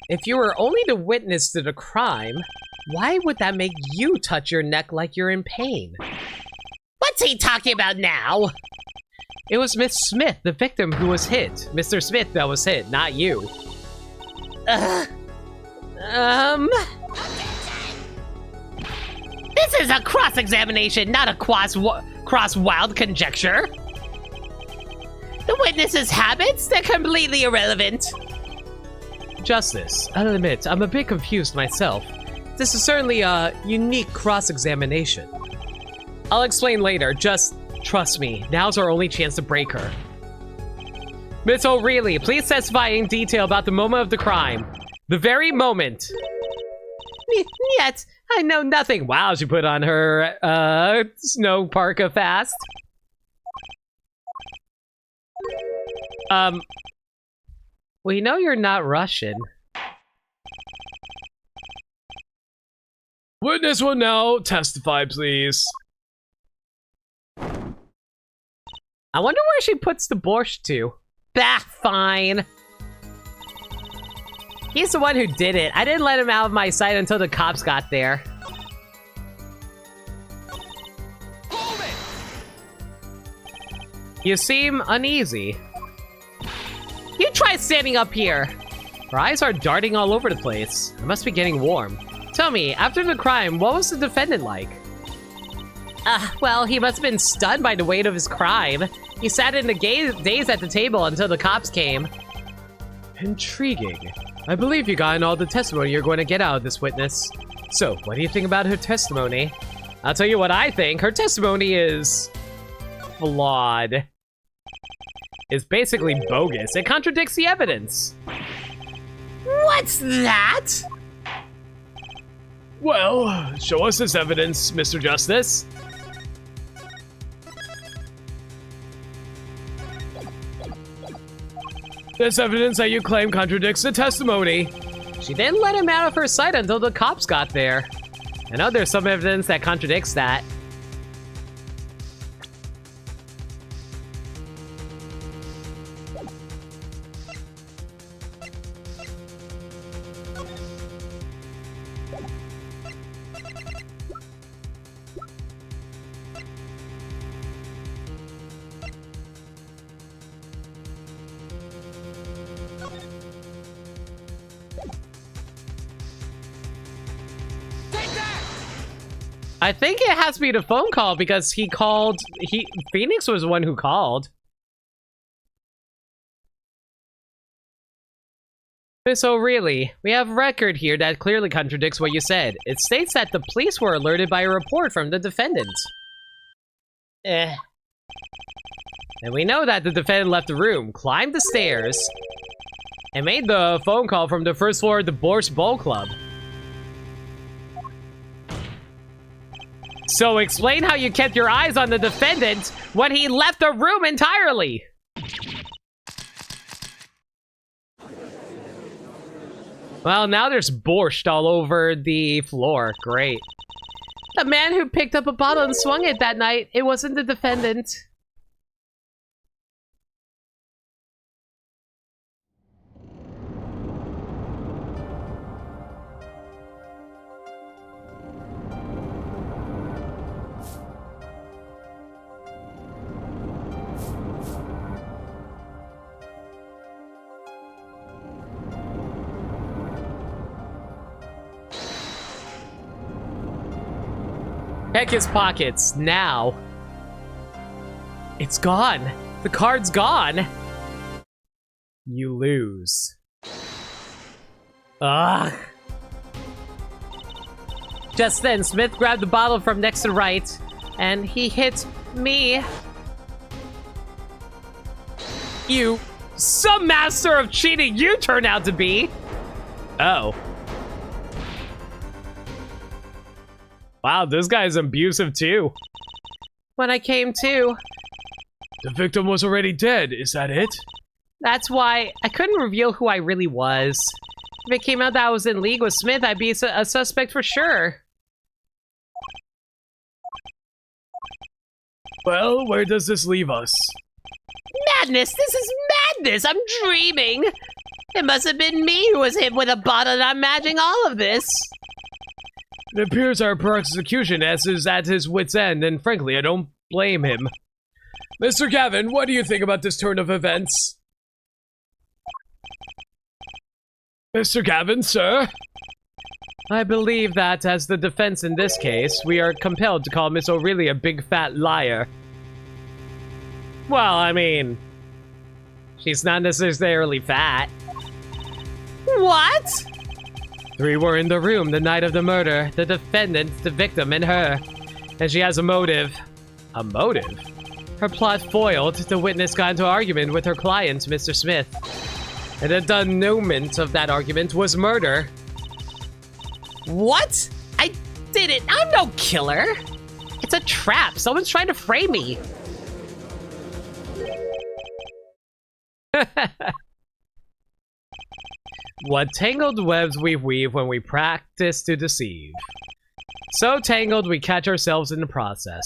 If you were only the witness to the crime, why would that make you touch your neck like you're in pain? What's he talking about now? It was Miss Smith, the victim, who was hit. Mr. Smith that was hit, not you. This is a cross-examination, not a cross-wild conjecture. The witness's habits, they're completely irrelevant. Justice, I'll admit, I'm a bit confused myself. This is certainly a unique cross-examination. I'll explain later, just trust me, now's our only chance to break her. Miss O'Reilly, please testify in detail about the moment of the crime. The very moment. Yet, I know nothing. Wow, she put on her, snow parka fast. We know you're not Russian. Witness will now testify, please. I wonder where she puts the borscht to. Bah, fine. He's the one who did it. I didn't let him out of my sight until the cops got there. Hold it! You seem uneasy. You try standing up here. Her eyes are darting all over the place. I must be getting warm. Tell me, after the crime, what was the defendant like? Well, he must have been stunned by the weight of his crime. He sat in the daze at the table until the cops came. Intriguing. I believe you got in all the testimony you're going to get out of this witness. So, what do you think about her testimony? I'll tell you what I think. Her testimony is flawed. It's basically bogus. It contradicts the evidence. what's that? Well, show us this evidence, Mr. Justice. This evidence that you claim contradicts the testimony. She didn't let him out of her sight until the cops got there. I know there's some evidence that contradicts that. I think it has to be the phone call because Phoenix was the one who called. So really, we have a record here that clearly contradicts what you said. It states that the police were alerted by a report from the defendant. And we know that the defendant left the room, climbed the stairs, and made the phone call from the first floor of the Borscht Bowl Club. So explain how you kept your eyes on the defendant when he left the room entirely. Well, now there's borscht all over the floor. Great. The man who picked up a bottle and swung it that night, it wasn't the defendant. Check his pockets, now. It's gone. The card's gone. You lose. Ugh. Just then, Smith grabbed the bottle from next to right, and he hit Me. You, some master of cheating you turn out to be. Oh. Wow, this guy's abusive too. When I came to, The victim was already dead, is that it? that's why I couldn't reveal who I really was. If it came out that I was in league with Smith, I'd be a suspect for sure. Well, where does this leave us? Madness! This is madness! I'm dreaming! It must have been me who was hit with a bottle and I'm imagining all of this. It appears our prosecution is at his wit's end, and frankly, I don't blame him. Mr. Gavin, what do you think about this turn of events? Mr. Gavin, sir? I believe that, as the defense in this case, we are compelled to call Miss O'Reilly a big fat liar. Well, I mean, she's not necessarily fat. What? Three were in the room the night of the murder, the defendant, the victim, and her. And she has a motive. A motive? Her plot foiled, the witness got into an argument with her client, Mr. Smith. And the denouement of that argument was murder. What? I didn't. I'm no killer. It's a trap. Someone's trying to frame me. What tangled webs we weave when we practice to deceive. So tangled we catch ourselves in the process.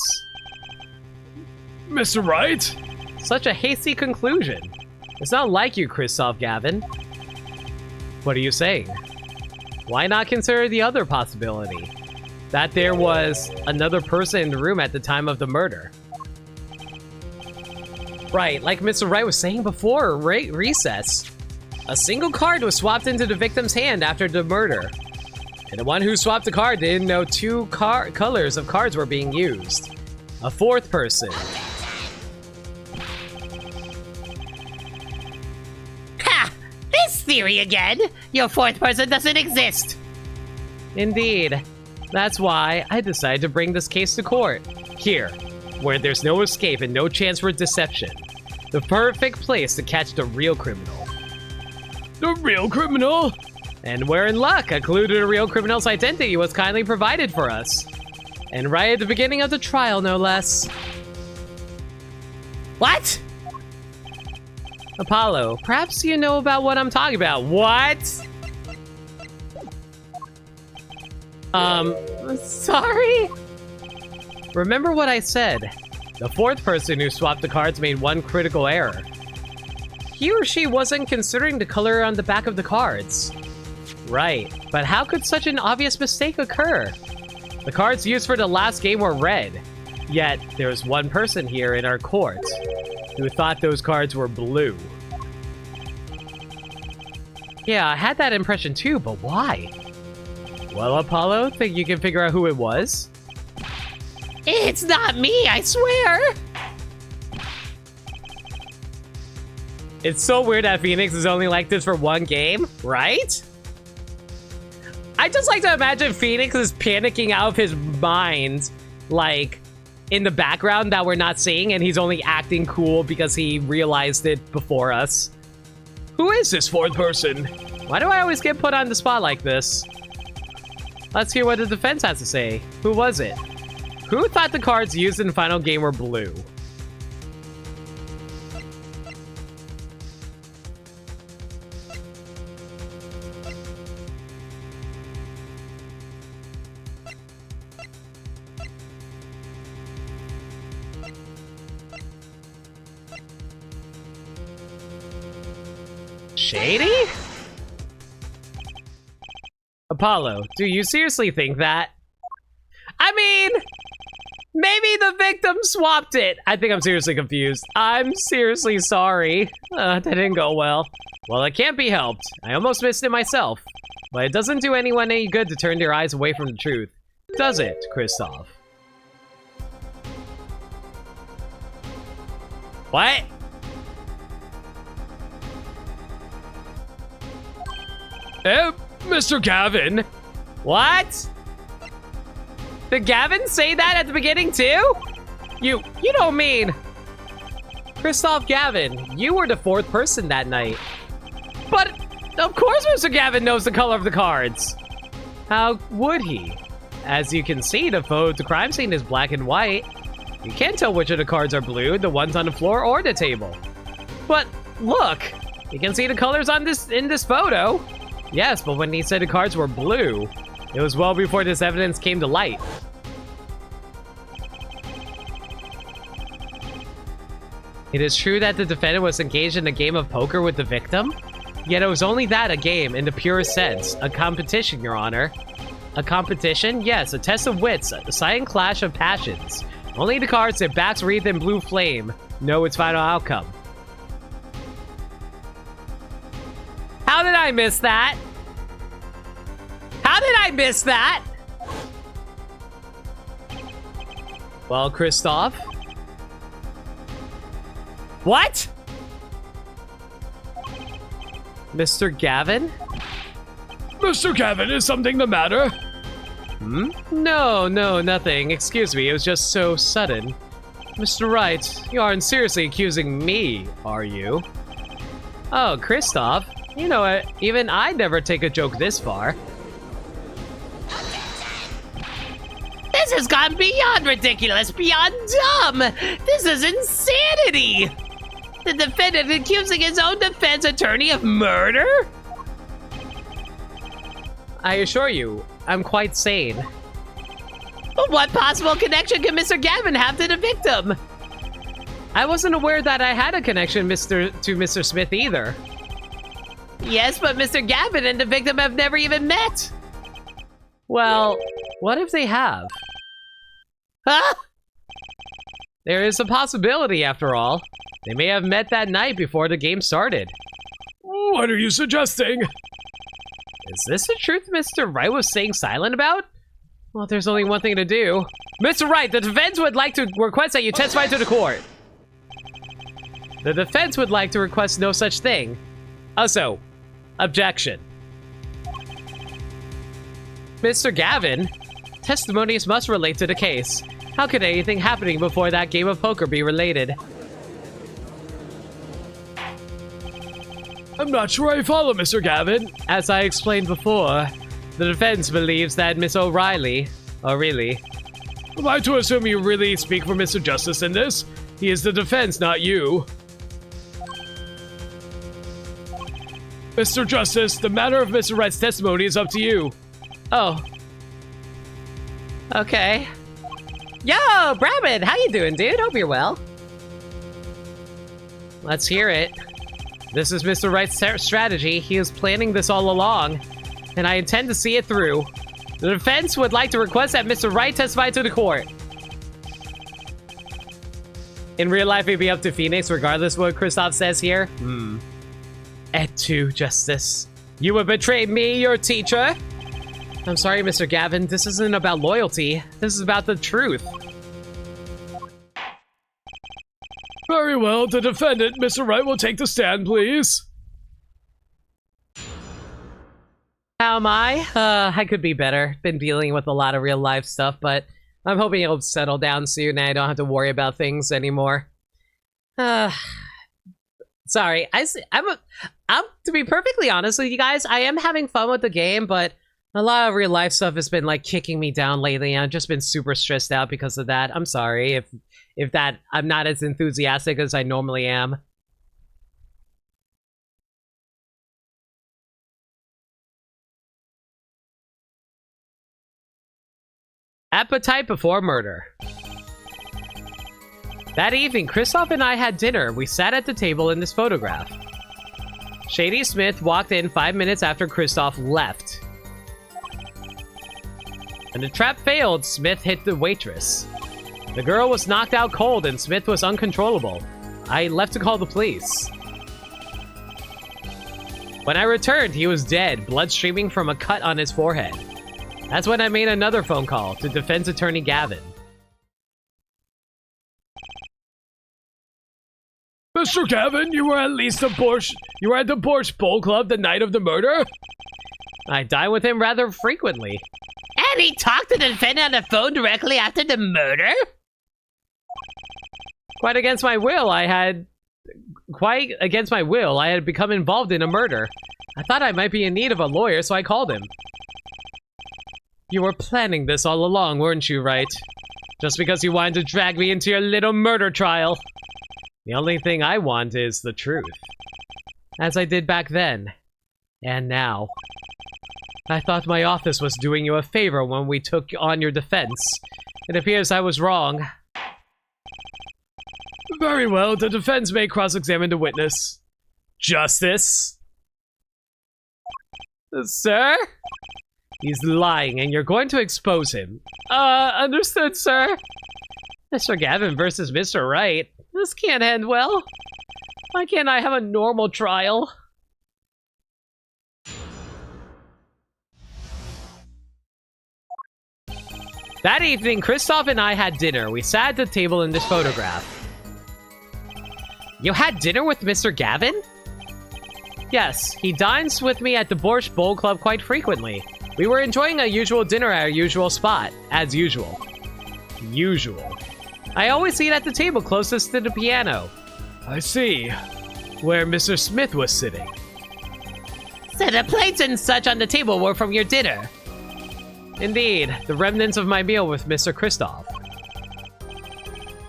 Mr. Wright? Such a hasty conclusion. It's not like you, Christoph Gavin. What are you saying? Why not consider the other possibility? That there was another person in the room at the time of the murder. Right, like Mr. Wright was saying before, recess. A single card was swapped into the victim's hand after the murder. And the one who swapped the card didn't know two colors of cards were being used. A fourth person. Ha! This theory again! Your fourth person doesn't exist! Indeed. That's why I decided to bring this case to court. Here, where there's no escape and no chance for deception. The perfect place to catch the real criminal. The real criminal? And we're in luck. A clue to the real criminal's identity was kindly provided for us. And right at the beginning of the trial, no less. What? Apollo, perhaps you know about what I'm talking about. What? Sorry? Remember what I said. The fourth person who swapped the cards made one critical error. He or she wasn't considering the color on the back of the cards. Right, but how could such an obvious mistake occur? The cards used for the last game were red. Yet, there's one person here in our court who thought those cards were blue. Yeah, I had that impression too, but why? Well, Apollo, think you can figure out who it was? It's not me, I swear! It's so weird that Phoenix is only like this for one game, right? I just like to imagine Phoenix is panicking out of his mind, like, in the background that we're not seeing, and he's only acting cool because he realized it before us. Who is this fourth person? Why do I always get put on the spot like this? Let's hear what the defense has to say. Who was it? Who thought the cards used in the final game were blue? Shady? Apollo, do you seriously think that? I mean, maybe the victim swapped it. I think I'm seriously confused. I'm seriously sorry. That didn't go well. Well, it can't be helped. I almost missed it myself. But it doesn't do anyone any good to turn their eyes away from the truth. Does it, Christoph? What? Mr. Gavin? What? Did Gavin say that at the beginning too? You don't mean... Christoph Gavin, you were the fourth person that night. But, of course Mr. Gavin knows the color of the cards. How would he? As you can see, the crime scene is black and white. You can't tell which of the cards are blue, the ones on the floor or the table. But, look! You can see the colors in this photo. Yes, but when he said the cards were blue, it was well before this evidence came to light. It is true that the defendant was engaged in a game of poker with the victim, yet it was only that, a game in the purest sense. A competition, Your Honor. A competition? Yes, a test of wits, a silent clash of passions. Only the cards, their backs wreathed in blue flame, know its final outcome. How did I miss that? How did I miss that? Well, Christoph? What? Mr. Gavin? Mr. Gavin, is something the matter? Hmm? No, nothing. Excuse me, it was just so sudden. Mr. Wright, you aren't seriously accusing me, are you? Oh, Christoph, you know what? Even I'd never take a joke this far. This has gone beyond ridiculous, beyond dumb! This is insanity! The defendant accusing his own defense attorney of murder? I assure you, I'm quite sane. But what possible connection can Mr. Gavin have to the victim? I wasn't aware that I had a connection to Mr. Smith either. Yes, but Mr. Gavin and the victim have never even met. Well, what if they have? Huh? There is a possibility, after all. They may have met that night before the game started. What are you suggesting? Is this the truth Mr. Wright was staying silent about? Well, there's only one thing to do. Mr. Wright, the defense would like to request that you testify to the court. The defense would like to request no such thing. Also, objection. Mr. Gavin, testimonies must relate to the case. How could anything happening before that game of poker be related? I'm not sure I follow, Mr. Gavin. As I explained before, the defense believes that Miss O'Reilly... Oh, really? Am I to assume you really speak for Mr. Justice in this? He is the defense, not you. Mr. Justice, the matter of Mr. Wright's testimony is up to you. Oh. Okay. Yo, Brabin, how you doing, dude? Hope you're well. Let's hear it. This is Mr. Wright's strategy. He is planning this all along, and I intend to see it through. The defense would like to request that Mr. Wright testify to the court. In real life, it'd be up to Phoenix, regardless of what Kristoff says here. Et tu, Justice. You would betray me, your teacher? I'm sorry, Mr. Gavin. This isn't about loyalty. This is about the truth. Very well, the defendant, Mr. Wright, will take the stand, please. How am I? I could be better. Been dealing with a lot of real life stuff, but I'm hoping it'll settle down soon and I don't have to worry about things anymore. Sorry, I'm to be perfectly honest with you guys, I am having fun with the game, but a lot of real life stuff has been like kicking me down lately, and I've just been super stressed out because of that. I'm sorry if that I'm not as enthusiastic as I normally am. Appetite before murder. That evening, Kristoff and I had dinner. We sat at the table in this photograph. Shady Smith walked in 5 minutes after Kristoff left. When the trap failed, Smith hit the waitress. The girl was knocked out cold and Smith was uncontrollable. I left to call the police. When I returned, he was dead, blood streaming from a cut on his forehead. That's when I made another phone call to defense attorney Gavin. Mr. Gavin, you were at the Borscht Bowl Club the night of the murder? I dine with him rather frequently. And he talked to the defendant on the phone directly after the murder? Quite against my will, I had become involved in a murder. I thought I might be in need of a lawyer, so I called him. You were planning this all along, weren't you, right? Just because you wanted to drag me into your little murder trial. The only thing I want is the truth. As I did back then. And now. I thought my office was doing you a favor when we took on your defense. It appears I was wrong. Very well, the defense may cross-examine the witness. Justice? Sir? He's lying, and you're going to expose him. Understood, sir. Mr. Gavin versus Mr. Wright. This can't end well. Why can't I have a normal trial? That evening, Kristoff and I had dinner. We sat at the table in this photograph. You had dinner with Mr. Gavin? Yes, he dines with me at the Borscht Bowl Club quite frequently. We were enjoying a usual dinner at our usual spot, as usual. I always eat at the table closest to the piano. I see. Where Mr. Smith was sitting. So the plates and such on the table were from your dinner. Indeed, the remnants of my meal with Mr. Kristoff.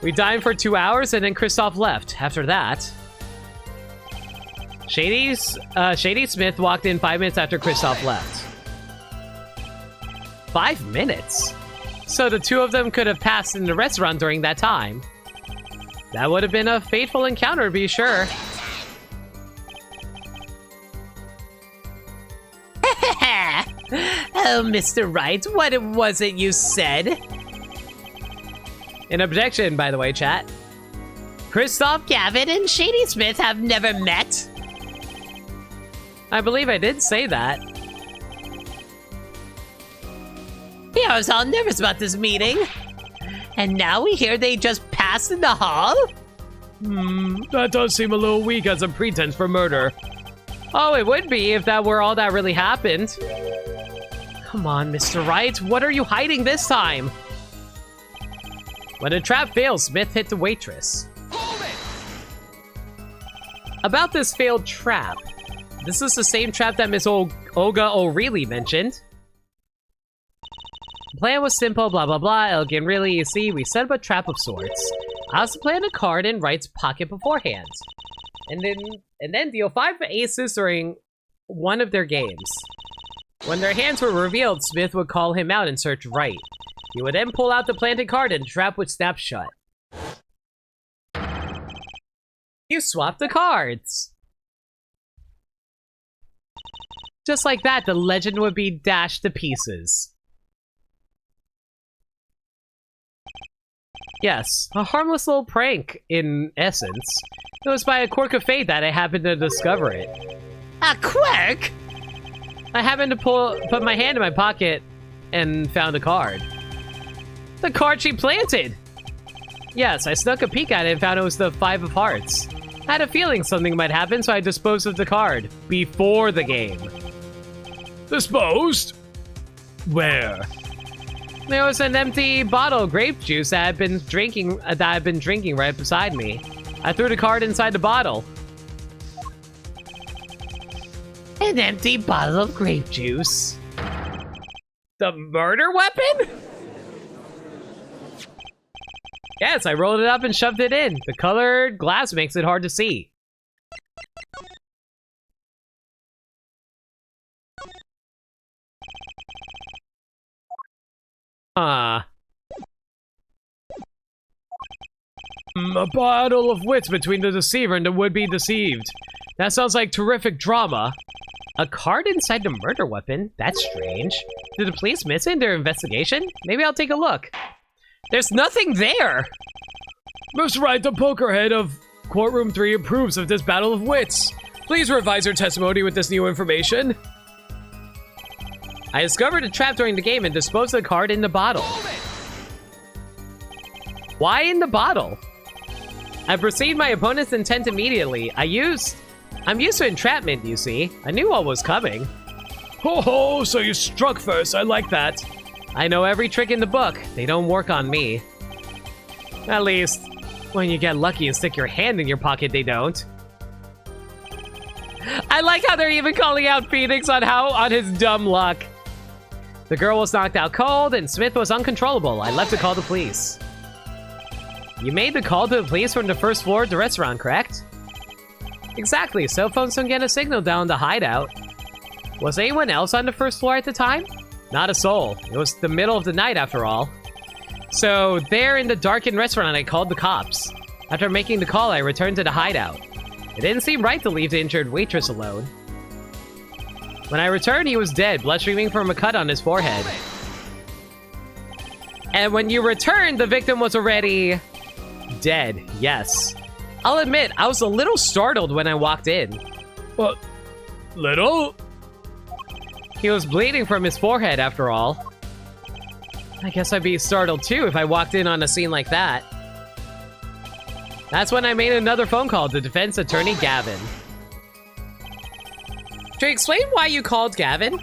We dined for 2 hours and then Kristoff left. After that, Shady Smith walked in 5 minutes after Kristoff left. 5 minutes? So the two of them could have passed in the restaurant during that time. That would have been a fateful encounter, to be sure. Oh, Mr. Wright, what was it you said? An objection, by the way, chat. Kristoff Gavin and Shady Smith have never met. I believe I did say that. Yeah, I was all nervous about this meeting. And now we hear they just passed in the hall? That does seem a little weak as a pretense for murder. Oh, it would be if that were all that really happened. Come on, Mr. Wright, what are you hiding this time? When a trap fails, Smith hit the waitress. Hold it! About this failed trap. This is the same trap that Miss Olga O'Reilly mentioned. The plan was simple, blah blah blah, elegant really, you see, we set up a trap of sorts. I also planned a card in Wright's pocket beforehand. And then deal 5 aces during one of their games. When their hands were revealed, Smith would call him out and search Wright. He would then pull out the planted card and the trap would snap shut. You swapped the cards! Just like that, the legend would be dashed to pieces. Yes, a harmless little prank, in essence. It was by a quirk of fate that I happened to discover it. A quirk? I happened to put my hand in my pocket and found a card. The card she planted! Yes, I snuck a peek at it and found it was the 5 of hearts. I had a feeling something might happen, so I disposed of the card before the game. Disposed? Where? There was an empty bottle of grape juice that I'd been drinking right beside me. I threw the card inside the bottle. An empty bottle of grape juice. The murder weapon? Yes, I rolled it up and shoved it in. The colored glass makes it hard to see. A battle of wits between the deceiver and the would-be deceived. That sounds like terrific drama. A card inside the murder weapon? That's strange. Did the police miss it in their investigation? Maybe I'll take a look. There's nothing there! Mr. Wright, the pokerhead of Courtroom 3 approves of this battle of wits. Please revise your testimony with this new information. I discovered a trap during the game and disposed of the card in the bottle. Why in the bottle? I perceived my opponent's intent immediately. I'm used to entrapment, you see. I knew what was coming. Ho ho, so you struck first. I like that. I know every trick in the book. They don't work on me. At least, When you get lucky and stick your hand in your pocket, they don't. I like how they're even calling out Phoenix on his dumb luck. The girl was knocked out cold, and Smith was uncontrollable. I left to call the police. You made the call to the police from the first floor of the restaurant, correct? Exactly. Cell phones don't get a signal down the hideout. Was anyone else on the first floor at the time? Not a soul. It was the middle of the night, after all. So, there in the darkened restaurant, I called the cops. After making the call, I returned to the hideout. It didn't seem right to leave the injured waitress alone. When I returned, he was dead, blood streaming from a cut on his forehead. And when you returned, the victim was already dead, yes. I'll admit, I was a little startled when I walked in. What? Little? He was bleeding from his forehead, after all. I guess I'd be startled too if I walked in on a scene like that. That's when I made another phone call to defense attorney Gavin. To explain why you called Gavin?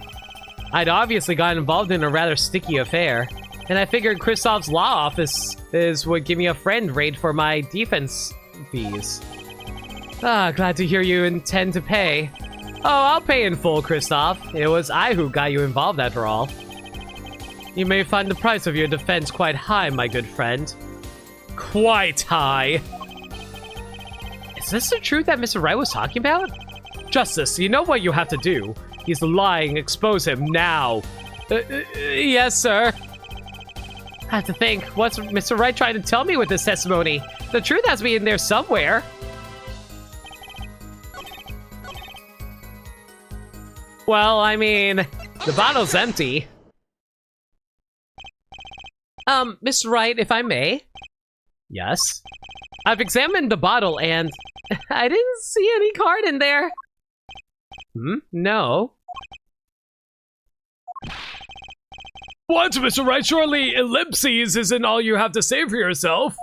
I'd obviously gotten involved in a rather sticky affair, and I figured Kristoff's law office would give me a friend rate for my defense fees. Glad to hear you intend to pay. Oh, I'll pay in full, Kristoff. It was I who got you involved after all. You may find the price of your defense quite high, my good friend. Quite high. Is this the truth that Mr. Wright was talking about? Justice, you know what you have to do. He's lying. Expose him now. Yes, sir. I have to think. What's Mr. Wright trying to tell me with this testimony? The truth has to be in there somewhere. Well, I mean, the bottle's empty. Mr. Wright, if I may? Yes? I've examined the bottle and I didn't see any card in there. No. What, Mr. Wright? Surely ellipses isn't all you have to say for yourself.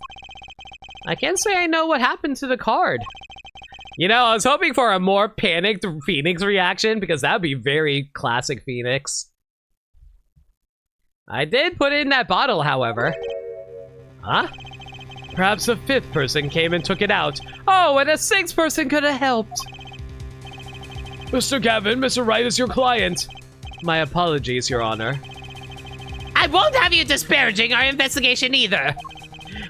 I can't say I know what happened to the card. You know, I was hoping for a more panicked Phoenix reaction because that would be very classic Phoenix. I did put in that bottle, however. Huh? Perhaps a fifth person came and took it out. Oh, and a sixth person could have helped. Mr. Gavin, Mr. Wright is your client. My apologies, Your Honor. I won't have you disparaging our investigation either.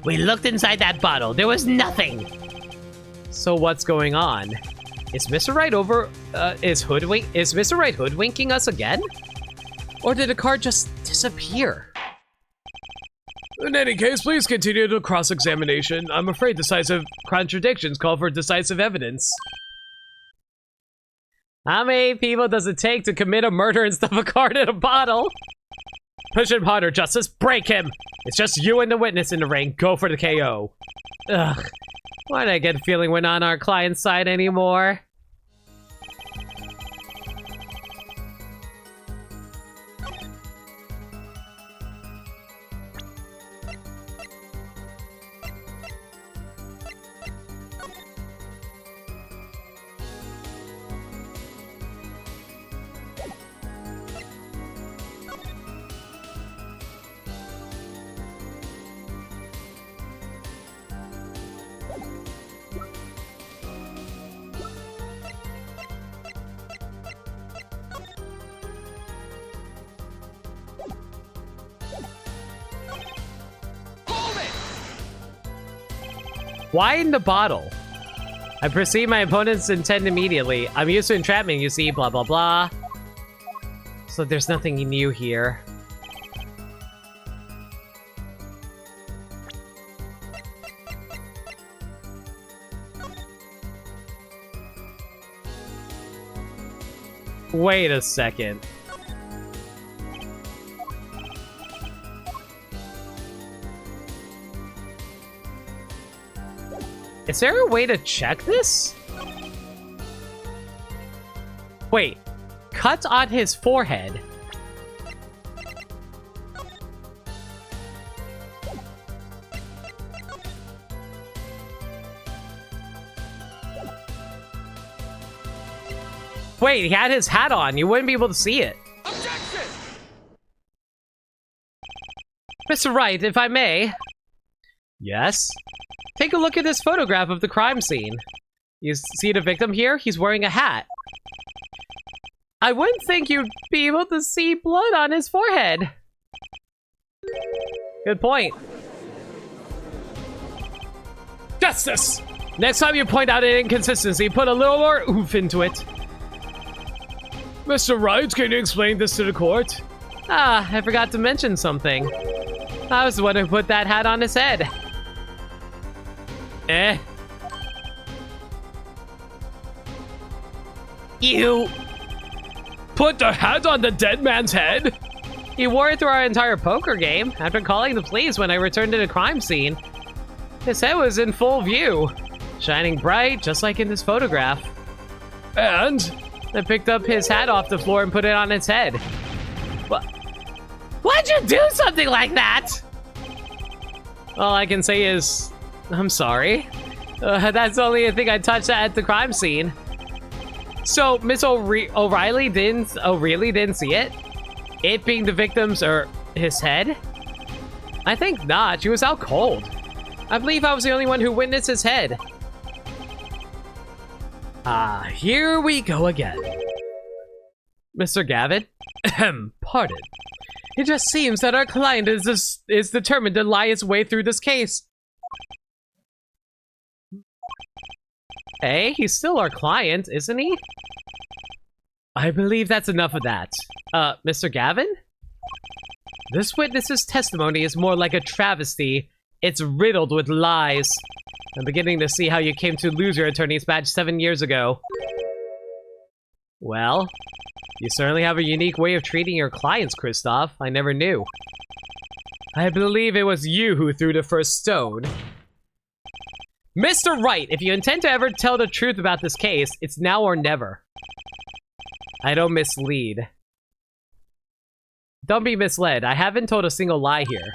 We looked inside that bottle. There was nothing. So what's going on? Is Mr. Wright is Mr. Wright hoodwinking us again? Or did the card just disappear? In any case, please continue the cross-examination. I'm afraid decisive contradictions call for decisive evidence. How many people does it take to commit a murder and stuff a card in a bottle? Push him harder, Justice. Break him. It's just you and the witness in the ring. Go for the KO. Ugh. Why did I get a feeling we're not on our client's side anymore? Why in the bottle? I perceive my opponent's intent immediately. I'm used to entrapment, you see, blah, blah, blah. So there's nothing new here. Wait a second. Is there a way to check this? Wait, cut on his forehead. Wait, he had his hat on. You wouldn't be able to see it. Objection! Mr. Wright, if I may. Yes? Take a look at this photograph of the crime scene. You see the victim here? He's wearing a hat. I wouldn't think you'd be able to see blood on his forehead. Good point. Justice! Next time you point out an inconsistency, put a little more oomph into it. Mr. Wright, can you explain this to the court? Ah, I forgot to mention something. I was the one who put that hat on his head. You Put the hat on the dead man's head? He wore it through our entire poker game. After calling the police when I returned to the crime scene, his head was in full view, shining bright, just like in this photograph. And? I picked up his hat off the floor and put it on its head. What? Why'd you do something like that? All I can say is, I'm sorry. That's the only thing I touched at the crime scene. So Miss O'Reilly really didn't see it? It being the victim's his head? I think not. She was out cold. I believe I was the only one who witnessed his head. Ah, here we go again. Mr. Gavin? Pardon. It just seems that our client is determined to lie his way through this case. Hey, he's still our client, isn't he? I believe that's enough of that. Mr. Gavin? This witness's testimony is more like a travesty. It's riddled with lies. I'm beginning to see how you came to lose your attorney's badge 7 years ago. Well, you certainly have a unique way of treating your clients, Kristoff. I never knew. I believe it was you who threw the first stone. Mr. Wright, if you intend to ever tell the truth about this case, it's now or never. I don't mislead. Don't be misled. I haven't told a single lie here.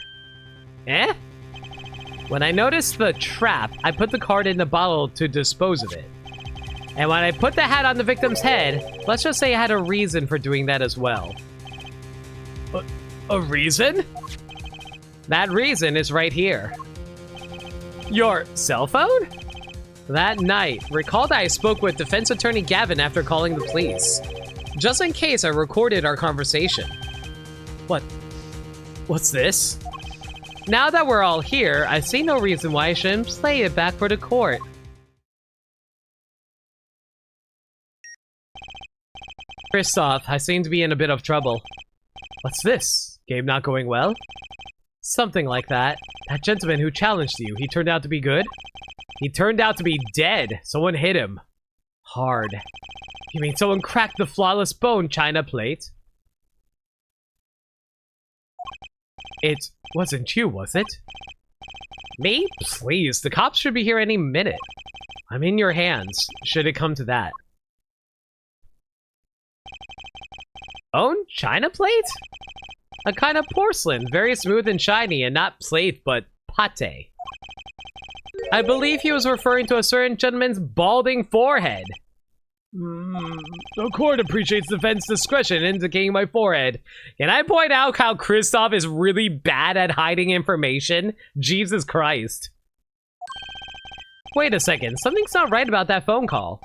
Eh? When I noticed the trap, I put the card in the bottle to dispose of it. And when I put the hat on the victim's head, let's just say I had a reason for doing that as well. A reason? That reason is right here. Your cell phone? That night, recall that I spoke with defense attorney Gavin after calling the police. Just in case, I recorded our conversation. What's this? Now that we're all here, I see no reason why I shouldn't play it back for the court. Kristoff, I seem to be in a bit of trouble. What's this? Game not going well? Something like that. That gentleman who challenged you, he turned out to be good? He turned out to be dead. Someone hit him. Hard. You mean someone cracked the flawless bone china plate? It wasn't you, was it? Me? Please, the cops should be here any minute. I'm in your hands, should it come to that. Own china plate? A kind of porcelain, very smooth and shiny, and not plate, but pate. I believe he was referring to a certain gentleman's balding forehead. The court appreciates the defense discretion in indicating my forehead. Can I point out how Kristoff is really bad at hiding information? Jesus Christ. Wait a second, something's not right about that phone call.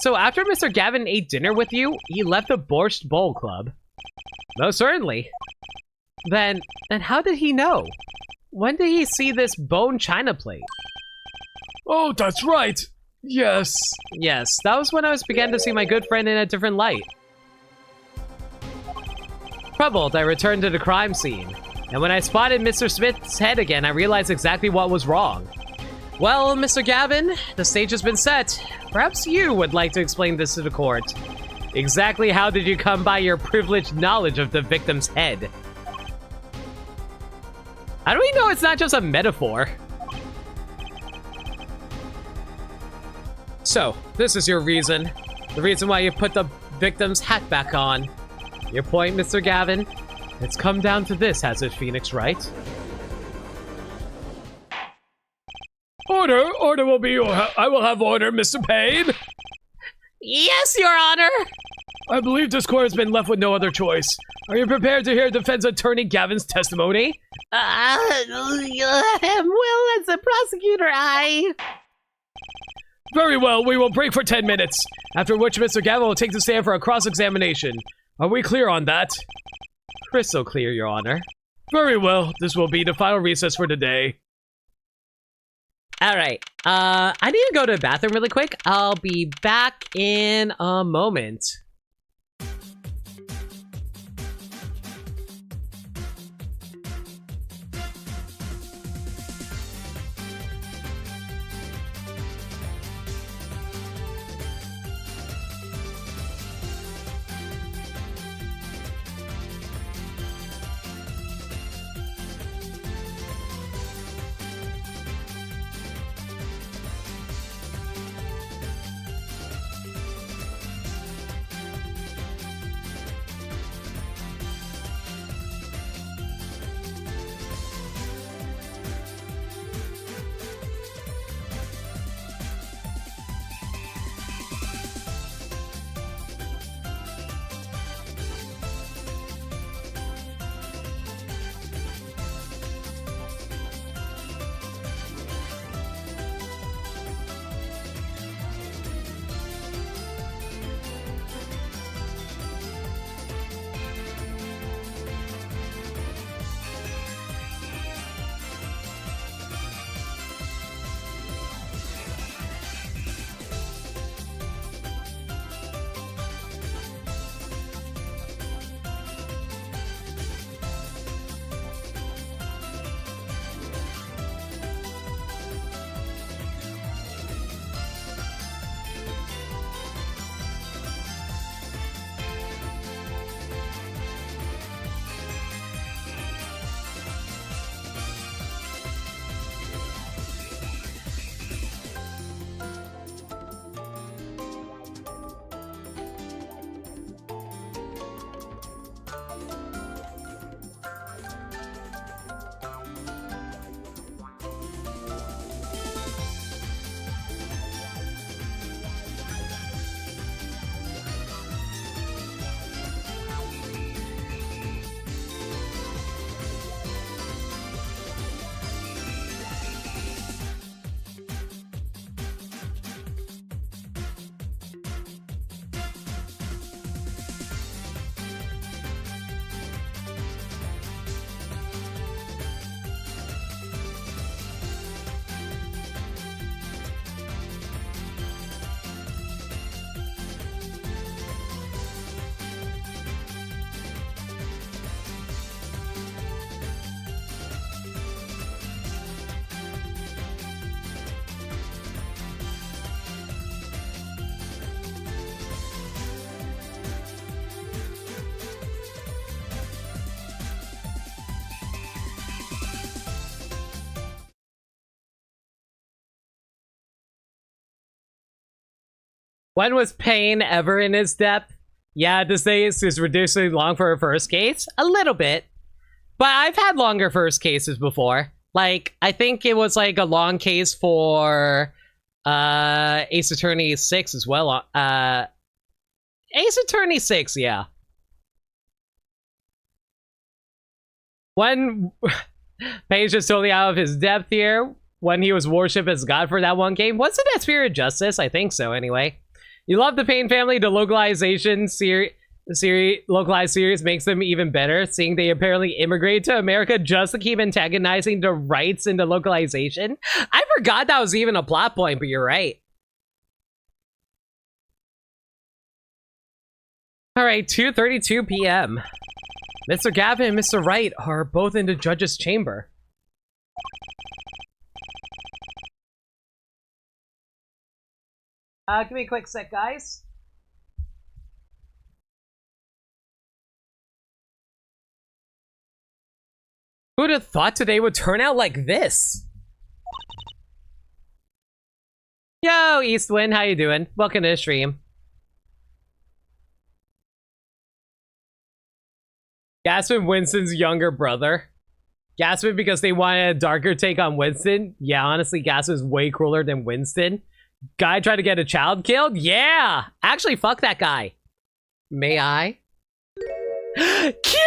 So after Mr. Gavin ate dinner with you, he left the Borscht Bowl Club? Most certainly. Then how did he know? When did he see this bone china plate? Oh, that's right. Yes. Yes, that was when I began to see my good friend in a different light. Troubled, I returned to the crime scene. And when I spotted Mr. Smith's head again, I realized exactly what was wrong. Well, Mr. Gavin, the stage has been set. Perhaps you would like to explain this to the court. Exactly how did you come by your privileged knowledge of the victim's head? How do we know it's not just a metaphor? So, this is your reason. The reason why you put the victim's hat back on. Your point, Mr. Gavin? It's come down to this, has it, Phoenix, right? Order! Order will be I will have order, Mr. Payne! Yes, Your Honor! I believe this court has been left with no other choice. Are you prepared to hear defense attorney Gavin's testimony? Well, as a prosecutor, Very well, we will break for 10 minutes, after which Mr. Gavin will take the stand for a cross-examination. Are we clear on that? Crystal clear, Your Honor. Very well, this will be the final recess for today. Alright, I need to go to the bathroom really quick. I'll be back in a moment. When was pain ever in his depth? Yeah, this days is ridiculously long for a first case. A little bit. But I've had longer first cases before. Like, I think it was like a long case for Ace Attorney 6 as well. Ace Attorney 6, yeah. When Page is totally out of his depth here, when he was worshipped as God for that one game. Wasn't that Spirit of Justice? I think so, anyway. You love the Payne family. The localization localized series makes them even better, seeing they apparently immigrated to America just to keep antagonizing the rights in the localization. I forgot that was even a plot point, but you're right. Alright, 2:32 p.m. Mr. Gavin and Mr. Wright are both in the judge's chamber. Give me a quick sec, guys. Who'd have thought today would turn out like this? Yo, Eastwind, how you doing? Welcome to the stream. Gaspin, Winston's younger brother. Gaspin because they wanted a darker take on Winston. Yeah, honestly, Gaspin's way cooler than Winston. Guy tried to get a child killed? Yeah! Actually, fuck that guy. May I? Cute!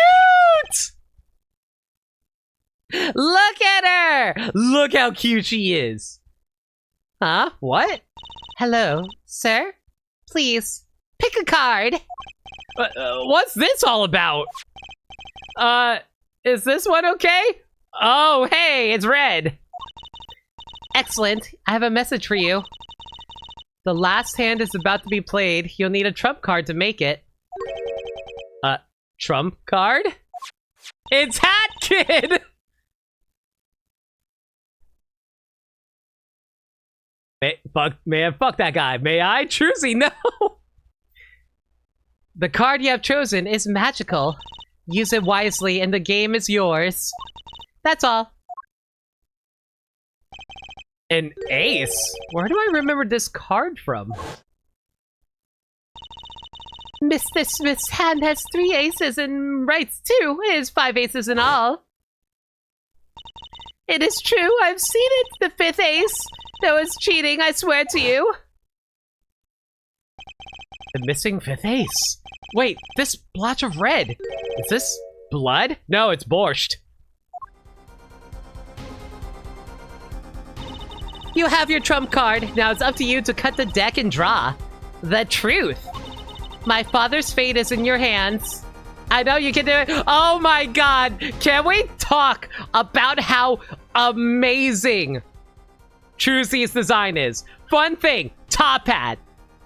Look at her! Look how cute she is. Huh? What? Hello, sir? Please, pick a card. What's this all about? Is this one okay? Oh, hey, it's red. Excellent. I have a message for you. The last hand is about to be played. You'll need a trump card to make it. Trump card? It's Hat Kid! Fuck that guy. May I? Trucy, no! The card you have chosen is magical. Use it wisely and the game is yours. That's all. An ace? Where do I remember this card from? Mr. Smith's hand has 3 aces and writes 2. It is 5 aces in all. It is true, I've seen it, the 5th ace. That was cheating, I swear to you. The missing 5th ace. Wait, this blotch of red. Is this blood? No, it's borscht. You have your trump card. Now it's up to you to cut the deck and draw. The truth. My father's fate is in your hands. I know you can do it. Oh my god. Can we talk about how amazing Trucy's design is? Fun thing. Top hat.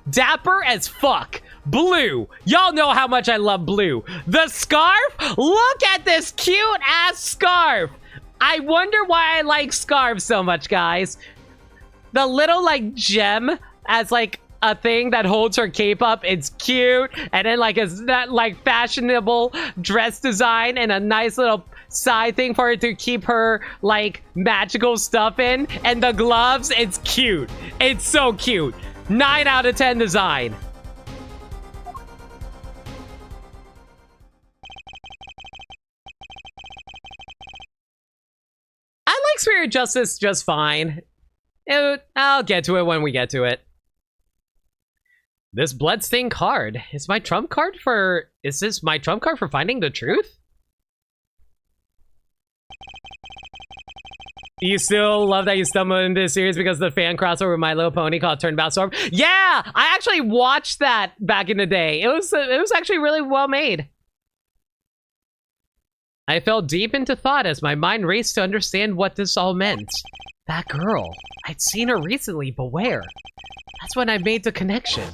Dapper as fuck. Blue. Y'all know how much I love blue. The scarf? Look at this cute ass scarf. I wonder why I like scarves so much, guys. The little like gem as like a thing that holds her cape up, it's cute. And then like it's that like fashionable dress design and a nice little side thing for her to keep her like magical stuff in. And the gloves, it's cute. It's so cute. 9 out of 10 design. I like Spirit Justice just fine. I'll get to it when we get to it. This bloodstained card is my trump card for... Is this my trump card for finding the truth? You still love that you stumbled into this series because of the fan crossover with My Little Pony called Turnabout Storm? Yeah! I actually watched that back in the day. It was actually really well made. I fell deep into thought as my mind raced to understand what this all meant. That girl. I'd seen her recently, but where? That's when I made the connection.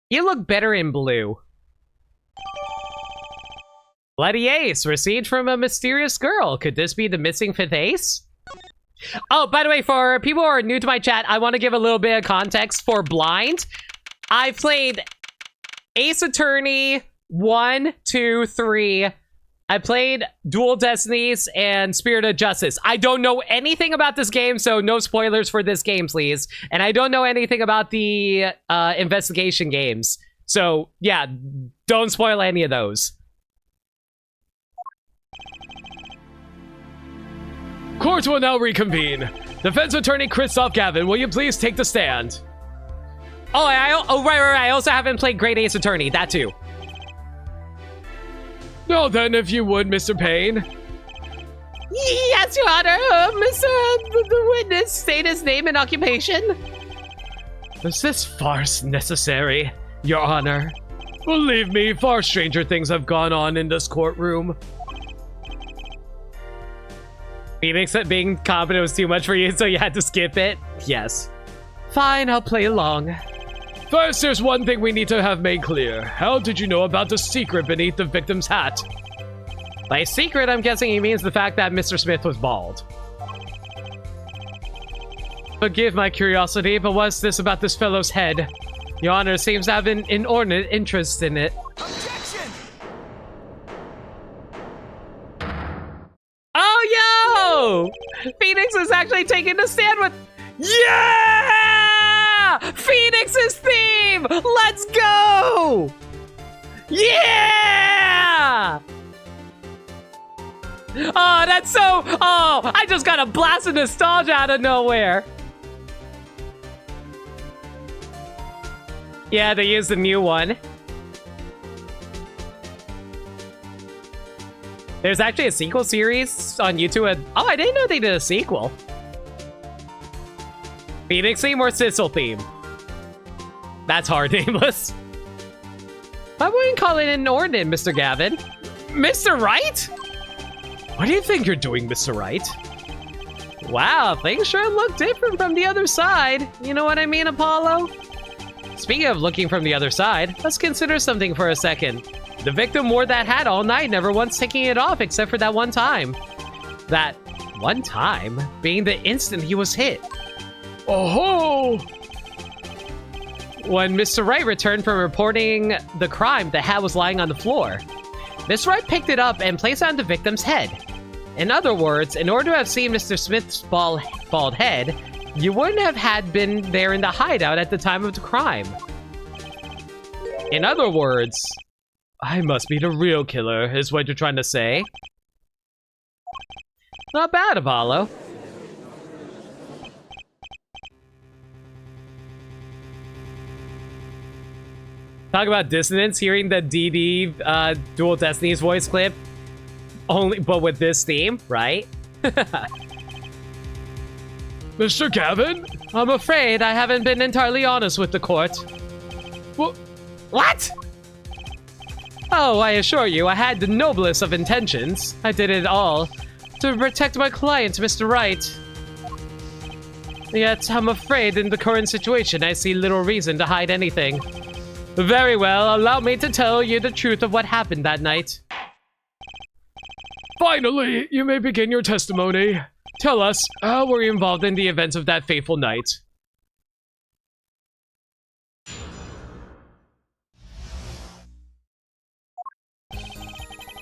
You look better in blue. Bloody ace, received from a mysterious girl. Could this be the missing 5th ace? Oh, by the way, for people who are new to my chat, I want to give a little bit of context for blind. I've played Ace Attorney 1, 2, 3. I played Dual Destinies and Spirit of Justice. I don't know anything about this game, so no spoilers for this game, please. And I don't know anything about the investigation games. So, yeah, don't spoil any of those. Court will now reconvene. Defense Attorney Christoph Gavin, will you please take the stand? Oh, right. I also haven't played Great Ace Attorney. That too. No, then, if you would, Mr. Payne. Yes, Your Honor. The witness, state his name and occupation. Is this farce necessary, Your Honor? Believe me, far stranger things have gone on in this courtroom. Phoenix at being competent was too much for you, so you had to skip it? Yes. Fine, I'll play along. First, there's one thing we need to have made clear. How did you know about the secret beneath the victim's hat? By secret, I'm guessing he means the fact that Mr. Smith was bald. Forgive my curiosity, but what's this about this fellow's head? Your Honor seems to have an inordinate interest in it. Objection! Oh, yo! Phoenix is actually taking a stand with... Yeah! Phoenix's theme! Let's go! Yeah! Oh, that's so... Oh, I just got a blast of nostalgia out of nowhere. Yeah, they used the new one. There's actually a sequel series on YouTube. Oh, I didn't know they did a sequel. Phoenix theme or Sissel theme? That's hard, nameless. I wouldn't call it inordinate, Mr. Gavin. Mr. Right? What do you think you're doing, Mr. Right? Wow, things sure look different from the other side. You know what I mean, Apollo? Speaking of looking from the other side, let's consider something for a second. The victim wore that hat all night, never once taking it off except for that one time. That one time being the instant he was hit. Oh-ho! When Mr. Wright returned from reporting the crime, the hat was lying on the floor. Mr. Wright picked it up and placed it on the victim's head. In other words, in order to have seen Mr. Smith's bald head, you wouldn't have had been there in the hideout at the time of the crime. In other words, I must be the real killer, is what you're trying to say. Not bad, Apollo. Talk about dissonance, hearing the DD Dual Destinies voice clip, but with this theme, right? Mr. Gavin? I'm afraid I haven't been entirely honest with the court. What? Oh, I assure you, I had the noblest of intentions. I did it all to protect my client, Mr. Wright. Yet, I'm afraid in the current situation, I see little reason to hide anything. Very well, allow me to tell you the truth of what happened that night. Finally, you may begin your testimony. Tell us, how were you involved in the events of that fateful night?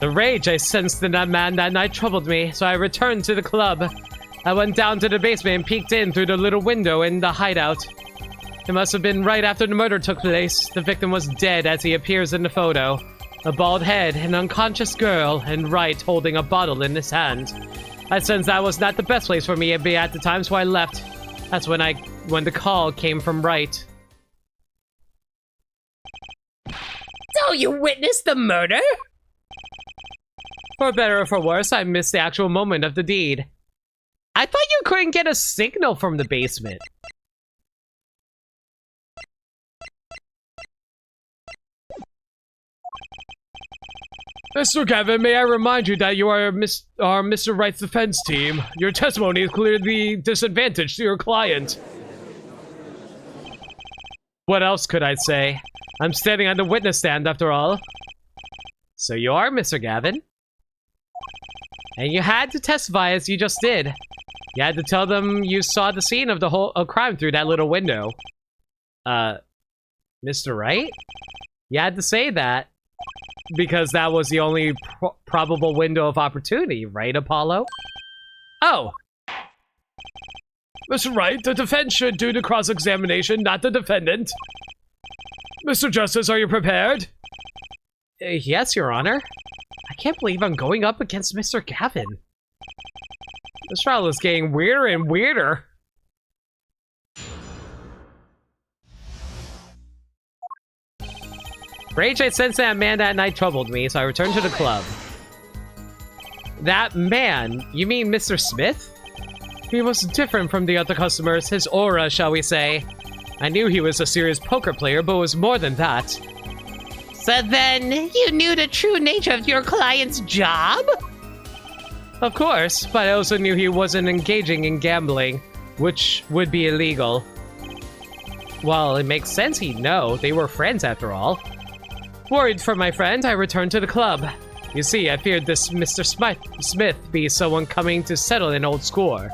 The rage I sensed in that man that night troubled me, so I returned to the club. I went down to the basement and peeked in through the little window in the hideout. It must have been right after the murder took place. The victim was dead as he appears in the photo. A bald head, an unconscious girl, and Wright holding a bottle in his hand. I sensed that was not the best place for me to be at the time, so I left. That's when the call came from Wright. So you witnessed the murder? For better or for worse, I missed the actual moment of the deed. I thought you couldn't get a signal from the basement. Mr. Gavin, may I remind you that you are our Mr. Wright's defense team. Your testimony is clearly disadvantage to your client. What else could I say? I'm standing on the witness stand after all. So you are Mr. Gavin? And you had to testify as you just did. You had to tell them you saw the scene of the whole crime through that little window. Mr. Wright? You had to say that. Because that was the only probable window of opportunity, right, Apollo? Oh! Mr. Wright, the defense should do the cross-examination, not the defendant. Mr. Justice, are you prepared? Yes, Your Honor. I can't believe I'm going up against Mr. Gavin. This trial is getting weirder and weirder. Rage I sensed that man that night troubled me, so I returned to the club. That man? You mean Mr. Smith? He was different from the other customers, his aura, shall we say. I knew he was a serious poker player, but was more than that. So then, you knew the true nature of your client's job? Of course, but I also knew he wasn't engaging in gambling, which would be illegal. Well, it makes sense he'd know. They were friends after all. Worried for my friend, I returned to the club. You see, I feared this Mr. Smith be someone coming to settle an old score.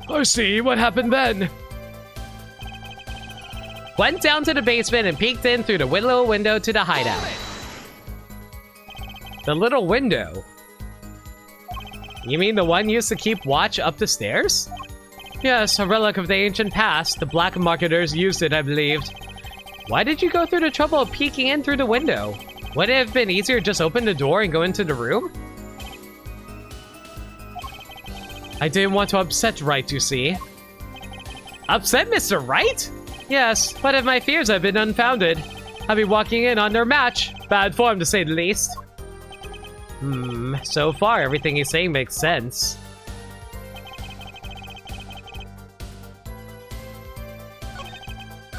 I see. What happened then? Went down to the basement and peeked in through the little window to the hideout. The little window? You mean the one used to keep watch up the stairs? Yes, a relic of the ancient past. The black marketers used it, I believed. Why did you go through the trouble of peeking in through the window? Would it have been easier to just open the door and go into the room? I didn't want to upset Wright, you see. Upset Mr. Wright? Yes, but if my fears have been unfounded, I'll be walking in on their match. Bad form, to say the least. So far, everything he's saying makes sense.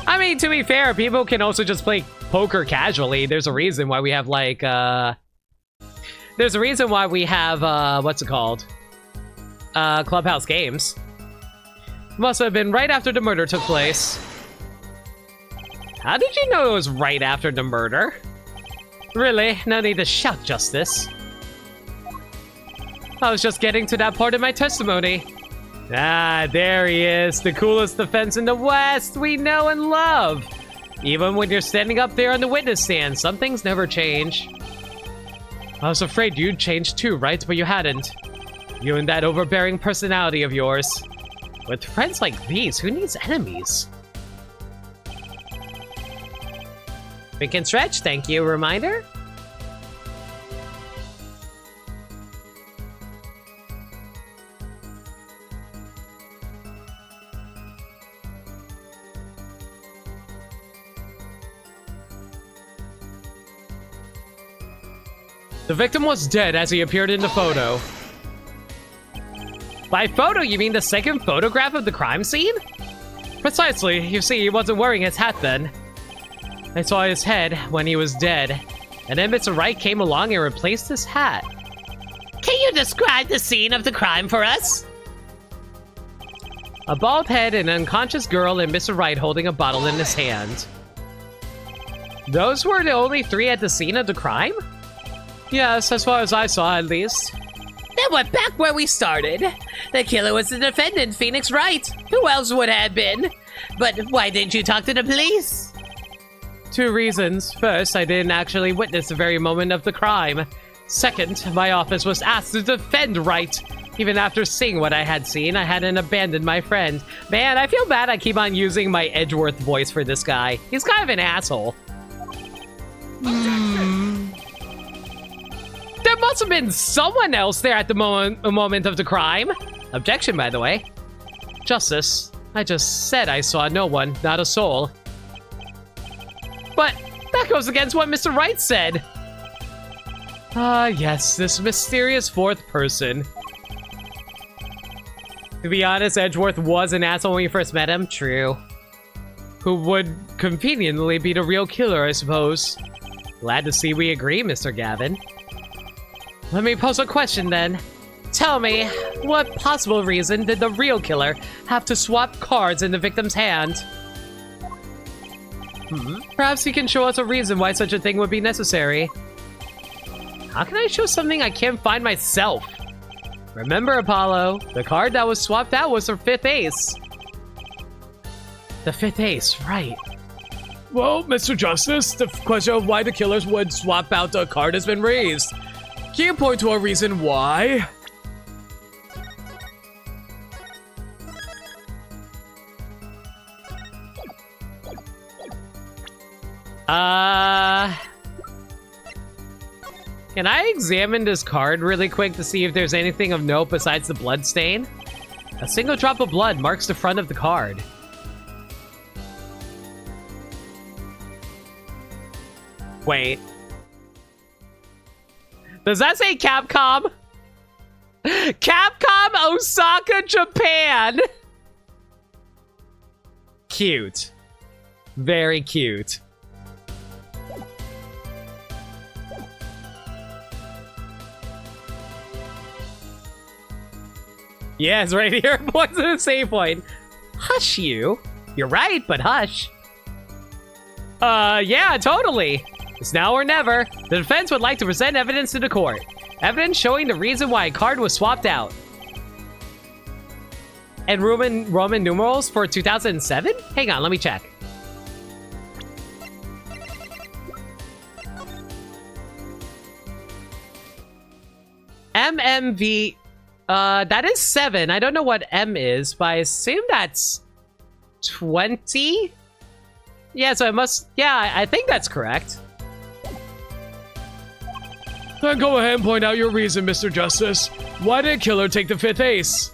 I mean, to be fair, people can also just play poker casually. There's a reason why we have, like, there's a reason why we have, what's it called? Clubhouse games. Must have been right after the murder took place. How did you know it was right after the murder? Really? No need to shout justice. I was just getting to that part of my testimony. Ah, there he is. The coolest defense in the West we know and love. Even when you're standing up there on the witness stand, some things never change. I was afraid you'd change too, right? But you hadn't. You and that overbearing personality of yours. With friends like these, who needs enemies? Think and stretch, thank you. Reminder? The victim was dead as he appeared in the photo. By photo, you mean the second photograph of the crime scene? Precisely. You see, he wasn't wearing his hat then. I saw his head when he was dead, and then Mr. Wright came along and replaced his hat. Can you describe the scene of the crime for us? A bald head, an unconscious girl, and Mr. Wright holding a bottle in his hand. Those were the only three at the scene of the crime? Yes, as far as I saw, at least. Then we're back where we started. The killer was the defendant, Phoenix Wright. Who else would have been? But why didn't you talk to the police? 2 reasons. First, I didn't actually witness the very moment of the crime. Second, my office was asked to defend Wright. Even after seeing what I had seen, I hadn't abandoned my friend. Man, I feel bad I keep on using my Edgeworth voice for this guy. He's kind of an asshole. There must have been someone else there at the moment of the crime. Objection, by the way. Justice, I just said I saw no one, not a soul. But that goes against what Mr. Wright said. Ah, yes, this mysterious 4th person. To be honest, Edgeworth was an asshole when we first met him. True. Who would conveniently be the real killer, I suppose. Glad to see we agree, Mr. Gavin. Let me pose a question then. Tell me, what possible reason did the real killer have to swap cards in the victim's hand? Perhaps you can show us a reason why such a thing would be necessary. How can I show something I can't find myself? Remember, Apollo, the card that was swapped out was her 5th ace. The 5th ace, right. Well, Mr. Justice, the question of why the killers would swap out the card has been raised. Can you point to a reason why? Can I examine this card really quick to see if there's anything of note besides the blood stain? A single drop of blood marks the front of the card. Wait. Does that say Capcom? Capcom Osaka, Japan! Cute. Very cute. Yeah, it's right here. What's the save point? Hush you. You're right, but hush. Yeah, totally. It's now or never. The defense would like to present evidence to the court. Evidence showing the reason why a card was swapped out. And Roman numerals for 2007? Hang on, let me check. MMV... that is 7. I don't know what M is, but I assume that's 20? Yeah, so it must... Yeah, I think that's correct. Then go ahead and point out your reason, Mr. Justice. Why did killer take the 5th ace?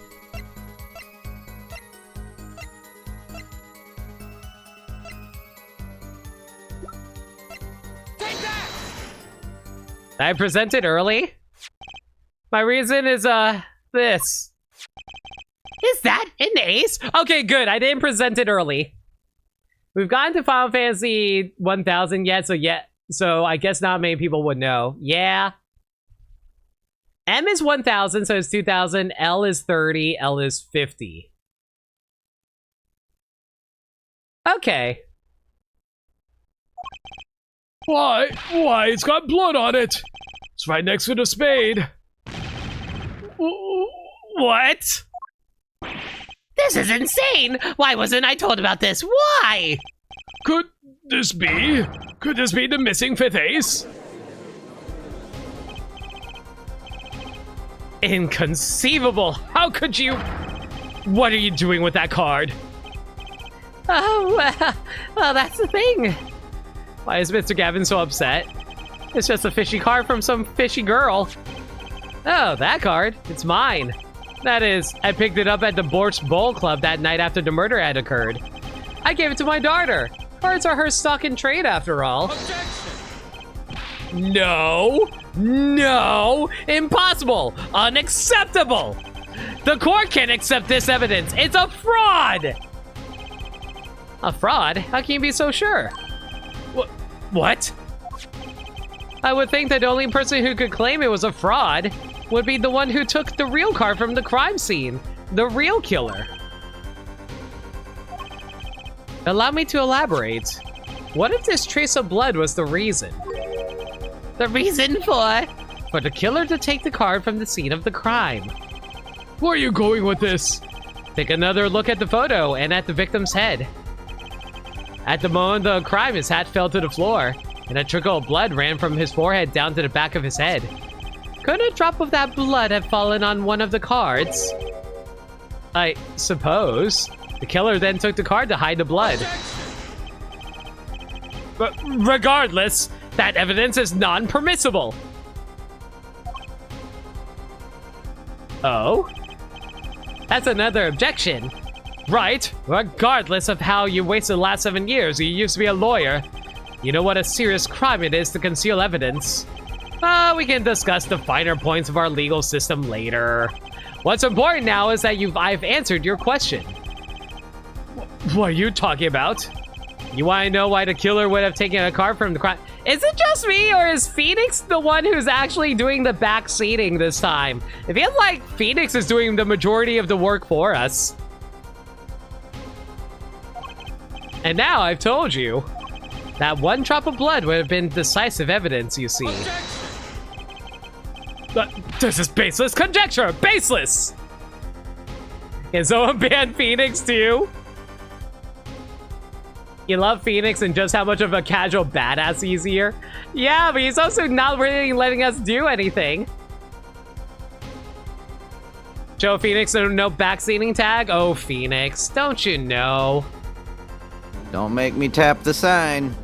I presented early? My reason is, this. Is that an ace? Okay, good. I didn't present it early. We've gotten to Final Fantasy 1000 yet, so I guess not many people would know. Yeah. M is 1000, so it's 2000. L is 30. L is 50. Okay. Why? Why? It's got blood on it. It's right next to the spade. What? This is insane! Why wasn't I told about this? Why? Could this be? Could this be the missing fifth ace? Inconceivable! How could you? What are you doing with that card? Oh, well, that's the thing. Why is Mr. Gavin so upset? It's just a fishy card from some fishy girl. Oh, that card. It's mine. That is, I picked it up at the Borch Bowl Club that night after the murder had occurred. I gave it to my daughter. Cards are her stock in trade, after all. No! No! Impossible! Unacceptable! The court can't accept this evidence. It's a fraud! A fraud? How can you be so sure? What? I would think that the only person who could claim it was a fraud would be the one who took the real card from the crime scene. The real killer. Allow me to elaborate. What if this trace of blood was the reason? The reason for? For the killer to take the card from the scene of the crime. Where are you going with this? Take another look at the photo and at the victim's head. At the moment of the crime, his hat fell to the floor, and a trickle of blood ran from his forehead down to the back of his head. Could a drop of that blood have fallen on one of the cards? I suppose. The killer then took the card to hide the blood. But regardless, that evidence is non-permissible. Oh? That's another objection. Right, regardless of how you wasted the last 7 years, you used to be a lawyer. You know what a serious crime it is to conceal evidence. We can discuss the finer points of our legal system later. What's important now is that I've answered your question. What are you talking about? You want to know why the killer would have taken a card from the crime? Is it just me, or is Phoenix the one who's actually doing the backseating this time? It feels like Phoenix is doing the majority of the work for us. And now I've told you. That one drop of blood would have been decisive evidence, you see. This is baseless conjecture! Baseless! Can someone ban Phoenix too? You love Phoenix and just how much of a casual badass he's here? Yeah, but he's also not really letting us do anything. Show Phoenix no backseating tag? Oh, Phoenix, don't you know? Don't make me tap the sign.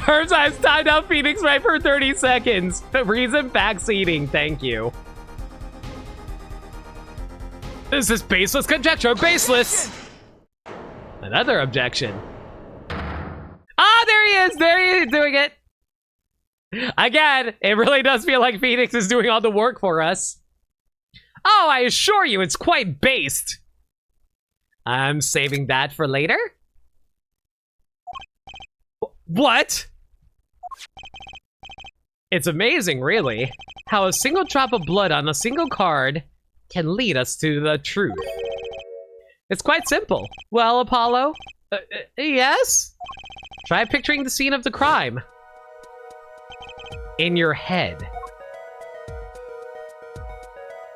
First, I've timed out Phoenix right for 30 seconds. The reason backseating, thank you. This is baseless conjecture, baseless! Another objection. Ah, there he is! There he is doing it! Again, it really does feel like Phoenix is doing all the work for us. Oh, I assure you, it's quite based. I'm saving that for later. What? It's amazing, really, how a single drop of blood on a single card can lead us to the truth. It's quite simple. Well, Apollo? Yes? Try picturing the scene of the crime. In your head.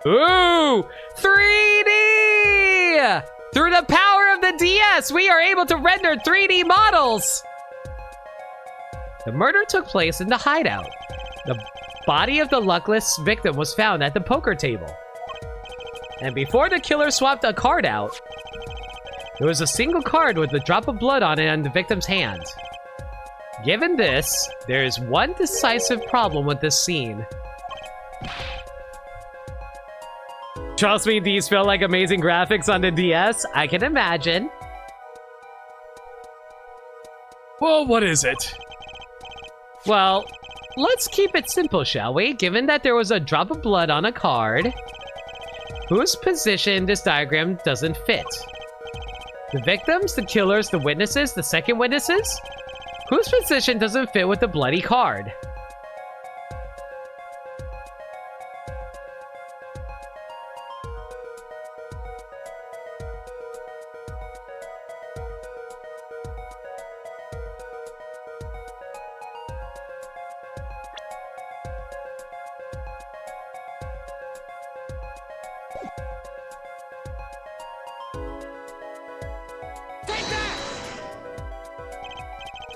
Ooh! 3D! Through the power of the DS, we are able to render 3D models! The murder took place in the hideout. The body of the luckless victim was found at the poker table. And before the killer swapped a card out, there was a single card with a drop of blood on it on the victim's hand. Given this, there is one decisive problem with this scene. Trust me, these felt like amazing graphics on the DS. I can imagine. Well, what is it? Well, let's keep it simple, shall we? Given that there was a drop of blood on a card, whose position this diagram doesn't fit? The victims, the killers, the witnesses, the second witnesses? Whose position doesn't fit with the bloody card?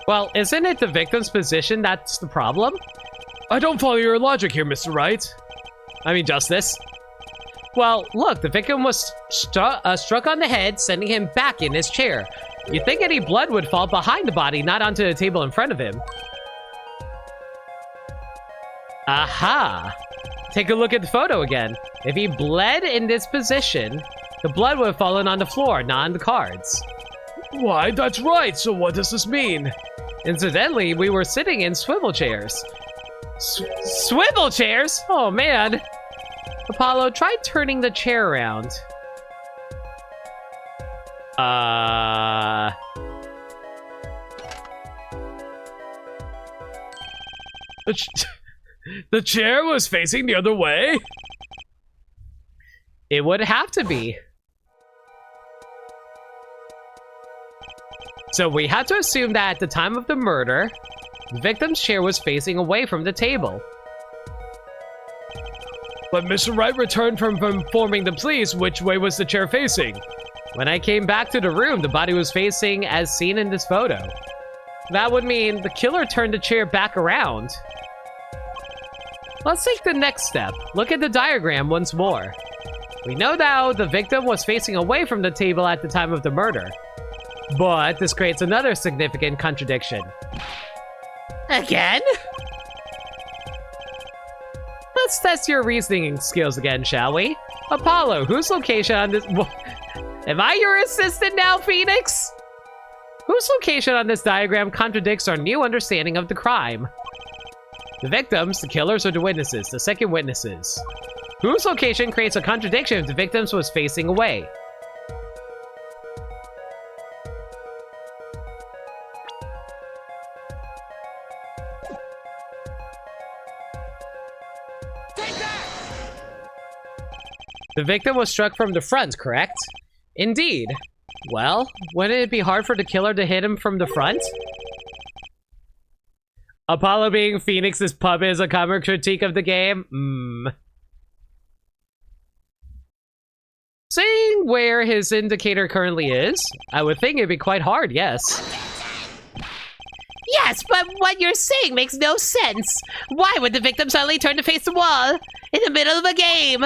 Well, isn't it the victim's position that's the problem? I don't follow your logic here, Mr. Wright. I mean, Justice. Well, look, the victim was struck on the head, sending him back in his chair. You'd think any blood would fall behind the body, not onto the table in front of him. Aha! Take a look at the photo again. If he bled in this position, the blood would have fallen on the floor, not on the cards. Why, that's right. So what does this mean? Incidentally, we were sitting in swivel chairs. Swivel chairs? Oh, man. Apollo, try turning the chair around. The chair was facing the other way? It would have to be. So we have to assume that at the time of the murder, the victim's chair was facing away from the table. But Mr. Wright returned from informing the police. Which way was the chair facing? When I came back to the room, the body was facing as seen in this photo. That would mean the killer turned the chair back around. Let's take the next step. Look at the diagram once more. We know now the victim was facing away from the table at the time of the murder. But this creates another significant contradiction. Again? Let's test your reasoning skills again, shall we? Apollo, whose location on this... Am I your assistant now, Phoenix? Whose location on this diagram contradicts our new understanding of the crime? The victims, the killers, or the witnesses, the second witnesses? Whose location creates a contradiction if the victims was facing away? The victim was struck from the front, correct? Indeed. Well, wouldn't it be hard for the killer to hit him from the front? Apollo being Phoenix's puppet is a common critique of the game? Seeing where his indicator currently is, I would think it'd be quite hard, yes. Yes, but what you're saying makes no sense. Why would the victim suddenly turn to face the wall in the middle of a game?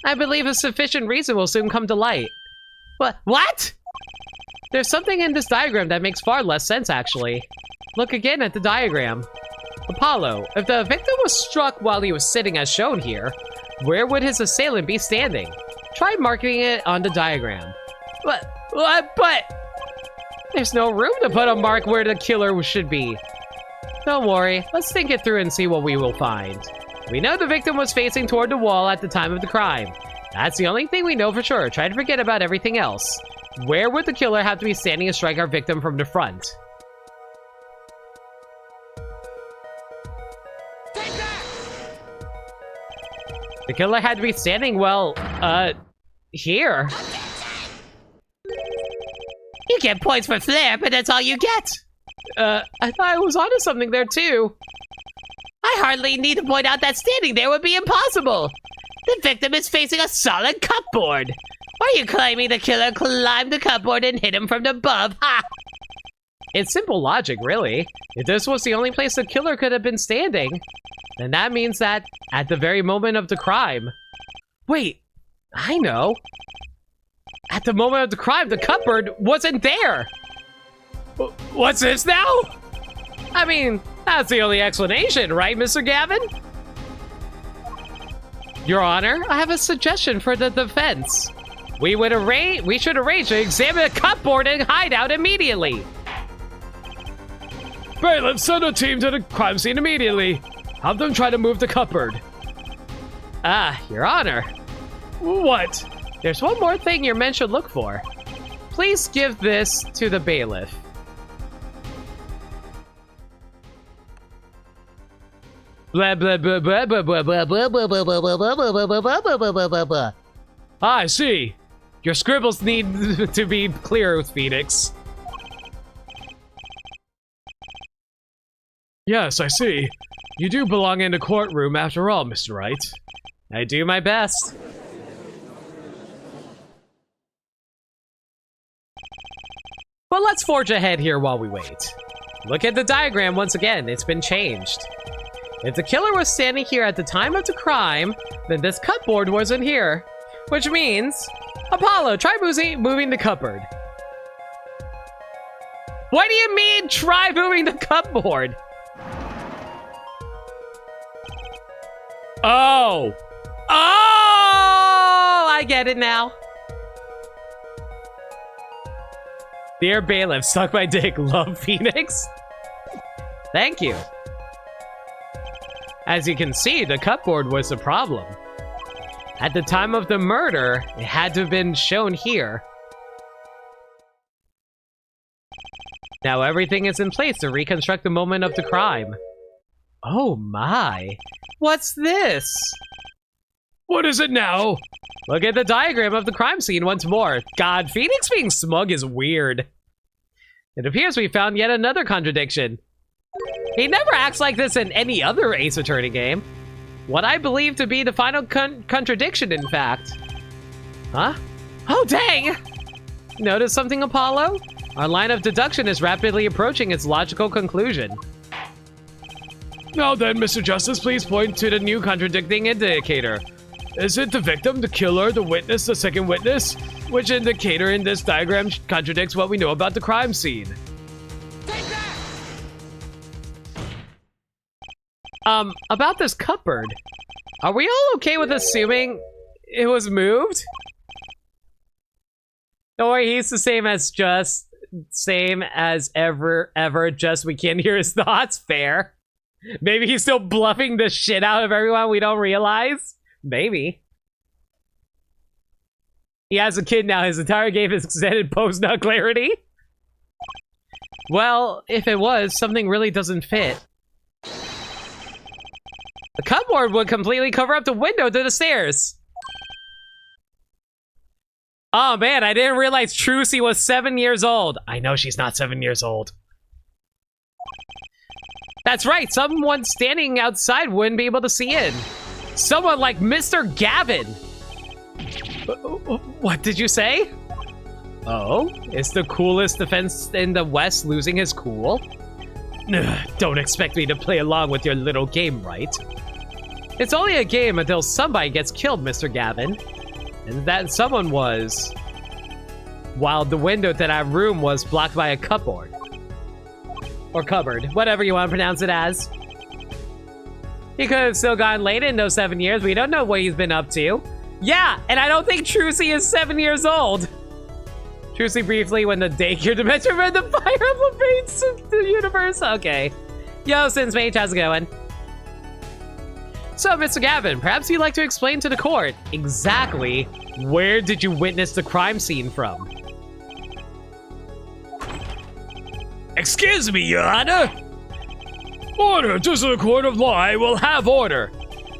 I believe a sufficient reason will soon come to light. What? There's something in this diagram that makes far less sense, actually. Look again at the diagram. Apollo, if the victim was struck while he was sitting as shown here, where would his assailant be standing? Try marking it on the diagram. But... There's no room to put a mark where the killer should be. Don't worry, let's think it through and see what we will find. We know the victim was facing toward the wall at the time of the crime. That's the only thing we know for sure. Try to forget about everything else. Where would the killer have to be standing to strike our victim from the front? The killer had to be standing, well, here. You get points for flair, but that's all you get. I thought I was onto something there, too. I hardly need to point out that standing there would be impossible. The victim is facing a solid cupboard. Are you claiming the killer climbed the cupboard and hit him from above? Ha! It's simple logic, really. If this was the only place the killer could have been standing, then that means that at the very moment of the crime... Wait, I know. At the moment of the crime, the cupboard wasn't there. What's this now? I mean, that's the only explanation, right, Mr. Gavin? Your Honor, I have a suggestion for the defense. We should arrange to examine the cupboard and hideout immediately. Bailiff, send a team to the crime scene immediately. Have them try to move the cupboard. Ah, Your Honor. What? There's one more thing your men should look for. Please give this to the bailiff. Blah blah blah blah blah blah blah blah blah blah blah blah blah blah blah blah blah blah blah. I see. Your scribbles need to be clear, Phoenix. Yes, I see. You do belong in the courtroom after all, Mr. Wright. I do my best. But let's forge ahead here while we wait. Look at the diagram once again, it's been changed. If the killer was standing here at the time of the crime, then this cupboard wasn't here. Which means, Apollo, try moving the cupboard. What do you mean, try moving the cupboard? Oh! Oh! I get it now. Dear bailiff, suck my dick, love Phoenix. Thank you. As you can see, the cupboard was the problem. At the time of the murder, it had to have been shown here. Now everything is in place to reconstruct the moment of the crime. Oh my. What's this? What is it now? Look at the diagram of the crime scene once more. God, Phoenix being smug is weird. It appears we found yet another contradiction. He never acts like this in any other Ace Attorney game. What I believe to be the final contradiction, in fact. Huh? Oh, dang! Notice something, Apollo? Our line of deduction is rapidly approaching its logical conclusion. Now then, Mr. Justice, please point to the new contradicting indicator. Is it the victim, the killer, the witness, the second witness? Which indicator in this diagram contradicts what we know about the crime scene? About this cupboard. Are we all okay with assuming it was moved? Don't worry, he's the same as ever, just we can't hear his thoughts. Fair. Maybe he's still bluffing the shit out of everyone we don't realize? Maybe. He has a kid now, his entire game is extended post-nut clarity? Well, if it was, something really doesn't fit. The cupboard would completely cover up the window to the stairs. Oh man, I didn't realize Trucy was 7 years old. I know she's not 7 years old. That's right, someone standing outside wouldn't be able to see in. Someone like Mr. Gavin. What did you say? Oh, is the coolest defense in the West losing his cool? Don't expect me to play along with your little game, right? It's only a game until somebody gets killed, Mr. Gavin. And that someone was... while the window to that room was blocked by a cupboard. Or cupboard, whatever you want to pronounce it as. He could have still gone late in those 7 years. We don't know what he's been up to. Yeah, and I don't think Trucy is 7 years old. Trucy briefly when the daycare dimension read the Fire Emblem Fates of the universe. Okay. Yo, Sinsmage, how's it going? So, Mr. Gavin, perhaps you'd like to explain to the court exactly where did you witness the crime scene from? Excuse me, Your Honor. Order, this is a court of law. I will have order.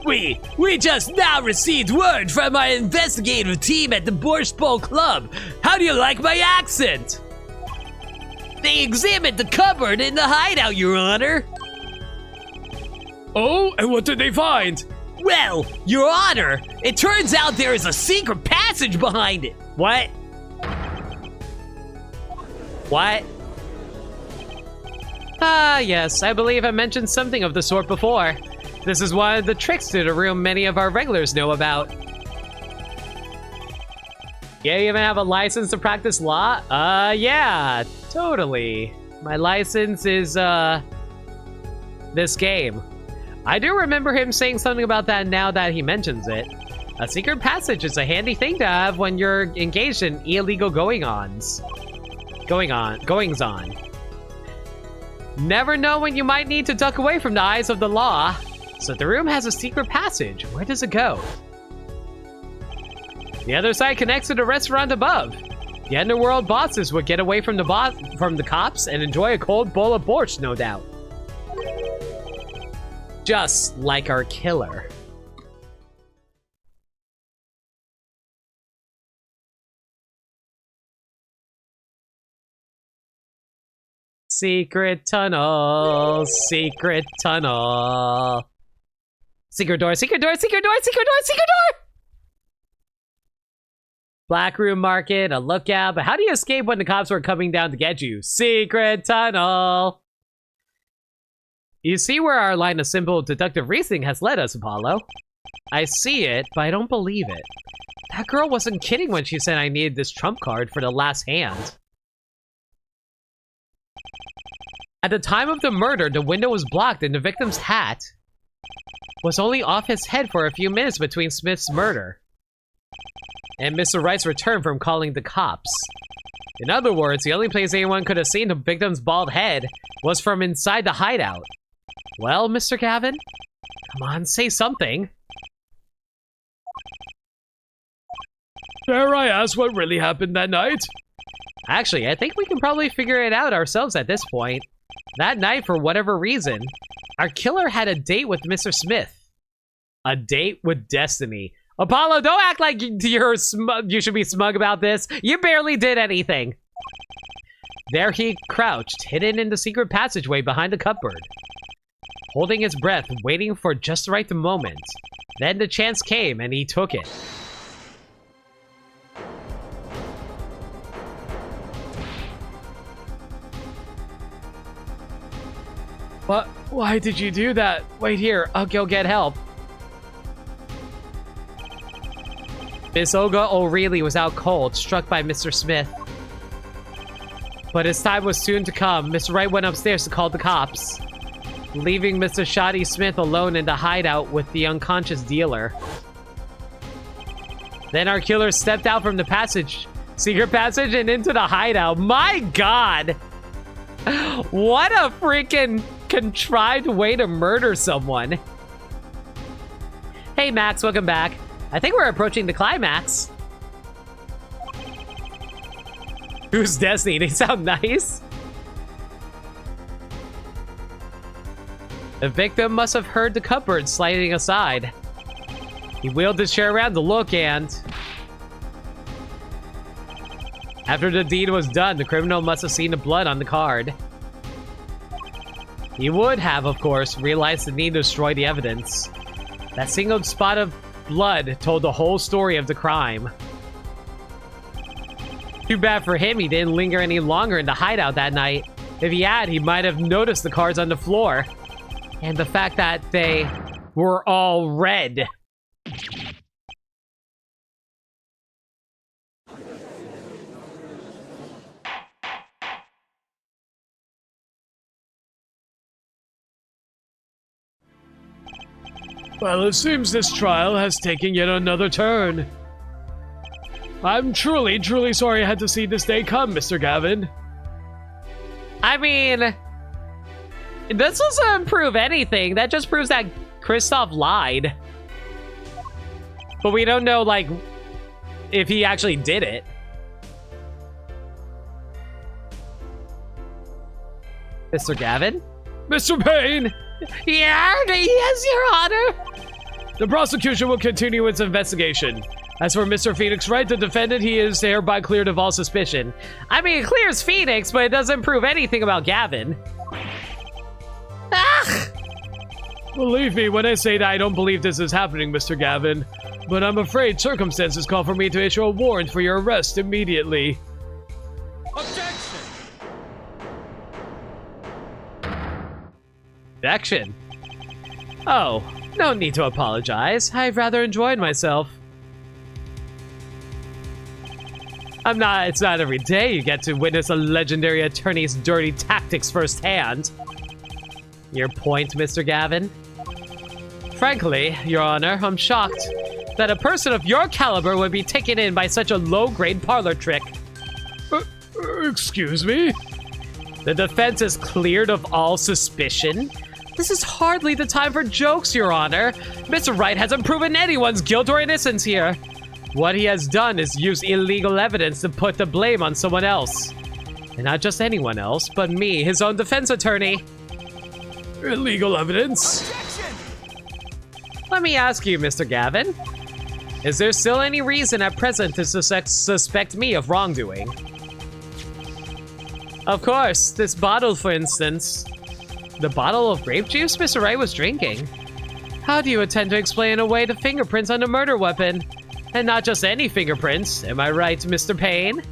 We just now received word from our investigative team at the Borscht Bowl Club. How do you like my accent? They examined the cupboard in the hideout, Your Honor. Oh, and what did they find? Well, Your Honor, it turns out there is a secret passage behind it. What? What? Ah, yes, I believe I mentioned something of the sort before. This is one of the tricks to the room many of our regulars know about. Yeah, you even have a license to practice law? Yeah, totally. My license is, this game. I do remember him saying something about that now that he mentions it. A secret passage is a handy thing to have when you're engaged in illegal goings-on. Never know when you might need to duck away from the eyes of the law. So the room has a secret passage. Where does it go? The other side connects to the restaurant above. The underworld bosses would get away from the cops and enjoy a cold bowl of borscht, no doubt. Just like our killer. Secret tunnel, secret tunnel. Secret door, secret door, secret door, secret door, secret door! Black room market, a lookout, but how do you escape when the cops are coming down to get you? Secret tunnel. You see where our line of simple deductive reasoning has led us, Apollo. I see it, but I don't believe it. That girl wasn't kidding when she said I needed this trump card for the last hand. At the time of the murder, the window was blocked and the victim's hat was only off his head for a few minutes between Smith's murder and Mr. Wright's return from calling the cops. In other words, the only place anyone could have seen the victim's bald head was from inside the hideout. Well, Mr. Gavin? Come on, say something. Dare I ask what really happened that night? Actually, I think we can probably figure it out ourselves at this point. That night, for whatever reason, our killer had a date with Mr. Smith. A date with destiny. Apollo, don't act like you should be smug about this. You barely did anything. There he crouched, hidden in the secret passageway behind the cupboard, holding his breath, waiting for just the right moment. Then the chance came, and he took it. What? Why did you do that? Wait here, I'll go get help. Miss Olga O'Reilly was out cold, struck by Mr. Smith. But his time was soon to come. Mr. Wright went upstairs to call the cops, leaving Mr. Shoddy Smith alone in the hideout with the unconscious dealer. Then our killer stepped out from the secret passage and into the hideout. My God! What a freaking contrived way to murder someone. Hey Max, welcome back. I think we're approaching the climax. Who's Destiny? They sound nice. The victim must have heard the cupboard sliding aside. He wheeled his chair around to look and... After the deed was done, the criminal must have seen the blood on the card. He would have, of course, realized the need to destroy the evidence. That single spot of blood told the whole story of the crime. Too bad for him he didn't linger any longer in the hideout that night. If he had, he might have noticed the cards on the floor. And the fact that they were all red. Well, it seems this trial has taken yet another turn. I'm truly, truly sorry I had to see this day come, Mr. Gavin. I mean, this doesn't prove anything. That just proves that Kristoff lied. But we don't know, like, if he actually did it. Mr. Gavin? Mr. Payne! Yes, Your Honor! The prosecution will continue its investigation. As for Mr. Phoenix Wright, the defendant, he is hereby cleared of all suspicion. I mean, it clears Phoenix, but it doesn't prove anything about Gavin. Ah! Believe me when I say that I don't believe this is happening, Mr. Gavin. But I'm afraid circumstances call for me to issue a warrant for your arrest immediately. Objection. Oh, no need to apologize. I've rather enjoyed myself. It's not every day you get to witness a legendary attorney's dirty tactics firsthand. Your point, Mr. Gavin? Frankly, Your Honor, I'm shocked that a person of your caliber would be taken in by such a low-grade parlor trick. Excuse me? The defense is cleared of all suspicion? This is hardly the time for jokes, Your Honor. Mr. Wright hasn't proven anyone's guilt or innocence here. What he has done is use illegal evidence to put the blame on someone else. And not just anyone else, but me, his own defense attorney. Illegal evidence? Let me ask you, Mr. Gavin. Is there still any reason at present to suspect me of wrongdoing? Of course, this bottle, for instance. The bottle of grape juice Mr. Wright was drinking. How do you intend to explain away the fingerprints on the murder weapon? And not just any fingerprints, am I right, Mr. Payne?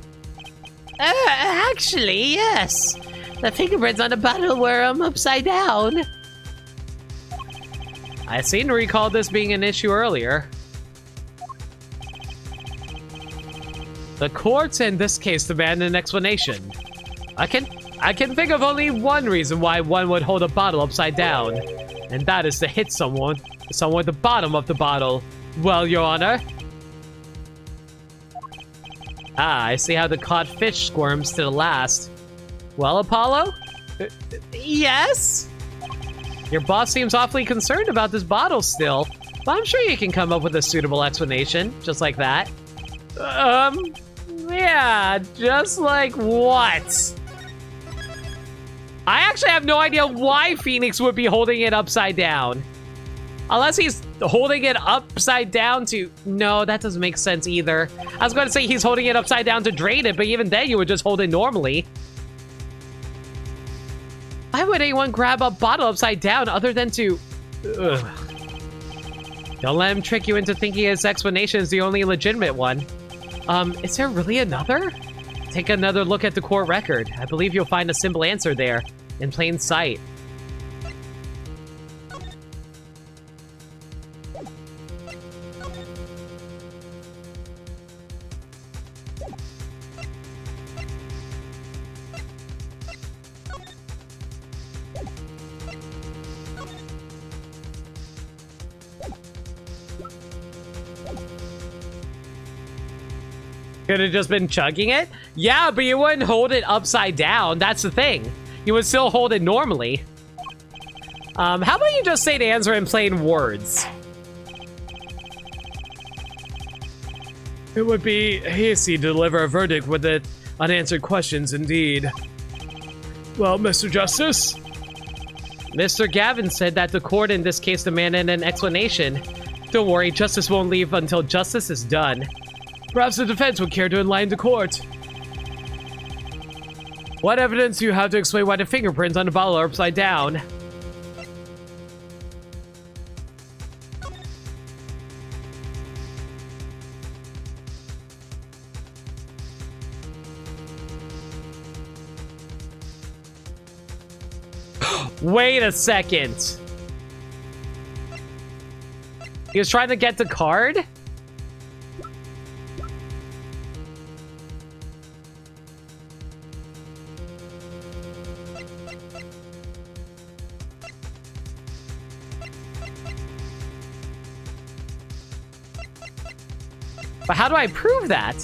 Actually, yes. The fingerprints on the bottle were upside down. I seem to recall this being an issue earlier. The courts in this case demand an explanation. I can think of only one reason why one would hold a bottle upside down, and that is to hit someone with the bottom of the bottle. Well, Your Honor. Ah, I see how the caught fish squirms to the last. Well, Apollo? Yes? Your boss seems awfully concerned about this bottle still, but I'm sure you can come up with a suitable explanation, just like that. Yeah, just like what? I actually have no idea why Phoenix would be holding it upside down. Unless he's holding it upside down to... No, that doesn't make sense either. I was going to say he's holding it upside down to drain it, but even then you would just hold it normally. Why would anyone grab a bottle upside down other than to... Ugh. Don't let him trick you into thinking his explanation is the only legitimate one. Is there really another? Take another look at the court record. I believe you'll find a simple answer there, in plain sight. Could have just been chugging it? Yeah, but you wouldn't hold it upside down. That's the thing. You would still hold it normally. How about you just say the answer in plain words? It would be hasty to deliver a verdict with the unanswered questions indeed. Well, Mr. Justice? Mr. Gavin said that the court in this case demanded an explanation. Don't worry, justice won't leave until justice is done. Perhaps the defense would care to enlighten the court. What evidence do you have to explain why the fingerprints on the bottle are upside down? Wait a second. He was trying to get the card? But how do I prove that?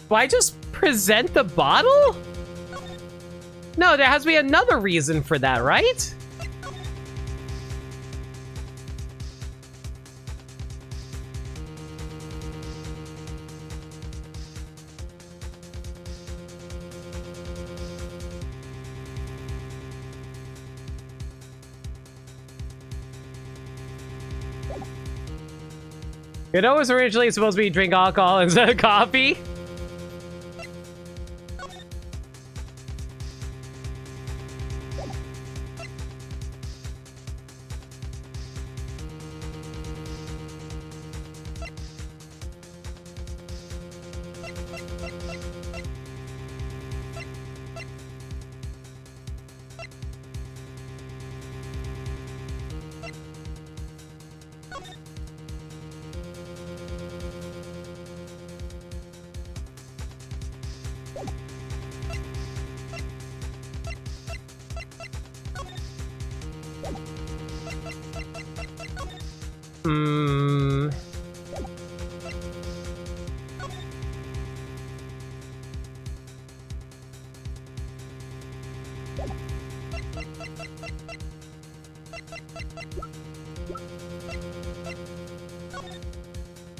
Do I just present the bottle? No, there has to be another reason for that, right? You know, it was originally supposed to be drink alcohol instead of coffee.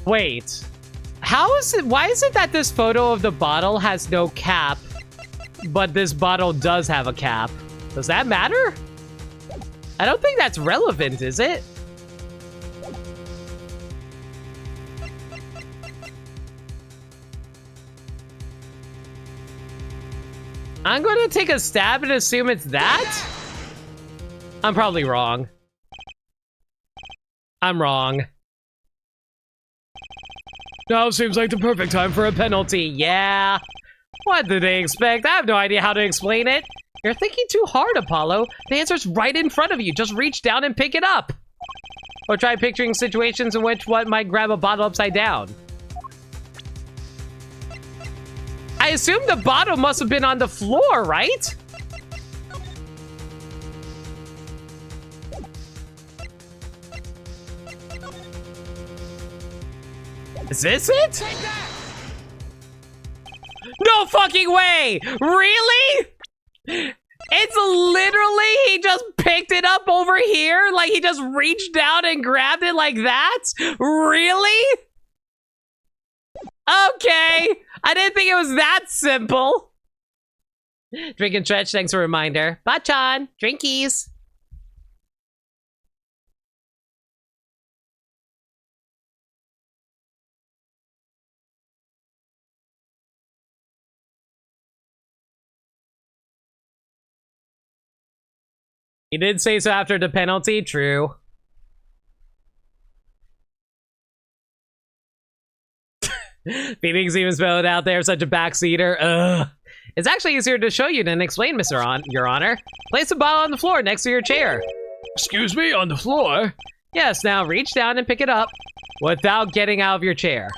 Wait. How is it? Why is it that this photo of the bottle has no cap, but this bottle does have a cap? Does that matter? I don't think that's relevant, is it? I'm going to take a stab and assume it's that? I'm probably wrong. I'm wrong. Now seems like the perfect time for a penalty. Yeah. What did they expect? I have no idea how to explain it. You're thinking too hard, Apollo. The answer's right in front of you. Just reach down and pick it up. Or try picturing situations in which one might grab a bottle upside down. I assume the bottle must have been on the floor, right? Is this it? No fucking way! Really? It's literally, he just picked it up over here? Like he just reached down and grabbed it like that? Really? Okay. I didn't think it was that simple. Drink and stretch, thanks for a reminder. Bachan, drinkies. He did say so after the penalty, true. Phoenix even spelled it out there, such a backseater. Ugh. It's actually easier to show you than explain, Your Honor. Place the bottle on the floor next to your chair. Excuse me, on the floor? Yes, now reach down and pick it up without getting out of your chair.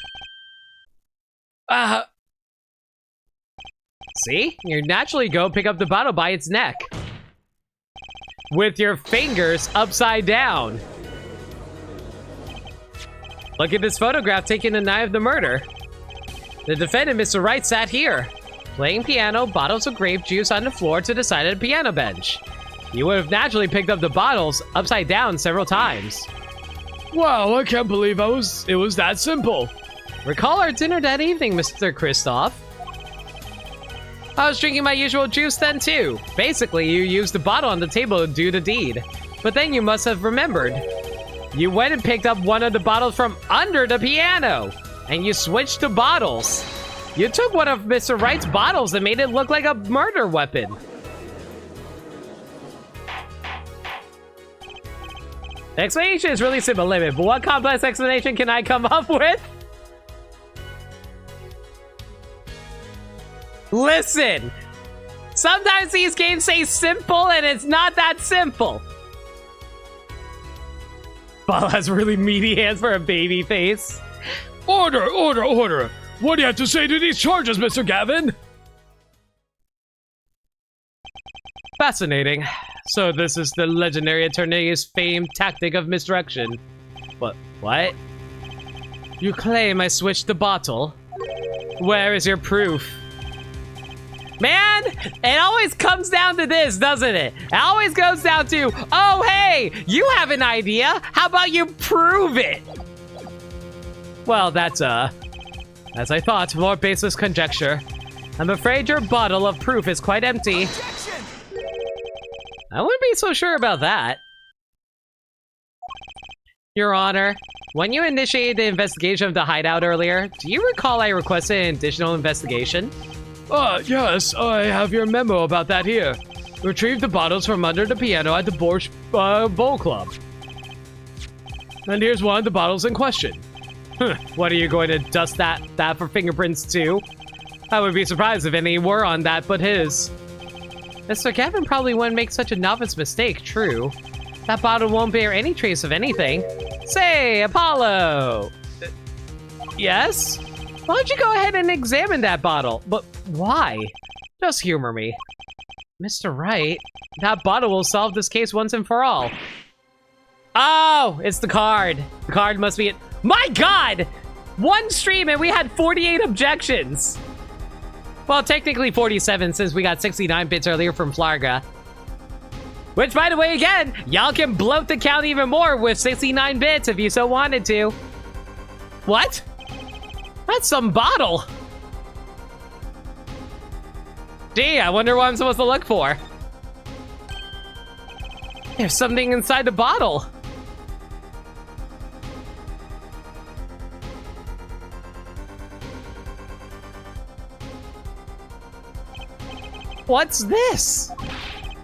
See? You naturally go pick up the bottle by its neck. With your fingers upside down. Look at this photograph taken the night of the murder. The defendant, Mr. Wright, sat here, playing piano, bottles of grape juice on the floor to the side of the piano bench. You would have naturally picked up the bottles upside down several times. Wow, I can't believe it was that simple. Recall our dinner that evening, Mr. Kristoff. I was drinking my usual juice then too. Basically, you used the bottle on the table to do the deed. But then you must have remembered. You went and picked up one of the bottles from under the piano. And you switched the bottles. You took one of Mr. Wright's bottles and made it look like a murder weapon. The explanation is really simple, limit, but what complex explanation can I come up with? Listen, sometimes these games say simple and it's not that simple. Ball has really meaty hands for a baby face. Order, order, order. What do you have to say to these charges, Mr. Gavin? Fascinating. So this is the legendary attorney's famed tactic of misdirection. What? You claim I switched the bottle? Where is your proof? Man, it always comes down to this, doesn't it? It always goes down to, oh, hey, you have an idea. How about you prove it? Well, that's as I thought, more baseless conjecture. I'm afraid your bottle of proof is quite empty. Objection! I wouldn't be so sure about that. Your Honor, when you initiated the investigation of the hideout earlier, do you recall I requested an additional investigation? Yes, I have your memo about that here. Retrieve the bottles from under the piano at the Borscht Bowl Club. And here's one of the bottles in question. What, are you going to dust that for fingerprints too? I would be surprised if any were on that but his. Mr. Gavin probably wouldn't make such a novice mistake, true. That bottle won't bear any trace of anything. Say, Apollo! Yes? Why don't you go ahead and examine that bottle? But why? Just humor me. Mr. Wright, that bottle will solve this case once and for all. Oh, it's the card. The card must be it. My God! One stream and we had 48 objections. Well, technically 47 since we got 69 bits earlier from Flarga. Which, by the way, again, y'all can bloat the count even more with 69 bits if you so wanted to. What? That's some bottle. Gee, I wonder what I'm supposed to look for. There's something inside the bottle. What's this?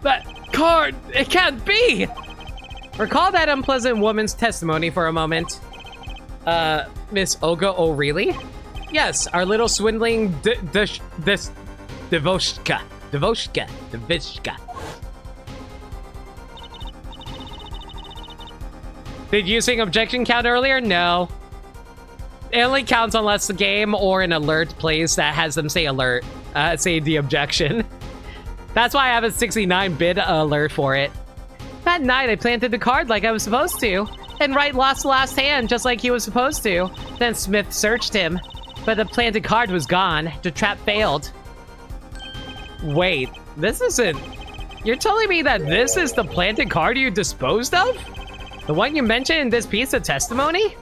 That card, it can't be! Recall that unpleasant woman's testimony for a moment. Miss Olga O'Reilly? Yes, our little swindling Devoshka. Did you sing objection count earlier? No. It only counts unless the game or an alert plays that has them say alert, say the objection. That's why I have a 69-bit alert for it. That night, I planted the card like I was supposed to, and Wright lost the last hand just like he was supposed to. Then Smith searched him, but the planted card was gone. The trap failed. Wait, this isn't... You're telling me that this is the planted card you disposed of? The one you mentioned in this piece of testimony?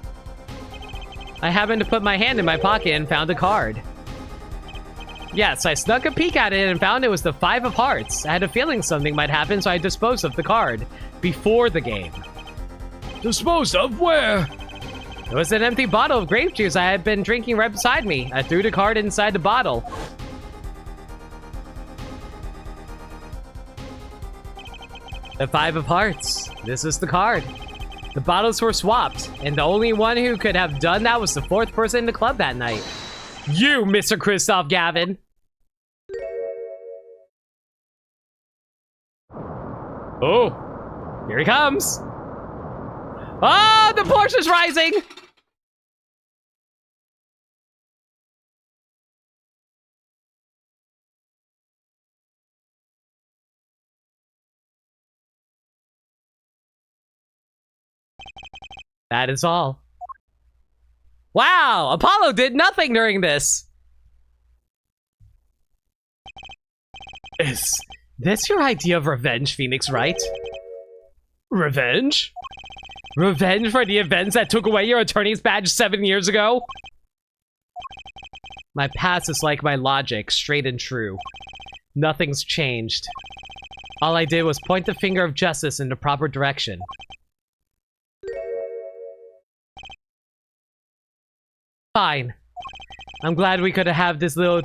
I happened to put my hand in my pocket and found the card. Yes, I snuck a peek at it and found it was the 5 of hearts. I had a feeling something might happen, so I disposed of the card before the game. Disposed of where? It was an empty bottle of grape juice I had been drinking right beside me. I threw the card inside the bottle. The 5 of hearts. This is the card. The bottles were swapped, and the only one who could have done that was the 4th person in the club that night. You, Mr. Christoph Gavin. Oh, here he comes. Oh, the Porsche's rising. That is all. Wow, Apollo did nothing during this. Is this your idea of revenge, Phoenix Wright? Revenge? Revenge for the events that took away your attorney's badge 7 years ago? My past is like my logic, straight and true. Nothing's changed. All I did was point the finger of justice in the proper direction. Fine. I'm glad we could have this little...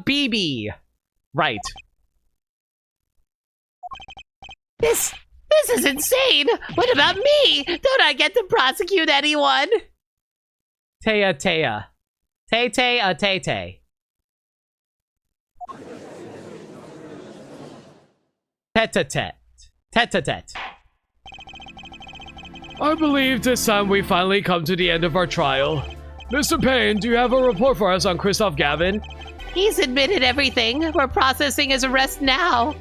BB. Right. This is insane! What about me? Don't I get to prosecute anyone? Taya. Tay-tay. Tete-a-tete. I believe this time we finally come to the end of our trial. Mr. Payne, do you have a report for us on Christoph Gavin? He's admitted everything. We're processing his arrest now.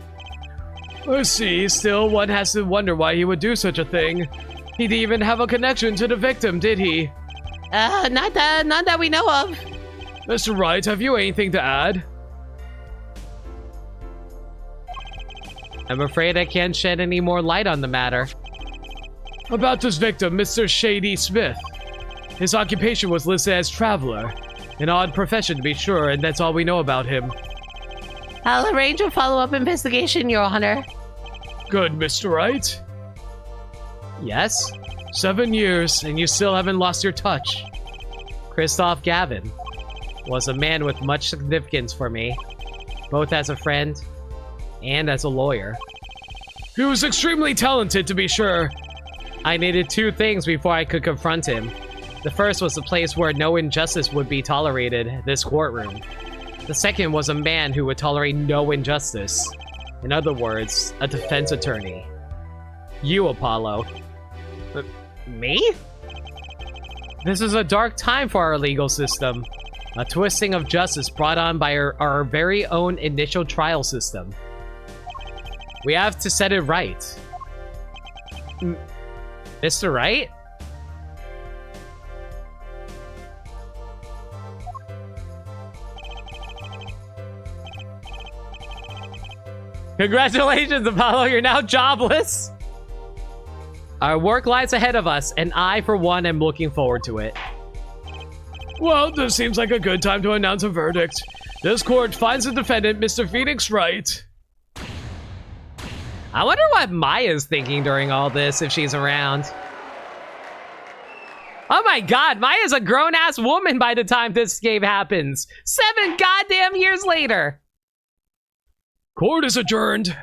I see. Still, one has to wonder why he would do such a thing. He didn't even have a connection to the victim, did he? Not that we know of. Mr. Wright, have you anything to add? I'm afraid I can't shed any more light on the matter. About this victim, Mr. Shady Smith. His occupation was listed as traveler. An odd profession to be sure, and that's all we know about him. I'll arrange a follow-up investigation, Your Honor. Good, Mr. Wright. Yes? 7 years, and you still haven't lost your touch. Christoph Gavin was a man with much significance for me, both as a friend and as a lawyer. He was extremely talented, to be sure. I needed two things before I could confront him. The first was a place where no injustice would be tolerated, this courtroom. The second was a man who would tolerate no injustice. In other words, a defense attorney. You, Apollo. Me? This is a dark time for our legal system. A twisting of justice brought on by our very own initial trial system. We have to set it right. Mr. Right? Congratulations, Apollo, you're now jobless. Our work lies ahead of us, and I, for one, am looking forward to it. Well, this seems like a good time to announce a verdict. This court finds the defendant, Mr. Phoenix, right. I wonder what Maya's thinking during all this, if she's around. Oh my god, Maya's a grown-ass woman by the time this game happens. 7 goddamn years later. Court is adjourned.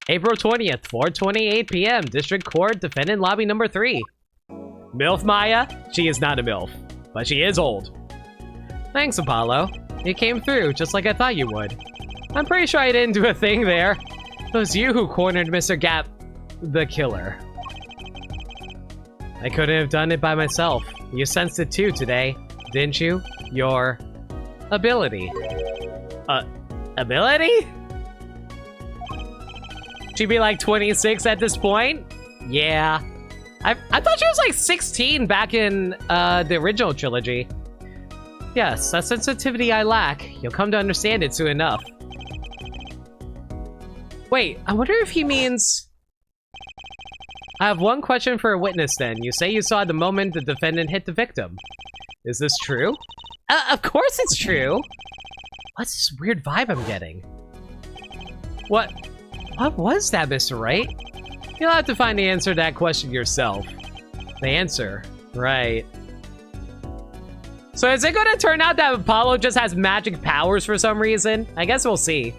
April 20th, 4:28 p.m. District Court, Defendant Lobby number 3. MILF Maya? She is not a MILF, but she is old. Thanks, Apollo. You came through just like I thought you would. I'm pretty sure I didn't do a thing there. It was you who cornered Mr. Gap, the killer. I couldn't have done it by myself. You sensed it too today, didn't you? Your ability. Ability? She'd be like 26 at this point? Yeah. I thought she was like 16 back in the original trilogy. Yes, a sensitivity I lack. You'll come to understand it soon enough. Wait, I wonder if he means... I have one question for a witness then. You say you saw the moment the defendant hit the victim. Is this true? Of course it's true! What's this weird vibe I'm getting? What was that, Mr. Wright? You'll have to find the answer to that question yourself. The answer, right. So is it going to turn out that Apollo just has magic powers for some reason? I guess we'll see.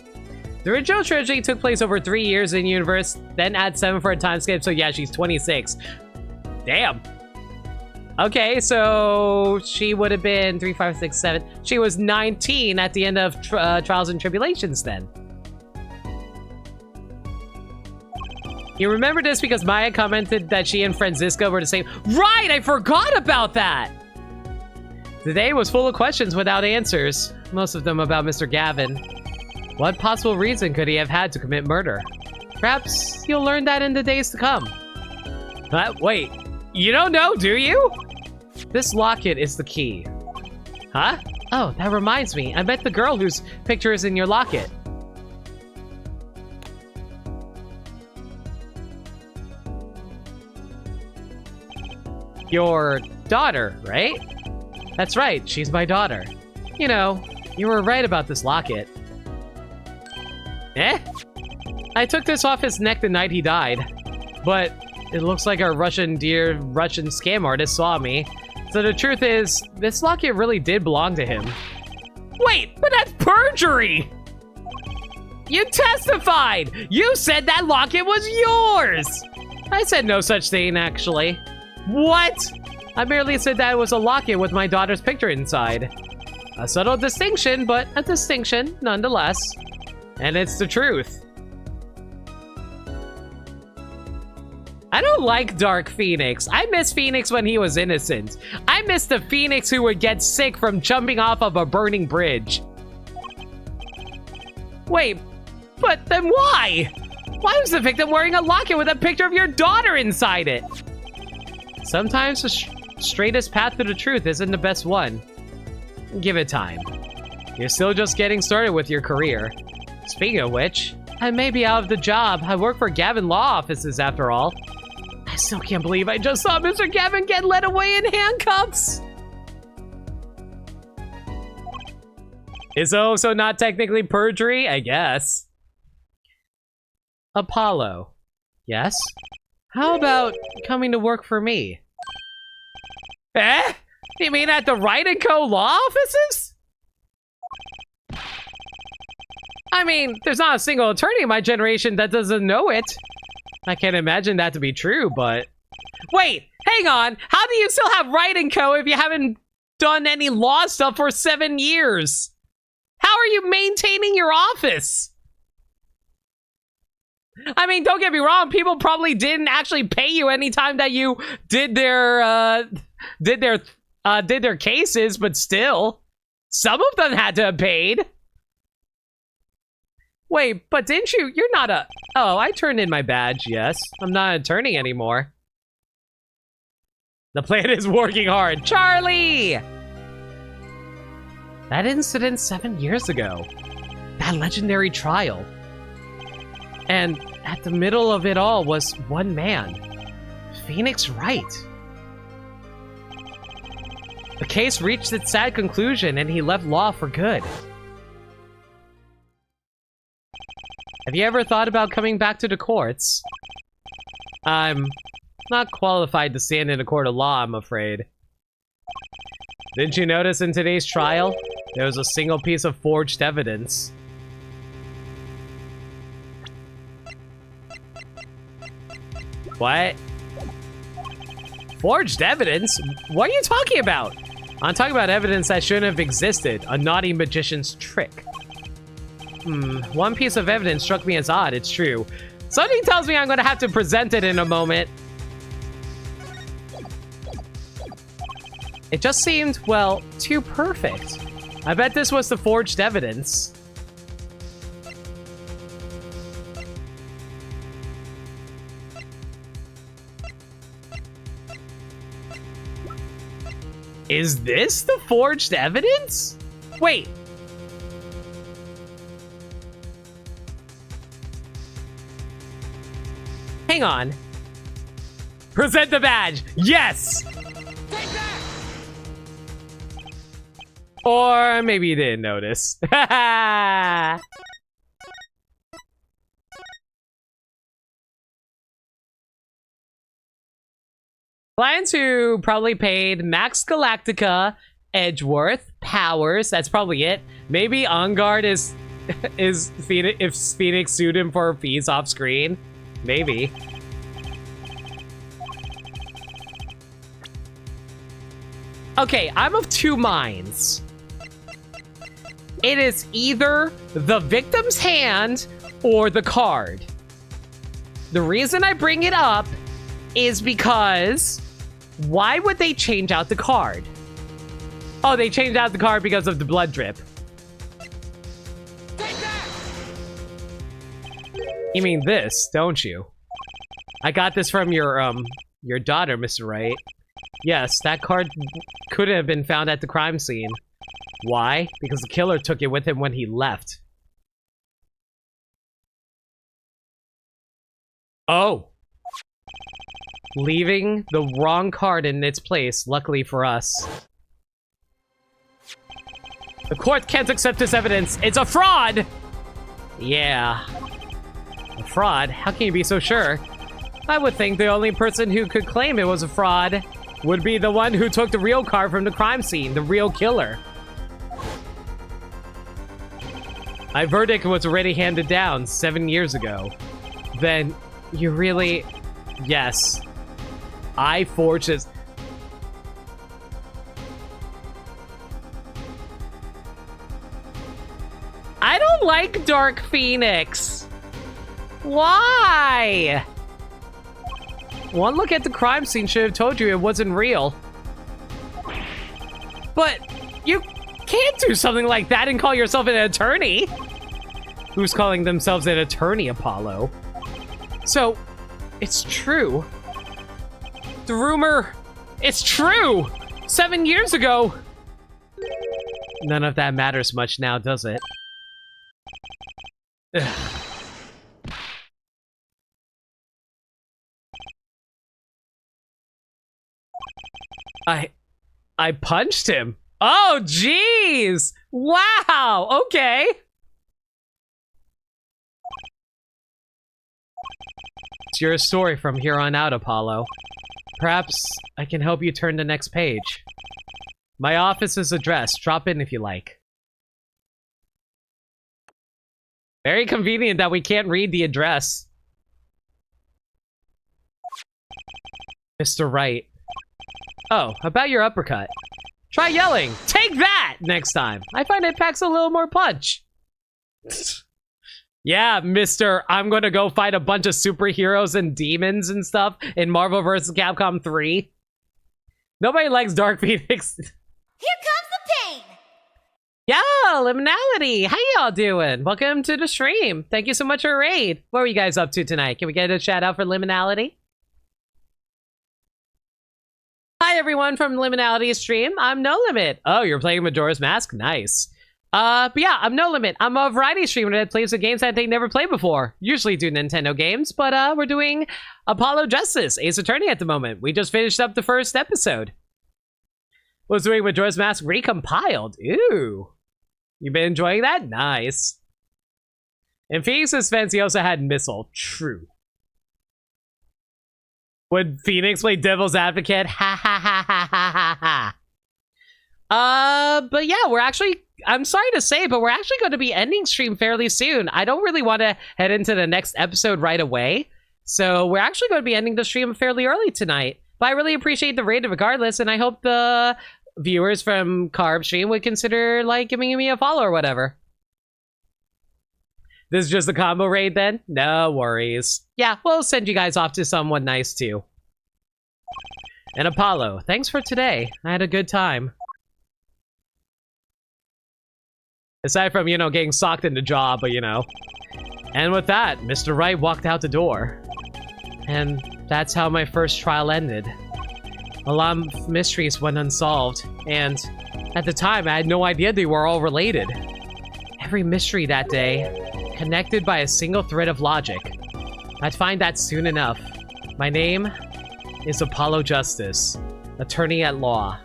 The original trilogy took place over 3 years in the universe, then add 7 for a time skip, so yeah, she's 26. Damn. Okay, so she would have been 3, 5, 6, 7. She was 19 at the end of Trials and Tribulations then. You remember this because Maya commented that she and Francisco were the same. Right, I forgot about that! The day was full of questions without answers, most of them about Mr. Gavin. What possible reason could he have had to commit murder? Perhaps you'll learn that in the days to come. Wait, you don't know, do you? This locket is the key. Huh? Oh, that reminds me. I met the girl whose picture is in your locket. Your daughter, right? That's right, she's my daughter. You know, you were right about this locket. Eh? I took this off his neck the night he died. But it looks like our Russian scam artist saw me. So the truth is, this locket really did belong to him. Wait, but that's perjury! You testified! You said that locket was yours! I said no such thing, actually. What? I merely said that it was a locket with my daughter's picture inside. A subtle distinction, but a distinction nonetheless. And it's the truth. I don't like Dark Phoenix. I miss Phoenix when he was innocent. I miss the Phoenix who would get sick from jumping off of a burning bridge. Wait, but then why? Why was the victim wearing a locket with a picture of your daughter inside it? Sometimes the straightest path to the truth isn't the best one. Give it time. You're still just getting started with your career. Speaking of which, I may be out of the job. I work for Gavin Law Offices after all. I still can't believe I just saw Mr. Gavin get led away in handcuffs. Is also not technically perjury? I guess. Apollo. Yes? How about coming to work for me? Eh? You mean at the Wright & Co. Law Offices? I mean, there's not a single attorney in my generation that doesn't know it. I can't imagine that to be true, but... Wait, hang on. How do you still have writing co if you haven't done any law stuff for 7 years? How are you maintaining your office? I mean, don't get me wrong. People probably didn't actually pay you any time that you did their cases, but still, some of them had to have paid. Wait, but didn't you? You're not a... Oh, I turned in my badge, yes. I'm not an attorney anymore. The plan is working hard. Charlie! That incident 7 years ago. That legendary trial. And at the middle of it all was one man. Phoenix Wright. The case reached its sad conclusion and he left law for good. Have you ever thought about coming back to the courts? I'm not qualified to stand in a court of law, I'm afraid. Didn't you notice in today's trial, there was a single piece of forged evidence? What? Forged evidence? What are you talking about? I'm talking about evidence that shouldn't have existed. A naughty magician's trick. One piece of evidence struck me as odd, it's true. Something tells me I'm gonna have to present it in a moment. It just seemed, well, too perfect. I bet this was the forged evidence. Is this the forged evidence? Wait. Hang on. Present the badge. Yes! Or maybe you didn't notice. Clients who probably paid Max Galactica, Edgeworth, Powers, that's probably it. Maybe On Guard is Phoenix, if Phoenix sued him for fees off screen. Maybe. Okay, I'm of two minds. It is either the victim's hand or the card. The reason I bring it up is because why would they change out the card? Oh, they changed out the card because of the blood drip. You mean this, don't you? I got this from your daughter, Mr. Wright. Yes, that card could have been found at the crime scene. Why? Because the killer took it with him when he left. Oh. Leaving the wrong card in its place, luckily for us. The court can't accept this evidence. It's a fraud! Yeah. A fraud? How can you be so sure? I would think the only person who could claim it was a fraud would be the one who took the real card from the crime scene, the real killer. My verdict was already handed down 7 years ago. Then, you really... Yes. I forged this... I don't like Dark Phoenix. Why? One look at the crime scene should have told you it wasn't real. But you can't do something like that and call yourself an attorney. Who's calling themselves an attorney, Apollo? So, it's true. The rumor, it's true. 7 years ago. None of that matters much now, does it? Ugh. I punched him. Oh, jeez. Wow. Okay. It's your story from here on out, Apollo. Perhaps I can help you turn the next page. My office is addressed. Drop in if you like. Very convenient that we can't read the address. Mr. Wright. Oh, about your uppercut. Try yelling, "Take that!" next time. I find it packs a little more punch. Yeah, Mr. I'm gonna go fight a bunch of superheroes and demons and stuff in Marvel vs. Capcom 3. Nobody likes Dark Phoenix. Here comes the pain! Yo, Liminality! How y'all doing? Welcome to the stream. Thank you so much for a raid. What were you guys up to tonight? Can we get a shout out for Liminality? Hi everyone from Liminality's stream. I'm No Limit. Oh, you're playing Majora's Mask? Nice. But yeah, I'm No Limit. I'm a variety streamer that plays the games that they never played before. Usually do Nintendo games, but we're doing Apollo Justice, Ace Attorney at the moment. We just finished up the first episode. Was doing Majora's Mask recompiled. Ooh. You been enjoying that? Nice. In Phoenix's defense, he also had Missile. True. Would Phoenix play Devil's Advocate? Ha ha ha ha ha ha ha. But yeah, we're actually, I'm sorry to say, but we're actually going to be ending stream fairly soon. I don't really want to head into the next episode right away. So we're actually going to be ending the stream fairly early tonight. But I really appreciate the raid regardless, and I hope the viewers from Carb Stream would consider, like, giving me a follow or whatever. This is just a combo raid then? No worries. Yeah, we'll send you guys off to someone nice too. And Apollo, thanks for today. I had a good time. Aside from, you know, getting socked in the jaw, but you know. And with that, Mr. Wright walked out the door. And that's how my first trial ended. A lot of mysteries went unsolved, and at the time I had no idea they were all related. Every mystery that day, connected by a single thread of logic. I'd find that soon enough. My name is Apollo Justice, attorney at law,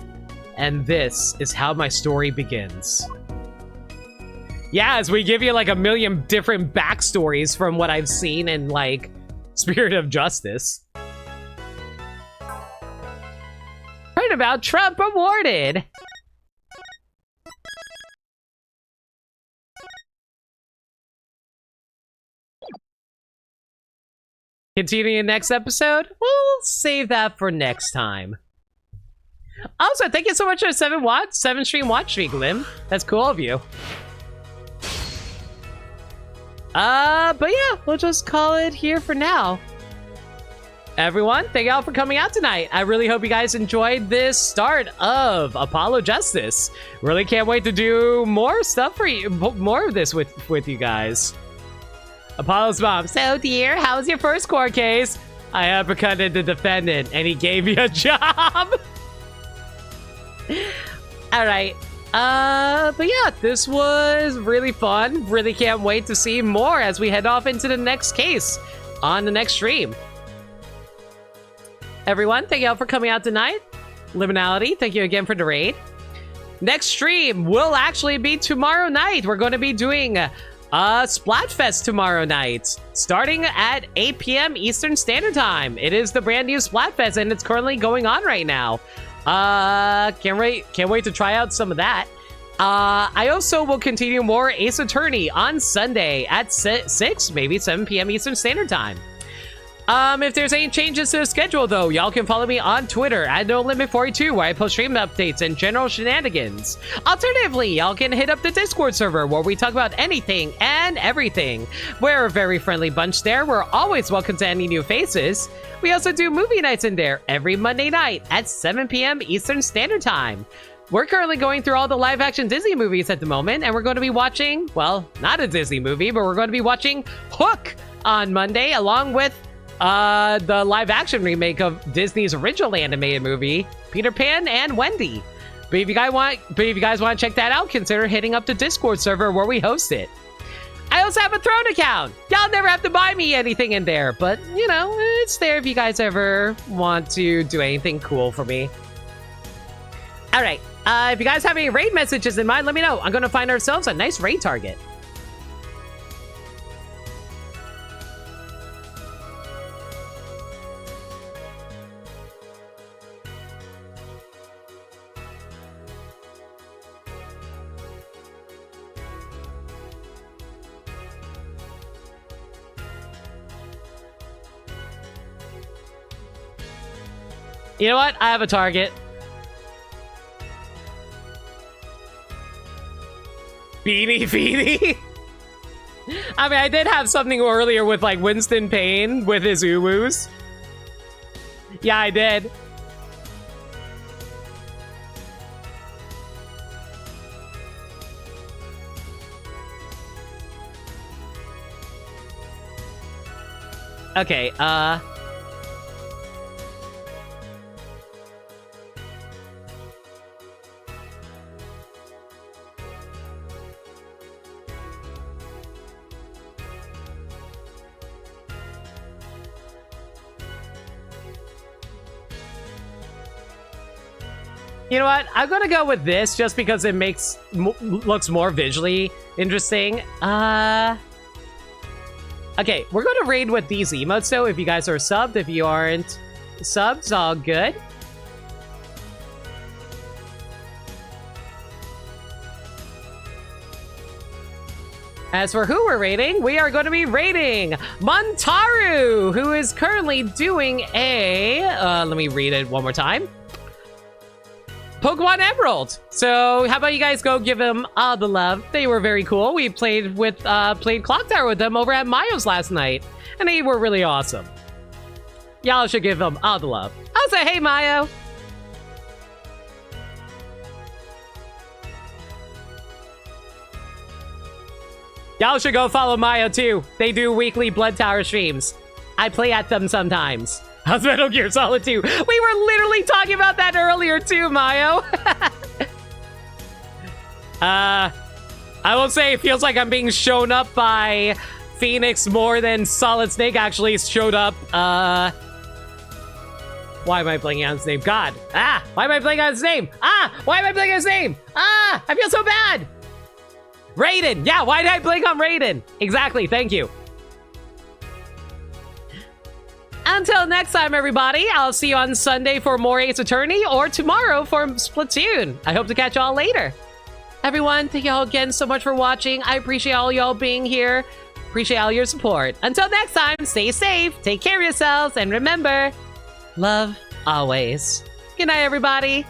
and this is how my story begins. Yeah, as we give you like a million different backstories from what I've seen in like Spirit of Justice. Heard about Trump awarded. Continuing next episode, we'll save that for next time. Also, thank you so much for the 7 stream watch streak, Lim. That's cool of you. But yeah, we'll just call it here for now. Everyone, thank y'all for coming out tonight. I really hope you guys enjoyed this start of Apollo Justice. Really can't wait to do more stuff for you, more of this with you guys. Apollo's mom, so dear, how was your first court case? I uppercutted the defendant and he gave me a job. All right. But yeah, this was really fun. Really can't wait to see more as we head off into the next case on the next stream. Everyone, thank you all for coming out tonight. Liminality, thank you again for the raid. Next stream will actually be tomorrow night. We're going to be doing Splatfest tomorrow night, starting at 8 p.m. Eastern Standard Time. It is the brand new Splatfest, and it's currently going on right now. Can't wait to try out some of that. I also will continue more Ace Attorney on Sunday at 6, maybe 7 p.m. Eastern Standard Time. If there's any changes to the schedule, though, y'all can follow me on Twitter at NoLimit42, where I post stream updates and general shenanigans. Alternatively, y'all can hit up the Discord server, where we talk about anything and everything. We're a very friendly bunch there. We're always welcome to any new faces. We also do movie nights in there every Monday night at 7 p.m. Eastern Standard Time. We're currently going through all the live-action Disney movies at the moment, and we're going to be watching, well, not a Disney movie, but we're going to be watching Hook on Monday, along with the live-action remake of Disney's original animated movie, Peter Pan and Wendy. But if you guys want to check that out, consider hitting up the Discord server where we host it. I also have a Throne account. Y'all never have to buy me anything in there, but you know, it's there if you guys ever want to do anything cool for me. All right, if you guys have any raid messages in mind, let me know. I'm gonna find ourselves a nice raid target. You know what? I have a target. Beanie Feenie? I mean, I did have something earlier with, like, Winston Payne with his uwoos. Yeah, I did. Okay, you know what? I'm gonna go with this just because it makes looks more visually interesting. Okay, we're gonna raid with these emotes though. If you guys are subbed, if you aren't subbed, it's all good. As for who we're raiding, we are going to be raiding Montaru, who is currently doing a let me read it one more time. Pokemon Emerald. So how about you guys go give them all the love? They were very cool. We played Clock Tower with them over at Mayo's last night, and they were really awesome. Y'all should give them all the love. I'll say, hey, Mayo. Y'all should go follow Mayo too. They do weekly Blood Tower streams. I play at them sometimes. How's Metal Gear Solid 2? We were literally talking about that earlier too, Mayo. I will say it feels like I'm being shown up by Phoenix more than Solid Snake actually showed up. Why am I blanking on his name? God. Why am I blanking on his name? Why am I blanking on his name? I feel so bad. Raiden. Yeah, why did I blank on Raiden? Exactly, thank you. Until next time, everybody, I'll see you on Sunday for more Ace Attorney or tomorrow for Splatoon. I hope to catch y'all later. Everyone, thank y'all again so much for watching. I appreciate all y'all being here. Appreciate all your support. Until next time, stay safe, take care of yourselves, and remember, love always. Good night, everybody.